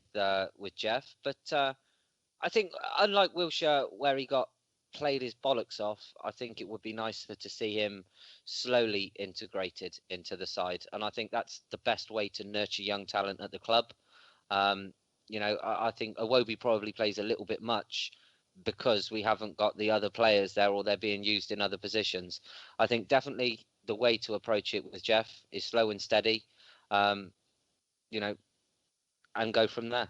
Jeff. But I think, unlike Wilshere, where he got played his bollocks off, I think it would be nicer to see him slowly integrated into the side. And I think that's the best way to nurture young talent at the club. I think Iwobi probably plays a little bit much because we haven't got the other players there, or they're being used in other positions. I think definitely the way to approach it with Jeff is slow and steady, and go from there.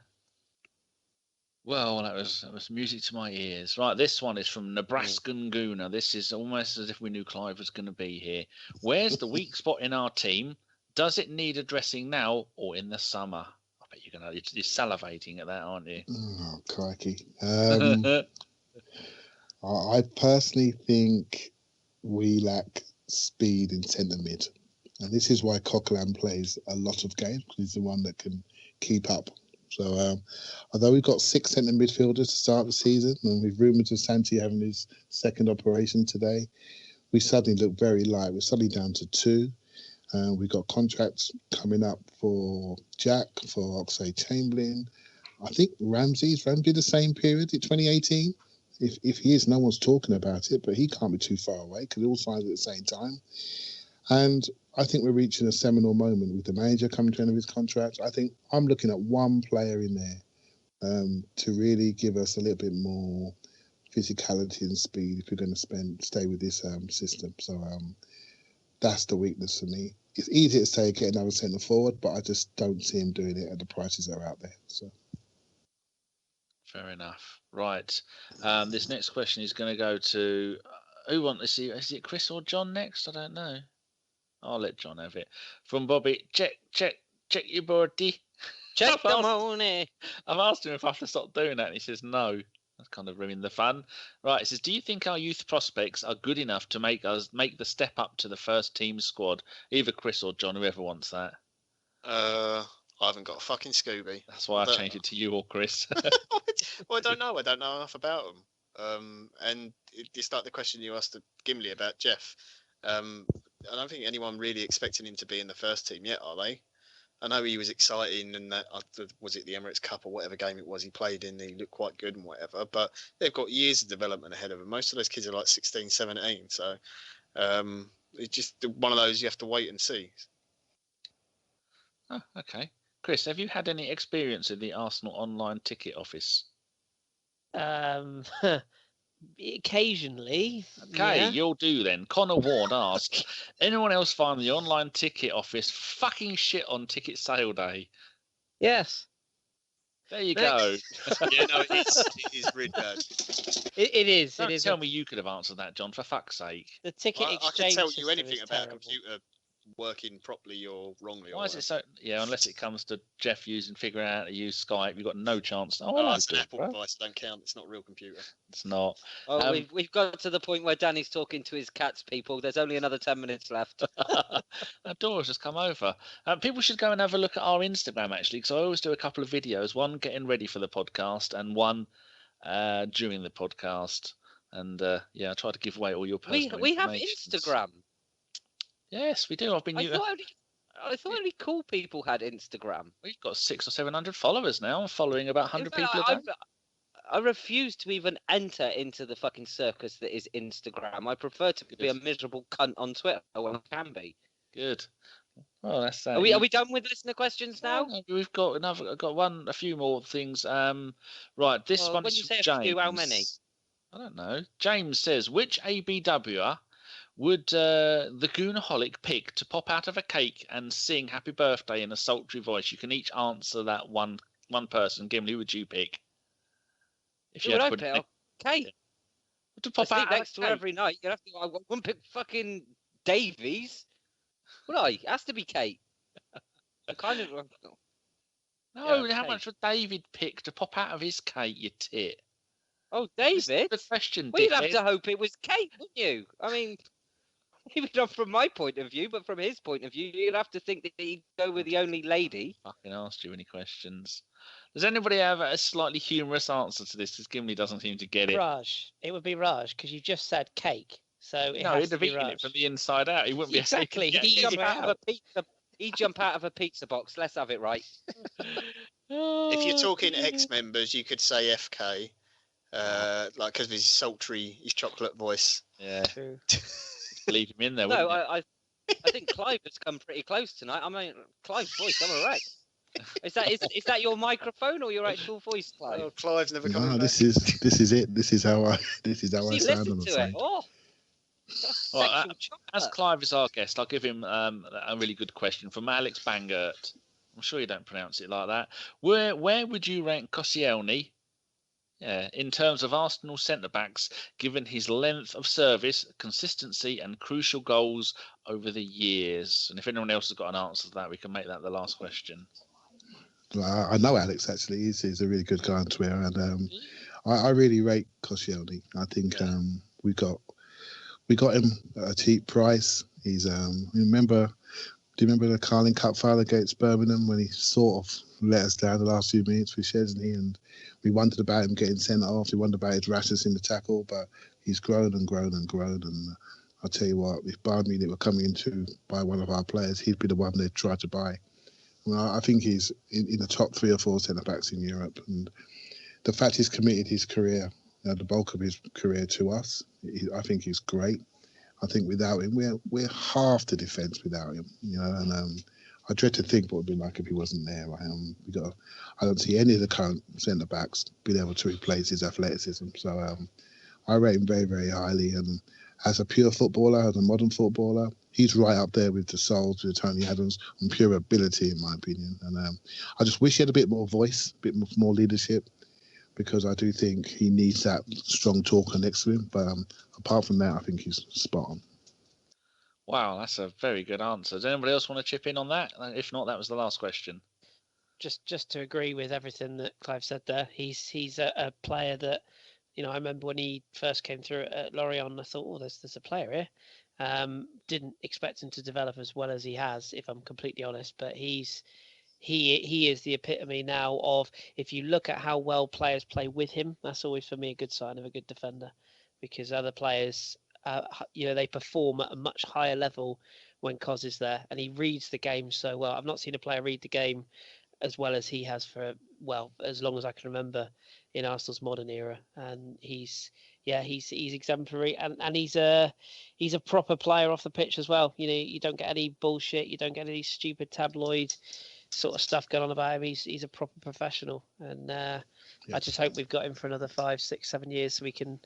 Well, that was music to my ears. Right, this one is from Nebraskan Gooner. This is almost as if we knew Clive was going to be here. Where's the weak spot in our team? Does it need addressing now or in the summer? I bet you're salivating at that, aren't you? Oh, crikey. I personally think we lack speed in centre mid. And this is why Coquelin plays a lot of games, because he's the one that can keep up. So although we've got 6 centre midfielders to start the season, and we've rumoured of Santi having his second operation today, we suddenly look very light. We're suddenly down to 2. We've got contracts coming up for Jack, for Oxlade-Chamberlain. I think Ramsey the same period in 2018. If he is, no one's talking about it, but he can't be too far away because it all signs at the same time. And I think we're reaching a seminal moment with the manager coming to the end of his contract. I think I'm looking at one player in there to really give us a little bit more physicality and speed if we're going to stay with this system. So that's the weakness for me. It's easy to say get another centre forward, but I just don't see him doing it at the prices that are out there. So. Fair enough. Right. This next question is going to go to who wants to see? Is it Kris or John next? I don't know. I'll let John have it. From Bobby, check your body. Check the money. I've asked him if I have to stop doing that, and he says no. That's kind of ruining the fun. Right, it says, do you think our youth prospects are good enough to make the step up to the first team squad? Either Kris or John, whoever wants that. I haven't got a fucking Scooby. That's why I changed it to you or Kris. Well, I don't know. I don't know enough about them. And it's like the question you asked Gimli about Jeff. I don't think anyone really expecting him to be in the first team yet, are they? I know he was exciting, and that was it the Emirates Cup or whatever game it was he played in. He looked quite good and whatever, but they've got years of development ahead of them. Most of those kids are like 16, 17, so it's just one of those you have to wait and see. Oh, okay. Kris, have you had any experience in the Arsenal online ticket office? Occasionally. Okay, yeah. You'll do then. Connor Ward asks, anyone else find the online ticket office fucking shit on ticket sale day? Yes. There you go. Yeah, no, it is really bad. It is. Don't It is. tell me you could have answered that, John, for fuck's sake. The ticket I can exchange tell you system anything is about terrible. a computer working properly or wrongly. Why is it so? Yeah, unless it comes to Jeff figuring out how to use Skype, you've got no chance. Oh, Oh, hello, it's an Apple bro. device. Don't count. It's not a real computer. It's not. Oh, we've got to the point where Danny's talking to his cats, people. There's only another 10 minutes left. That door has just come over. People should go and have a look at our Instagram, actually, because I always do a couple of videos, one getting ready for the podcast and one during the podcast. And yeah, I try to give away all your personal We have information. Instagram. Yes, we do. I thought only cool people had Instagram. We've got 600 or 700 followers now. I'm following about 100 In fact, people a day. I refuse to even enter into the fucking circus that is Instagram. I prefer to be a miserable cunt on Twitter when I can be. Good. Well, that's Are we done with listener questions now? No, we've got a few more things. Right, this one when is you say James. a few, how many? I don't know. James says, which ABWer would the Goonaholic pick to pop out of a cake and sing "Happy Birthday" in a sultry voice? You can each answer that one person. Gimli, who would you pick? If you Who would had I to put pick? Kate. to I pop sleep out next to her cake. every night. You have to. I wouldn't pick fucking Davies. Would I? It has to be Kate. I kind of. No, Yeah, how Kate. much would David pick to pop out of his cake, you tit? Oh, David. Good question, Well, you'd have dickhead. to hope it was Kate, wouldn't you? I mean, even not from my point of view, but from his point of view, you'd have to think that he'd go with the only lady. Fucking asked you any questions. Does anybody have a slightly humorous answer to this? Because Gimli doesn't seem to get it. Raj. It would be Raj because you just said cake. So it No, has he'd to have be eaten Raj. it from the inside out. He wouldn't be Exactly, able to he'd get eat it it Jump out of a out. pizza. He'd jump out of a pizza box. Let's have it right. If you're talking Oh, ex-members, you could say FK, like because of his sultry, his chocolate voice. yeah, True. leave him in there, No, wouldn't you? I think Clive has come pretty close tonight. I mean, Clive's voice, I'm a wreck. Is that your microphone or your actual voice, Clive? Oh, Clive's never coming No, back. this is it. This is how I See, sound on listen the to side. it. Oh, that's Well, sexual As chocolate. Clive is our guest, I'll give him a really good question from Alex Bangert. I'm sure you don't pronounce it like that. Where would you rank Koscielny? Yeah, in terms of Arsenal centre-backs, given his length of service, consistency and crucial goals over the years. And if anyone else has got an answer to that, we can make that the last question. Well, I know Alex actually. He's a really good guy on Twitter, and I really rate Koscielny. I think we got him at a cheap price. He's do you remember the Carling Cup final against Birmingham when he sort of let us down the last few minutes with Chesney, and we wondered about him getting sent off. We wondered about his rashness in the tackle, but he's grown and grown and grown. And I'll tell you what, if Bayern Munich were coming in to buy one of our players, he'd be the one they'd try to buy. Well, I think he's in the top 3 or 4 centre-backs in Europe. And the fact he's committed his career, the bulk of his career to us, I think he's great. I think without him, we're half the defence without him, you know. And I dread to think what it would be like if he wasn't there. I don't see any of the current centre backs being able to replace his athleticism. So I rate him very, very highly. And as a pure footballer, as a modern footballer, he's right up there with the Souls, with Tony Adams, on pure ability, in my opinion. And I just wish he had a bit more voice, a bit more leadership, because I do think he needs that strong talker next to him. But apart from that, I think he's spot on. Wow, that's a very good answer. Does anybody else want to chip in on that? If not, that was the last question. Just to agree with everything that Clive said there. He's a player that, you know, I remember when he first came through at Lorient, I thought, oh, there's a player here. Didn't expect him to develop as well as he has, if I'm completely honest. But he is the epitome now of, if you look at how well players play with him, that's always for me a good sign of a good defender, because other players, they perform at a much higher level when Kos is there, and he reads the game so well. I've not seen a player read the game as well as he has for, well, as long as I can remember in Arsenal's modern era. And he's exemplary, and he's a proper player off the pitch as well. You know, you don't get any bullshit, you don't get any stupid tabloid sort of stuff going on about him. He's a proper professional, and I just hope we've got him for another 5, 6, 7 years so we can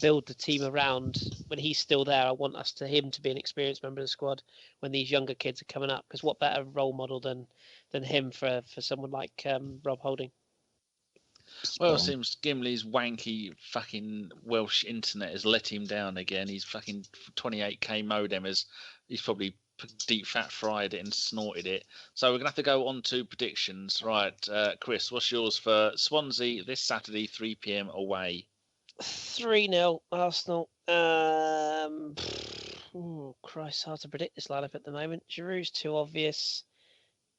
build the team around when he's still there. I want him to be an experienced member of the squad when these younger kids are coming up, because what better role model than him for someone like Rob Holding. Well, it seems Gimli's wanky fucking Welsh internet has let him down again. He's fucking 28k modem he's probably deep fat fried it and snorted it. So we're gonna have to go on to predictions, right? Kris, what's yours for Swansea this Saturday, 3 p.m. away? 3-0 Arsenal. Oh Christ, hard to predict this lineup at the moment. Giroud's too obvious.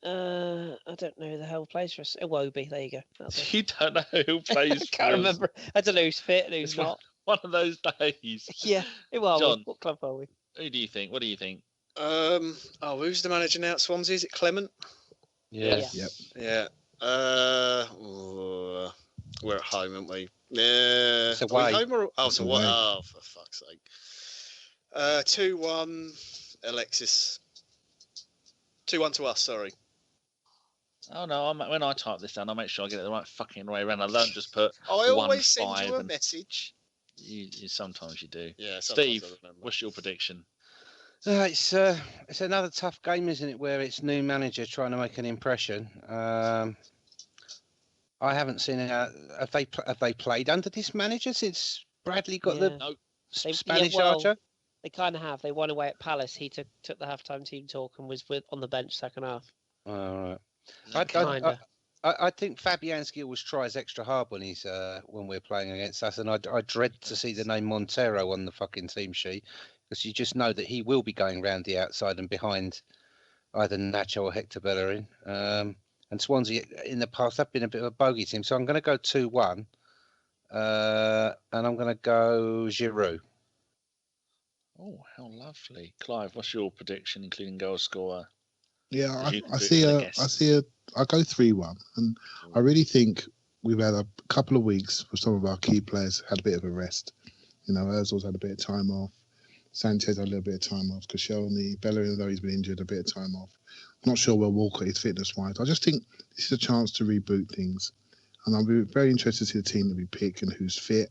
I don't know who the hell plays for us. Iwobi, there you go. You don't know who plays I can't remember. I don't know who's fit and who's It's not. one of those days. Yeah, who are John, we? What club are we? who do you think? What do you think? Who's the manager now at Swansea? Is it Clement? Yes. Yep. Yeah. We're at home, aren't we? Yeah. It's away. Home or... Oh, It's so what? away. Oh, for fuck's sake. 2-1, Alexis. 2-1 to us, sorry. Oh no! When I type this down, I'll make sure I get it the right fucking way around. I don't just put. I always send 1-5 you a and- message. You sometimes you do. Yeah, sometimes Steve, I remember. what's your prediction? It's another tough game, isn't it? Where it's new manager trying to make an impression. I haven't seen it. Have they played under this manager since Bradley got the No. Spanish well, Archer? They kind of have. They won away at Palace. He took the halftime team talk and was on the bench second half. All right. Kinda. I think Fabianski always tries extra hard when he's when we're playing against us, and I dread to see the name Montero on the fucking team sheet because you just know that he will be going round the outside and behind either Nacho or Hector Bellerin. And Swansea in the past have been a bit of a bogey team, so I'm going to go 2-1, and I'm going to go Giroud. Oh, how lovely, Clive. What's your prediction, including goal scorer? Yeah, If you I could see put a, a I guess. see a, I go 3-1, and I really think we've had a couple of weeks for some of our key players had a bit of a rest. You know, Ozil's had a bit of time off. Sanchez had a little bit of time off. Koscielny, Bellerin, though he's been injured, a bit of time off. Not sure where Walker is fitness-wise. I just think this is a chance to reboot things, and I'll be very interested to see the team that we pick and who's fit.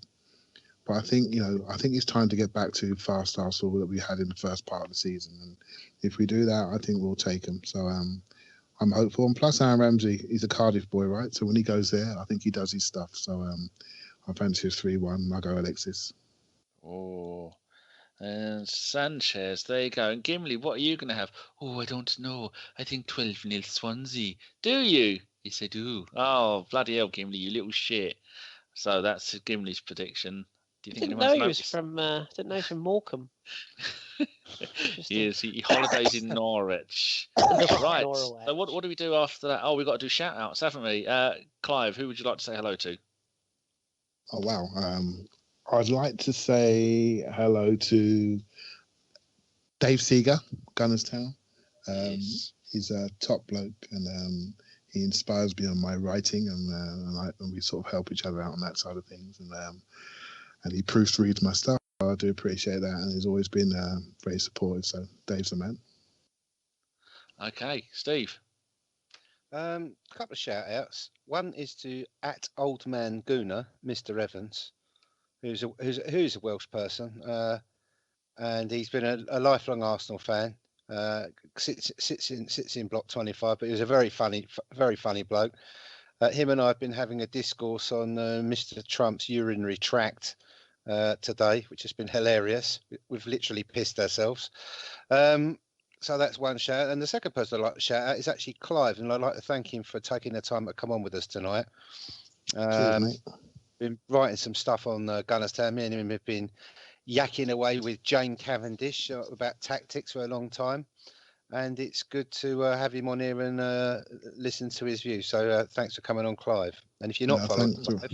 But I think it's time to get back to fast Arsenal that we had in the first part of the season. And if we do that, I think we'll take them. So I'm hopeful. And plus, Aaron Ramsey, he's a Cardiff boy, right? So when he goes there, I think he does his stuff. So I fancy a 3-1. I'll go Alexis. Oh, and Sanchez. There you go. And Gimli, what are you going to have? Oh, I don't know. I think 12-0 Swansea. Do you? Yes, I do. Oh, bloody hell, Gimli, you little shit. So that's Gimli's prediction. Do you think Didn't know anyone's he was noticed? from. Didn't know he was from Morecambe. He holidays in Norwich. Right. So what do we do after that? Oh, we've got to do shout outs, haven't we? Clive, who would you like to say hello to? Oh, wow. I'd like to say hello to Dave Seeger, Gunnerstown. Yes. He's a top bloke, and he inspires me on my writing, and we sort of help each other out on that side of things. And he proofreads my stuff. I do appreciate that, and he's always been very supportive. So Dave's the man. Okay, Steve. A couple of shout outs. One is to @oldmangooner, Mr. Evans, who's a Welsh person, and he's been a lifelong Arsenal fan. Sits in block 25, but he was a very funny bloke. Him and I have been having a discourse on Mr. Trump's urinary tract today, which has been hilarious. We've literally pissed ourselves. So that's one shout. And the second person I'd like to shout out is actually Clive, and I'd like to thank him for taking the time to come on with us tonight. Cheers, mate. Been writing some stuff on Gunnerstown. Me and him have been yakking away with Jane Cavendish about tactics for a long time. And it's good to have him on here and listen to his views. So thanks for coming on, Clive. And if you're not following Clive,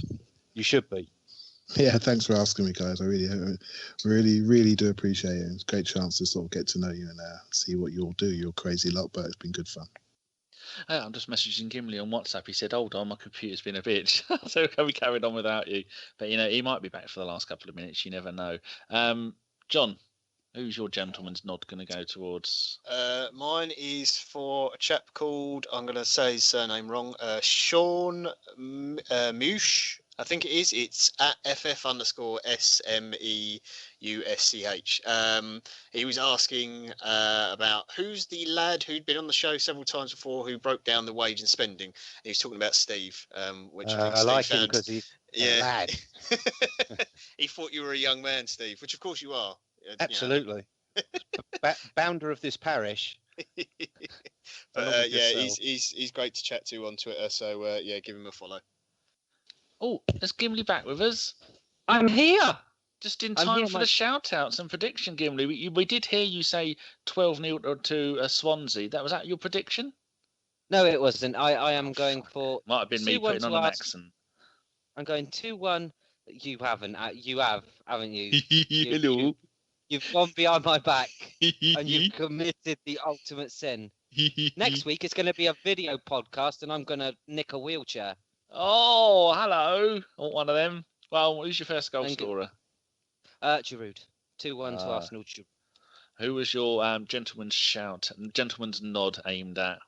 you should be. Yeah, thanks for asking me, guys. I really do appreciate it. It's a great chance to sort of get to know you and see what you all do. You're a crazy lot, but it's been good fun. I'm just messaging Gimli on WhatsApp. He said, "Hold on, my computer's been a bitch." So we carried on without you. But he might be back for the last couple of minutes. You never know. John, who's your gentleman's nod going to go towards? Mine is for a chap called, I'm going to say his surname wrong, Sean Mush. I think it is. It's at FF_SMEUSCH. He was asking about who's the lad who'd been on the show several times before who broke down the wage and spending. He was talking about Steve, which I think I Steve like him found. because he's a Yeah, lad. he thought you were a young man, Steve, which of course you are. Absolutely. Bounder of this parish. But yeah, yourself. he's great to chat to on Twitter. So yeah, give him a follow. Oh, is Gimli back with us? I'm here. Just in I'm time here, for my- the shout-outs and prediction, Gimli. We did hear you say 12-0 to Swansea. That was that your prediction? No, it wasn't. I am going for. Might have been me 2-1 putting on to an Ars- accent. I'm going 2-1. You haven't. You have, haven't you? Hello. You've gone behind my back and you've committed the ultimate sin. Next week it's going to be a video podcast, and I'm going to nick a wheelchair. Oh, hello. I want one of them. Well, who's your first goal Thank you. scorer? Giroud. 2-1 to Ah. Arsenal. Giroud. Who was your gentleman's shout, gentleman's nod aimed at?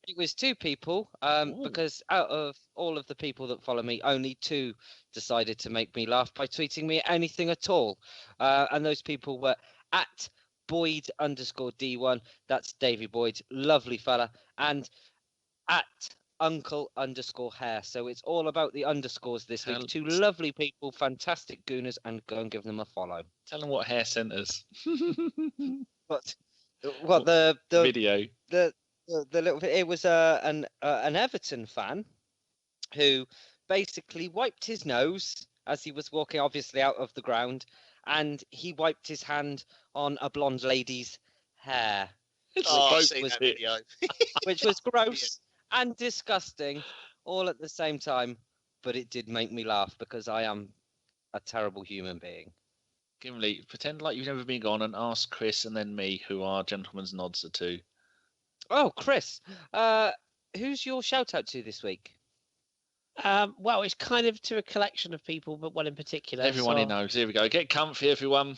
It was 2 people, Ooh. because out of all of the people that follow me, only 2 decided to make me laugh by tweeting me anything at all. And those people were at Boyd_D1. That's Davy Boyd, lovely fella, and at Uncle_Hair. So it's all about the underscores this week. 2 lovely people, fantastic gooners, and go and give them a follow. Tell them what hair sent us. What the Video. the little, it was an Everton fan who basically wiped his nose as he was walking obviously out of the ground, and he wiped his hand on a blonde lady's hair, Oh, I've which seen was that video. which was gross and disgusting all at the same time, but it did make me laugh because I am a terrible human being. Gimli, pretend like you've never been gone and ask Kris and then me who our gentleman's nods are to. Oh, Kris, who's your shout out to this week? Well, it's kind of to a collection of people, but one in particular. Everyone he so- knows. Here we go. Get comfy, everyone.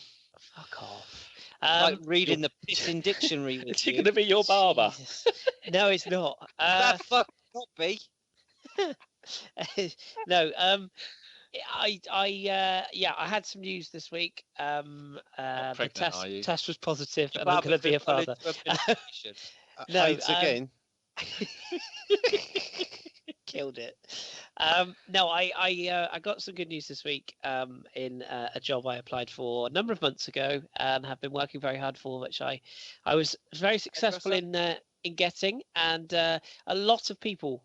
Fuck off. Like reading the pissing dictionary with Is you. he going to be your barber? Jesus. No, it's not. That fuck not be. No. I had some news this week. The pregnant, are you? test was positive, and I'm going to be a father. No, AIDS again. Killed it. No, I got some good news this week in a job I applied for a number of months ago and have been working very hard for, which I was very successful in getting, and a lot of people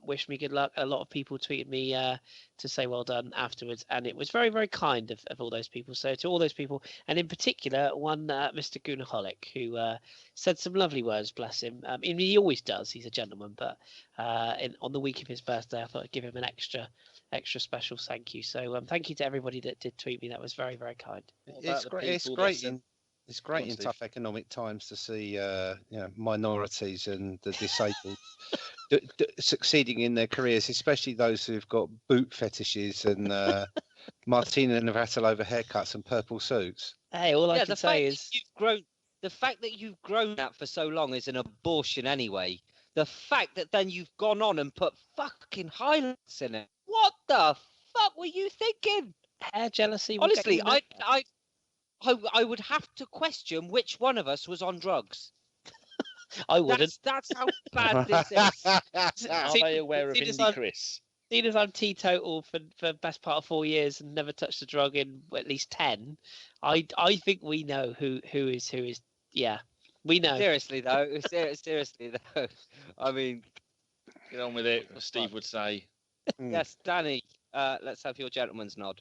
wished me good luck. A lot of people tweeted me to say well done afterwards, and it was very, very kind of all those people. So to all those people, and in particular one Mr. Goonaholic, who said some lovely words, bless him. I mean, he always does, he's a gentleman, but on the week of his birthday I thought I'd give him an extra special thank you. So thank you to everybody that did tweet me. That was very, very kind. It's great. It's great in tough economic times to see minorities and the disabled succeeding in their careers, especially those who've got boot fetishes and Martina Navratilova haircuts and purple suits. Hey, all I can say is the fact that you've grown that for so long is an abortion anyway. The fact that then you've gone on and put fucking highlights in it. What the fuck were you thinking? Hair jealousy. Honestly, I would have to question which one of us was on drugs. I wouldn't. That's how bad this is. Are they aware of Indie Kris? Seeing as I'm teetotal for best part of 4 years and never touched a drug in at least 10, I think we know who is. Yeah, we know. Seriously though, I mean, Get on with it, as Steve would say. yes, Danny. Let's have your gentleman's nod.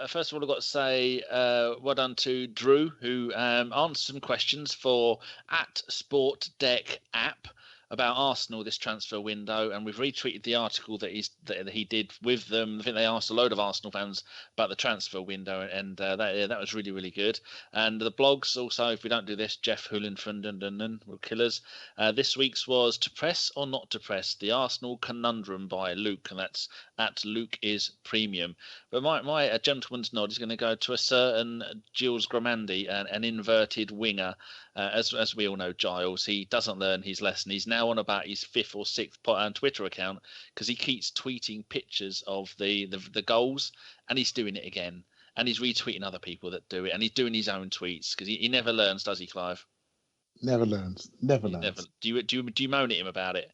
First of all, I've got to say well done to Drew, who answered some questions for @SportDeck app about Arsenal this transfer window, and we've retweeted the article that he did with them. I think they asked a load of Arsenal fans about the transfer window, and that was really, really good. And the blogs also, if we don't do this, Jeff Hulenfund will kill us. This week's was To Press or Not to Press, the Arsenal Conundrum by Luke, and that's @LukeIsPremium. But my gentleman's nod is going to go to a certain Gilles Gramandi, an inverted winger As we all know, Giles, he doesn't learn his lesson. He's now on about his 5th or 6th Twitter account because he keeps tweeting pictures of the goals, and he's doing it again. And he's retweeting other people that do it, and he's doing his own tweets because he never learns, does he, Clive? Never learns. Never learns. Do you moan at him about it?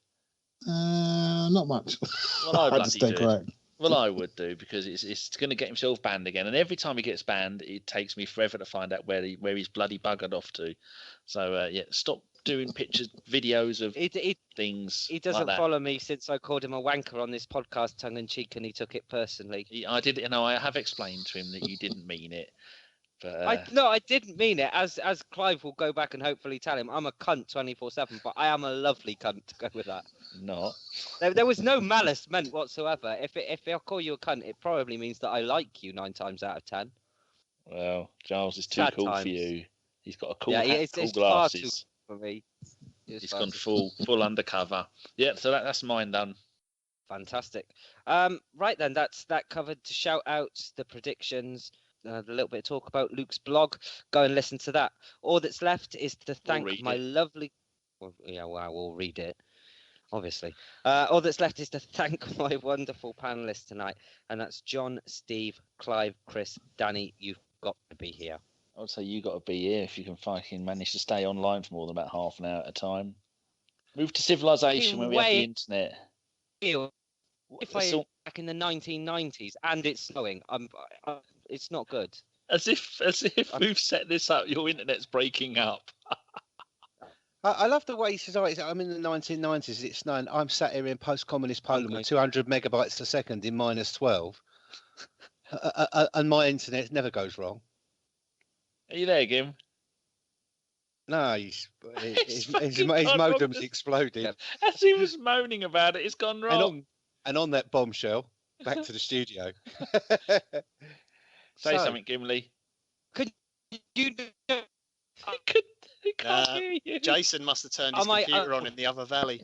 Not much. Well, I just stay quiet. Well, I would do because it's going to get himself banned again, and every time he gets banned, it takes me forever to find out where he's bloody buggered off to. So stop doing pictures, videos of things. He doesn't like follow me since I called him a wanker on this podcast, tongue in cheek, and he took it personally. I did, I have explained to him that you didn't mean it. But, I didn't mean it. As Clive will go back and hopefully tell him, I'm a cunt 24/7, but I am a lovely cunt to go with that. Not. There was no malice meant whatsoever. If I call you a cunt, it probably means that I like you 9 times out of 10. Well, Giles is too Sad cool times. for you. He's got a cool Yeah, hat, it's cool far too glasses. for me. He's gone full undercover. Yeah, so that's mine done. Fantastic. Right then, that covered to shout outs, the predictions, a little bit of talk about Luke's blog. Go and listen to that. All that's left is to thank my lovely. Well, we'll read it. Obviously. All that's left is to thank my wonderful panelists tonight, and that's John, Steve, Clive, Kris, Danny. You've got to be here. I would say you got to be here if you can fucking manage to stay online for more than about half an hour at a time. Move to civilization when we have the internet. If I back in the 1990s and it's snowing, it's not good. As if we've set this up, your internet's breaking up. I love the way he says, I'm in the 1990s, it's snowing. I'm sat here in post-communist Poland with 200 megabytes a second in -12. And my internet never goes wrong. Are you there, Gim? No, his modem's exploded. As he was moaning about it, it's gone wrong. And on that bombshell, back to the studio. Say something, Gimli. Could you? I can't hear you. Jason must have turned his computer on in the other valley.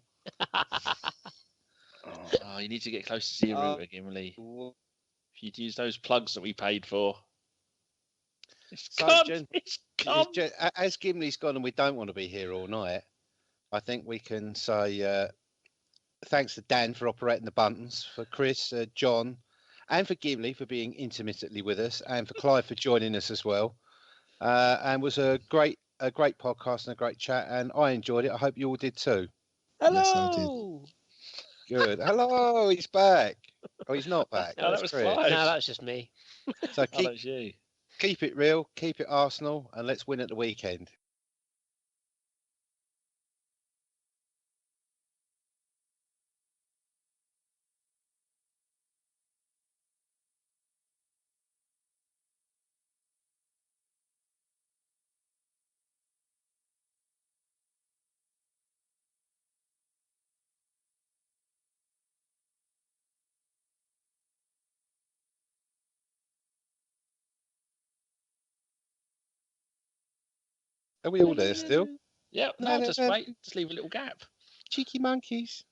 Oh, you need to get closer to your router, Gimli. If you'd use those plugs that we paid for. It's gone. As Gimli's gone and we don't want to be here all night, I think we can say thanks to Dan for operating the buttons, for Kris, John, and for Gimli for being intermittently with us, and for Clive for joining us as well. And was a great podcast and a great chat, and I enjoyed it. I hope you all did too. Hello. Yes, I did. Good. Hello, he's back. Oh, he's not back. No, that was Chris. Clive. No, that's just me. So That's you. keep it real, keep it Arsenal, and let's win at the weekend. Are we all there still? Yeah, no, just wait. Just leave a little gap. Cheeky monkeys.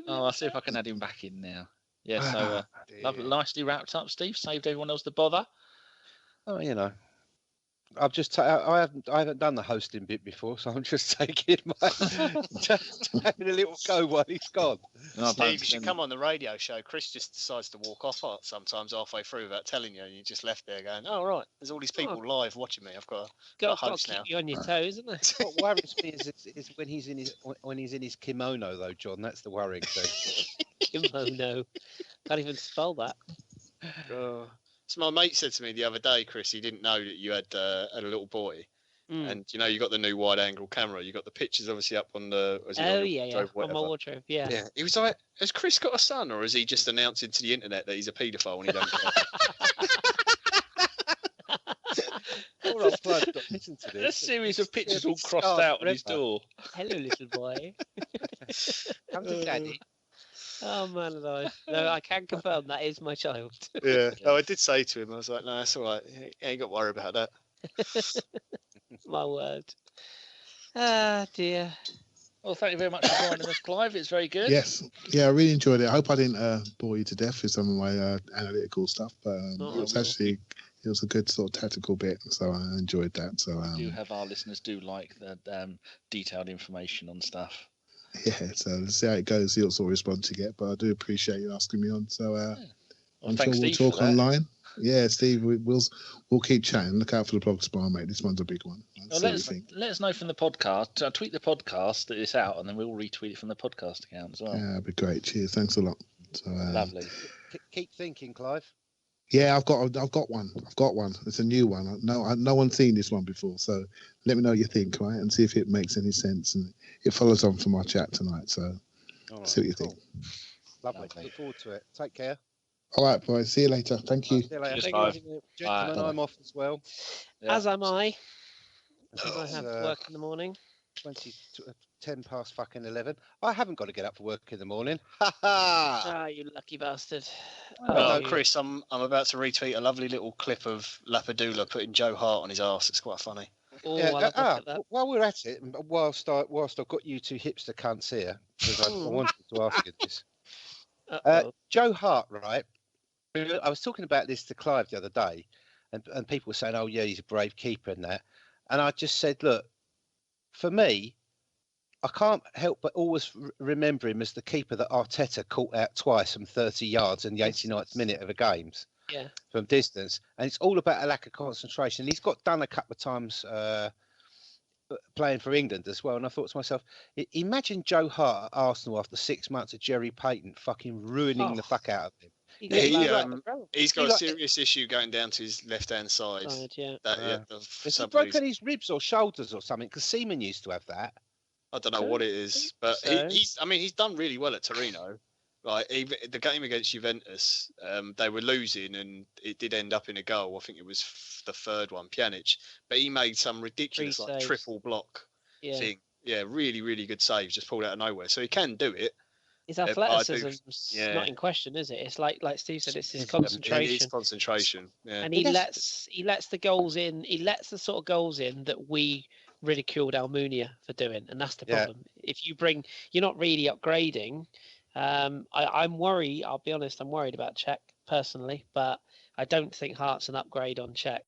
I'll see if I can add him back in now. Yeah, so nicely wrapped up, Steve. Saved everyone else the bother. Oh, you know, I've just I haven't done the hosting bit before, so I'm just taking just having a little go while he's gone. Steve, you should come on the radio show. Kris just decides to walk off sometimes halfway through without telling you, and you're just left there going, "Oh right, there's all these people live watching me. I've got a host to now." keep you on your toes, isn't it? What worries me is when he's in his kimono, though, John. That's the worrying thing. Kimono. Can't even spell that. So my mate said to me the other day, Kris, he didn't know that you had a little boy, and you got the new wide-angle camera. You got the pictures obviously up on the. On my wardrobe. Yeah. He was like, "Has Kris got a son, or is he just announcing to the internet that he's a paedophile and he don't care?" All right, Clive, listen to this. A series of pictures all crossed out on his door. Hello, little boy. Come to Daddy. Oh man alive. No, I can confirm that is my child. Yeah. Oh, I did say to him, I was like, "No, that's all right. You ain't got to worry about that." My word. Ah, dear. Well, thank you very much for joining us, Clive. It's very good. Yes, yeah, I really enjoyed it. I hope I didn't bore you to death with some of my analytical stuff, but it was actually it was a good sort of tactical bit, so I enjoyed that. So We do have our listeners do like the detailed information on stuff. yeah, so let's see how it goes, see what sort of response you get. But I do appreciate you asking me on. So Well, I'm sure thanks, we'll Steve, for talk that. online. Yeah, Steve, we'll keep chatting. Look out for the blog tomorrow, mate. This one's a big one. Well, let us know from the podcast. Tweet the podcast that it's out, and then we'll retweet it from the podcast account as well. Yeah, that'd be great. Cheers. Thanks a lot. So, Lovely. Keep thinking, Clive. Yeah, I've got one. It's a new one. No one's seen this one before. So let me know what you think, right? And see if it makes any sense. And it follows on from our chat tonight. So see what you think. Lovely. Look forward to it. Take care. All right, boys. See you later. Thank you. See you later. Cheers, Thank Clive. you. Gentlemen, Bye. I'm off as well. Yeah. As am I. It's, I have to work in the morning. 10 past fucking 11. I haven't got to get up for work in the morning. Ha ha! Ah, you lucky bastard. No, you- Chris, I'm about to retweet a lovely little clip of Lapadula putting Joe Hart on his arse. It's quite funny. Oh, Yeah, I'll have a look at that. while we're at it, and whilst I've got you two hipster cunts here, because I wanted to ask you this. Uh-oh. Joe Hart, right? I was talking about this to Clive the other day, and people were saying, "Oh yeah, he's a brave keeper," and that. And I just said, "Look, for me, I can't help but always remember him as the keeper that Arteta caught out twice from 30 yards in the 89th minute of the games Yeah. from distance, and it's all about a lack of concentration. He's got done a couple of times playing for England as well, and I thought to myself, imagine Joe Hart at Arsenal after 6 months of Jerry Payton fucking ruining the fuck out of him. He's got He a got- serious issue going down to his left-hand side. Yeah. For Has he some broken reason. his ribs or shoulders or something? Because Seaman used to have that. I don't know what it is, but so. he's done really well at Torino. Like even the game against Juventus, they were losing and it did end up in a goal. I think it was the third one, Pjanic, but he made some ridiculous Three like saves. triple block Yeah. thing. Yeah, really, really good saves, just pulled out of nowhere. So he can do it. His but I do- athleticism's yeah. not in question, is it? It's like Steve said, it's his It's- It is concentration. concentration. Yeah. And He he does- lets the goals in. He lets the sort of goals in that we ridiculed Almunia for doing, and that's the Yeah. problem. If you're not really upgrading. I'm worried. I'll be honest. I'm worried about Czech personally, but I don't think Hart's an upgrade on Czech.